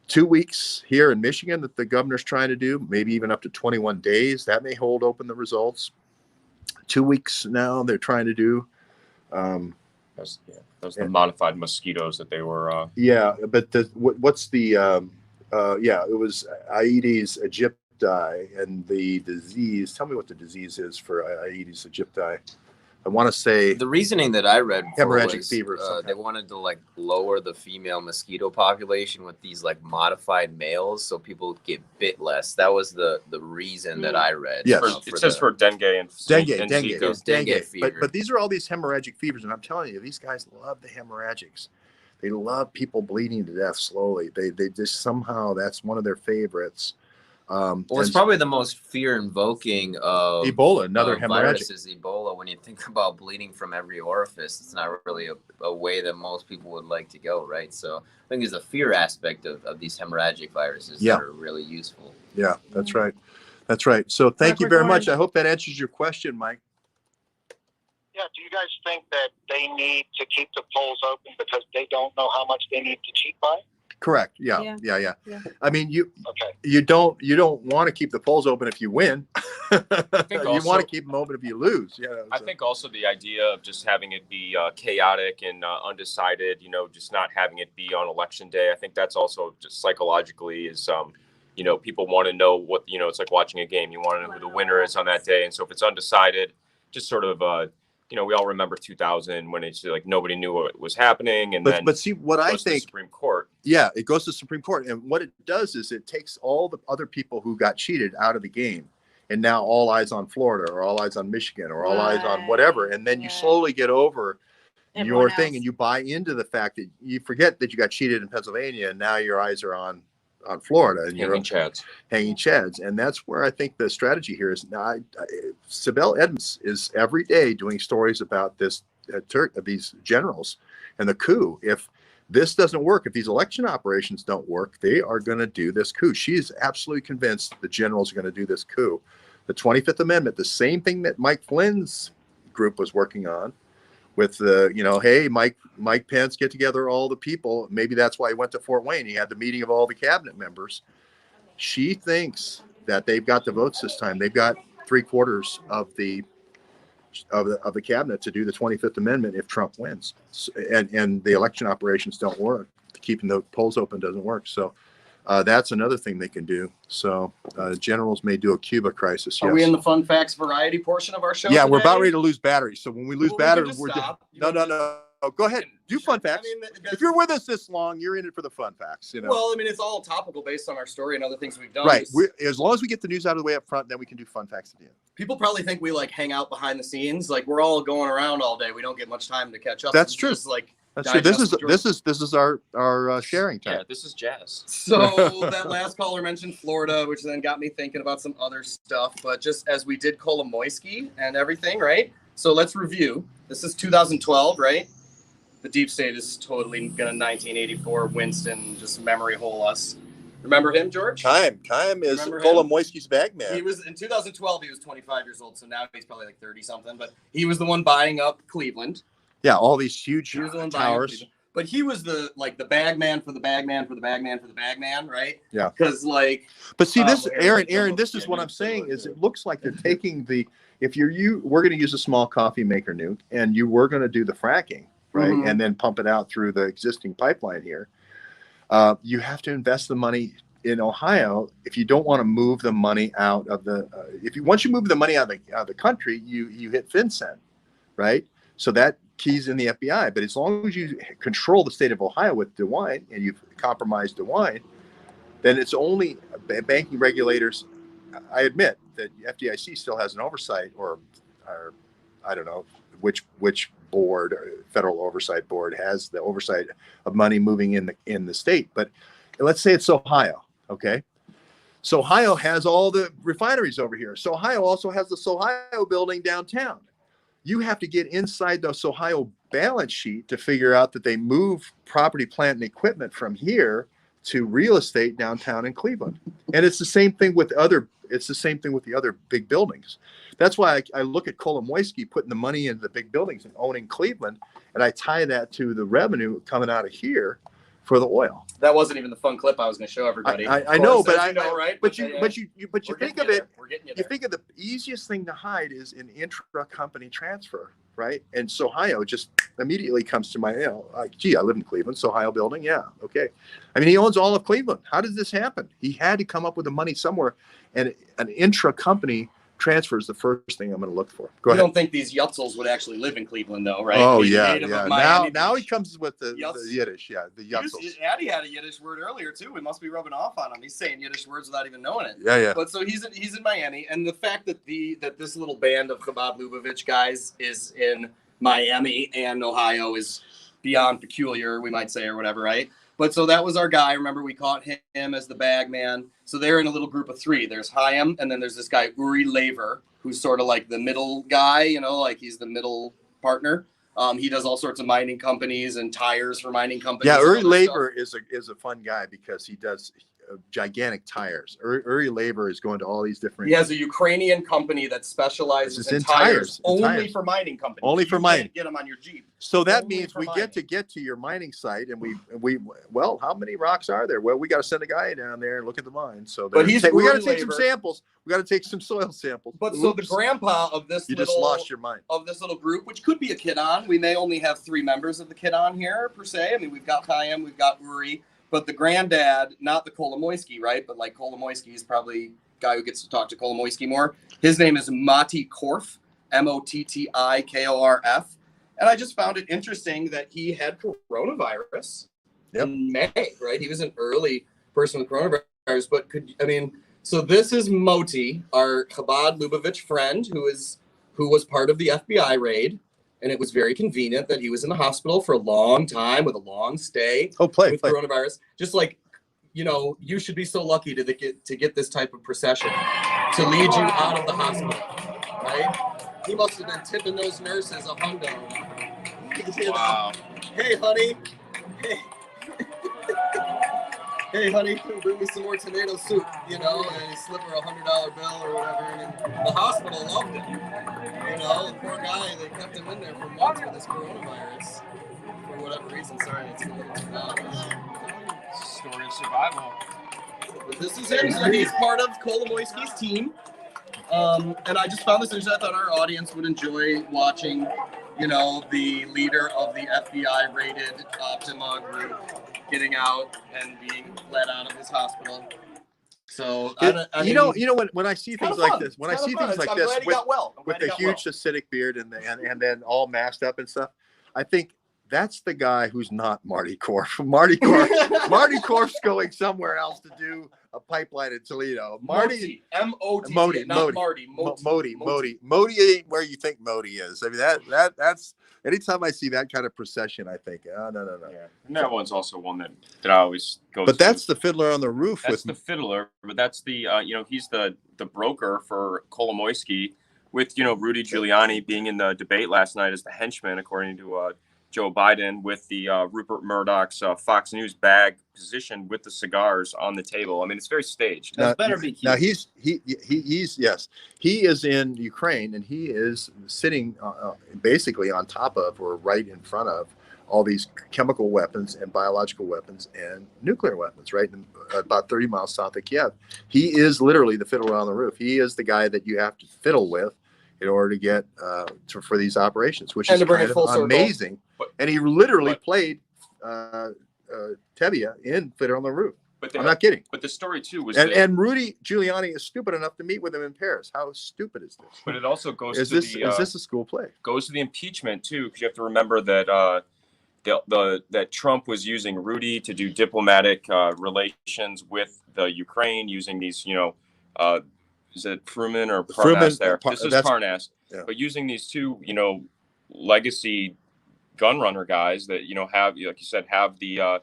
2 weeks here in Michigan that the governor's trying to do, maybe even up to 21 days. That may hold open the results. 2 weeks now they're trying to do. Those the modified mosquitoes that they were. Yeah, but what's the? It was Aedes aegypti, and the disease. Tell me what the disease is for Aedes aegypti. I want to say the reasoning that I read hemorrhagic fever. They wanted to lower the female mosquito population with these modified males, so people get bit less. That was the reason that I read. Yes, it says for dengue and dengue fever. But these are all these hemorrhagic fevers, and I'm telling you, these guys love the hemorrhagics. They love people bleeding to death slowly. They just somehow that's one of their favorites. Well, it's and probably the most fear-invoking of Ebola, another of hemorrhagic. viruses, Ebola. When you think about bleeding from every orifice, it's not really a way that most people would like to go, right? So I think there's a fear aspect of these hemorrhagic viruses that are really useful. Yeah, that's right. That's right. So thank you very much. I hope that answers your question, Mike. Yeah, do you guys think that they need to keep the polls open because they don't know how much they need to cheat by? Correct. Yeah. I mean, you don't want to keep the polls open if you win. You want to keep them open if you lose. Yeah. I think also the idea of just having it be chaotic and undecided, just not having it be on election day. I think that's also just psychologically is, people want to know what, it's like watching a game. You want to know who the winner is on that day. And so if it's undecided, just sort of, we all remember 2000 when it's like nobody knew what was happening, and but see what I think. To the Supreme Court. Yeah, it goes to the Supreme Court, and what it does is it takes all the other people who got cheated out of the game, and now all eyes on Florida, or all eyes on Michigan, or all eyes on whatever, and then you slowly get over your thing, and you buy into the fact that you forget that you got cheated in Pennsylvania, and now your eyes are on Florida, and you're hanging chads, and that's where I think the strategy here is. Now, Sibel Edmonds is every day doing stories about this these generals and the coup. If this doesn't work, if these election operations don't work, they are going to do this coup. She is absolutely convinced the generals are going to do this coup. The 25th Amendment, the same thing that Mike Flynn's group was working on. With the, hey, Mike Pence, get together all the people. Maybe that's why he went to Fort Wayne. He had the meeting of all the cabinet members. She thinks that they've got the votes this time. They've got 3/4 of the cabinet to do the 25th Amendment if Trump wins, and the election operations don't work. Keeping the polls open doesn't work. So that's another thing they can do. So generals may do a Cuba crisis. Yes. Are we in the fun facts variety portion of our show? Yeah, today? we're about ready to lose battery. So when we lose battery, we're stop. No. Go ahead. Do fun facts. If you're with us this long, you're in it for the fun facts. Well, I mean, it's all topical based on our story and other things we've done. Right. As long as we get the news out of the way up front, then we can do fun facts at the end. People probably think we hang out behind the scenes. Like we're all going around all day. We don't get much time to catch up. That's true. That's true. This is our sharing time. Yeah, this is jazz. So that last caller mentioned Florida, which then got me thinking about some other stuff. But just as we did Kolomoisky and everything, right? So let's review. This is 2012, right? The deep state is totally gonna 1984 Winston just memory hole us. Remember him, George? Chaim is Kolomoisky's bag man. He was in 2012. He was 25 years old, so now he's probably like 30 something. But he was the one buying up Cleveland. Yeah, all these huge towers. But he was the bag man for the bag man for the bag man for the bag man, right? Yeah. Because But see, this, Aaron, this is what I'm saying is it looks like they're taking we're going to use a small coffee maker nuke, and you were going to do the fracking, right, and then pump it out through the existing pipeline here. You have to invest the money in Ohio if you don't want to move the money out of the. Once you move the money out of the country, you hit FinCEN, right? So that keys in the FBI. But as long as you control the state of Ohio with DeWine and you've compromised DeWine, then it's only banking regulators. I admit that FDIC still has an oversight, or I don't know which board, federal oversight board, has the oversight of money moving in the state. But let's say it's Ohio, okay? So Ohio has all the refineries over here. So Ohio also has the Sohio building downtown. You have to get inside the Sohio balance sheet to figure out that they move property, plant, and equipment from here to real estate downtown in Cleveland. And it's the same thing with the other big buildings. That's why I look at Kolomoisky putting the money into the big buildings and owning Cleveland, and I tie that to the revenue coming out of here for the oil. That wasn't even the fun clip I was going to show everybody. I know, but you think of it. You think of the easiest thing to hide is an intra-company transfer, right? And Sohio just immediately comes to my, gee, I live in Cleveland, Sohio building, yeah, okay. I mean, he owns all of Cleveland. How did this happen? He had to come up with the money somewhere, and an intra-company transfer is the first thing I'm going to look for. Go ahead. You don't think these Yutzels would actually live in Cleveland, though, right? Oh, yeah. Now he comes with the Yiddish, the Yutzels. Addy had a Yiddish word earlier, too. We must be rubbing off on him. He's saying Yiddish words without even knowing it. Yeah. But so he's in Miami, and the fact that this little band of Chabad Lubavitch guys is in Miami and Ohio is beyond peculiar, we might say, or whatever, right? But so that was our guy. Remember, we caught him as the bag man. So they're in a little group of 3. There's Chaim, and then there's this guy, Uri Laver, who's sort of like the middle guy, like he's the middle partner. He does all sorts of mining companies and tires for mining companies. Yeah, Uri Laver is a fun guy because he does gigantic tires. Uri Laver is going to all these different. He has a Ukrainian company that specializes in tires only for mining companies. Only for mining. Get them on your Jeep. So that means we get to your mining site, and we well, how many rocks are there? Well, we got to send a guy down there and look at the mine. So we got to take some samples. We got to take some soil samples. But so the grandpa of this just lost your mind of this little group, which could be a kid on. We may only have 3 members of the kid on here per se. I mean, we've got Chaim, we've got Uri. But the granddad, not the Kolomoisky, right? But like Kolomoisky is probably a guy who gets to talk to Kolomoisky more. His name is Matti Korf, Mottikorf. And I just found it interesting that he had coronavirus in May, right? He was an early person with coronavirus. But so this is Moti, our Chabad Lubavitch friend, who was part of the FBI raid. And it was very convenient that he was in the hospital for a long time with a long stay with coronavirus. Just like, you should be so lucky to get this type of procession to lead you out of the hospital, right? He must have been tipping those nurses a hundo. Wow. Hey, honey. Hey, honey, bring me some more tomato soup, and he slip her $100 bill or whatever. And the hospital loved it. The poor guy, they kept him in there for months with this coronavirus for whatever reason. Sorry, it's a little too loud. Story of survival. But this is him. So he's part of Kolomoisky's team. And I just found this interesting. I thought our audience would enjoy watching, the leader of the FBI-rated Optima group getting out and being let out of his hospital. So when I see things like this, with the huge acidic beard and then all masked up and stuff, I think that's the guy who's not Marty Korf. Marty Korf's going somewhere else to do a pipeline in Toledo. Marty, M-O-T-T, not Marty. Moti ain't where you think Moti is. I mean, that's anytime I see that kind of procession, I think, no. Yeah. And that one's also one that I always go to. But that's the Fiddler on the Roof. That's the Fiddler, but that's the, he's the broker for Kolomoisky with, Rudy Giuliani being in the debate last night as the henchman, according to Joe Biden, with the Rupert Murdoch's Fox News bag positioned with the cigars on the table. I mean, it's very staged. Now, he's he is in Ukraine, and he is sitting basically on top of or right in front of all these chemical weapons and biological weapons and nuclear weapons, right? About 30 miles south of Kiev. He is literally the fiddler on the roof. He is the guy that you have to fiddle with in order to get for these operations, which is kind of amazing. And he literally played Tevye in Fiddler on the Roof. I'm not kidding. But the story too was and Rudy Giuliani is stupid enough to meet with him in Paris. How stupid is this? But it also goes is this a school play? Goes to the impeachment too, because you have to remember that that Trump was using Rudy to do diplomatic relations with the Ukraine, using these is it Fruman or Parnas there? This is Parnas. Yeah. But using these two, legacy gun runner guys that, have, like you said, have the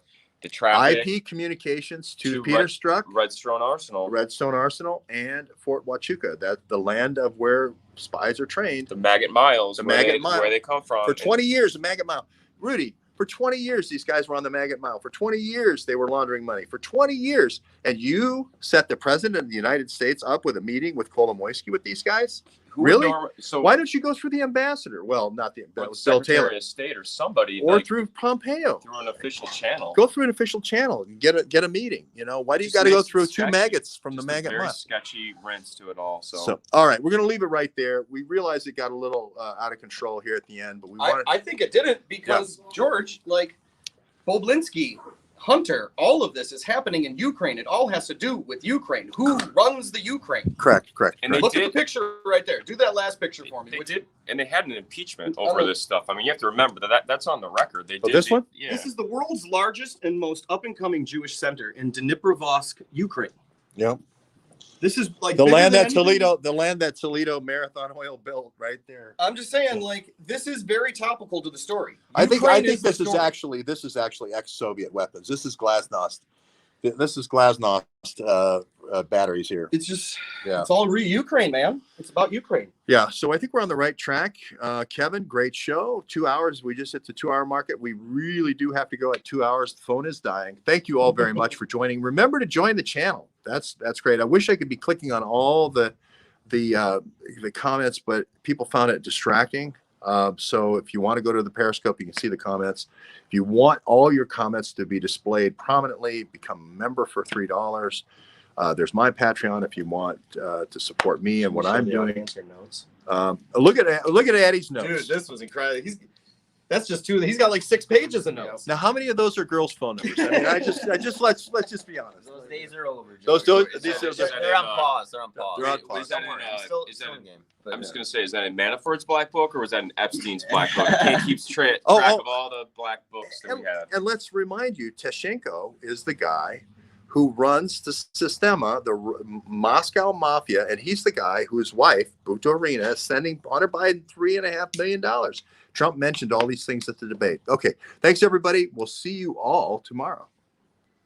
traffic. IP communications to Peter Strzok, Redstone Arsenal, and Fort Huachuca. That's the land of where spies are trained. The Maggot Miles, where they come from. For 20 years, the Maggot Mile. Rudy, for 20 years, these guys were on the Maggot Mile. For 20 years, they were laundering money. For 20 years. And you set the president of the United States up with a meeting with Kolomoisky with these guys? Really? So why don't you go through the ambassador? Well, not the ambassador. Bill Taylor. Secretary of State or somebody. Or through Pompeo. Through an official channel. Go through an official channel and get a meeting. Why do you got to go through two maggots from the Maggot Mile? Very sketchy rinse to it all. So all right, we're going to leave it right there. We realized it got a little out of control here at the end, but I think it didn't because George, Bobulinski, Hunter, all of this is happening in Ukraine. It all has to do with Ukraine. Who runs the Ukraine? Correct. And look at the picture right there. Do that last picture for me. And they had an impeachment over this stuff. I mean, you have to remember that's on the record. They did this one? Yeah. This is the world's largest and most up-and-coming Jewish center in Dnipropetrovsk, Ukraine. Yep. This is like the bigger land than that anything. Toledo Marathon Oil built right there. I'm just saying, like, this is very topical to the story. I think Ukraine is the this is story. actually ex-Soviet weapons. This is Glasnost. This is Glasnost batteries here. It's just, Yeah. it's all Ukraine, man. It's about Ukraine. Yeah, so I think we're on the right track. Kevin, great show. 2 hours. We just hit the 2 hour market. We really do have to go at 2 hours. The phone is dying. Thank you all very much for joining. Remember to join the channel. That's great. I wish I could be clicking on all the comments, but people found it distracting. So if you want to go to the Periscope, you can see the comments. If you want all your comments to be displayed prominently, become a member for $3. There's my Patreon if you want to support me and what I'm doing. Notes. Look at Addy's notes. Dude, this was incredible. That's just two. He's got like 6 pages of notes. Now, how many of those are girls' phone numbers? I mean, let's just be honest. Those days are over. These they're on pause. They're on pause. They're on pause. Is that in, Still is that in, game. I'm just going to say, is that in Manafort's black book or was that in Epstein's black book? I can't keep track of all the black books that we have. And let's remind you, Teshenko is the guy who runs the Sistema, the Moscow Mafia, and he's the guy whose wife, Butorina, is sending Hunter Biden $3.5 million. Trump mentioned all these things at the debate. Okay, thanks, everybody. We'll see you all tomorrow.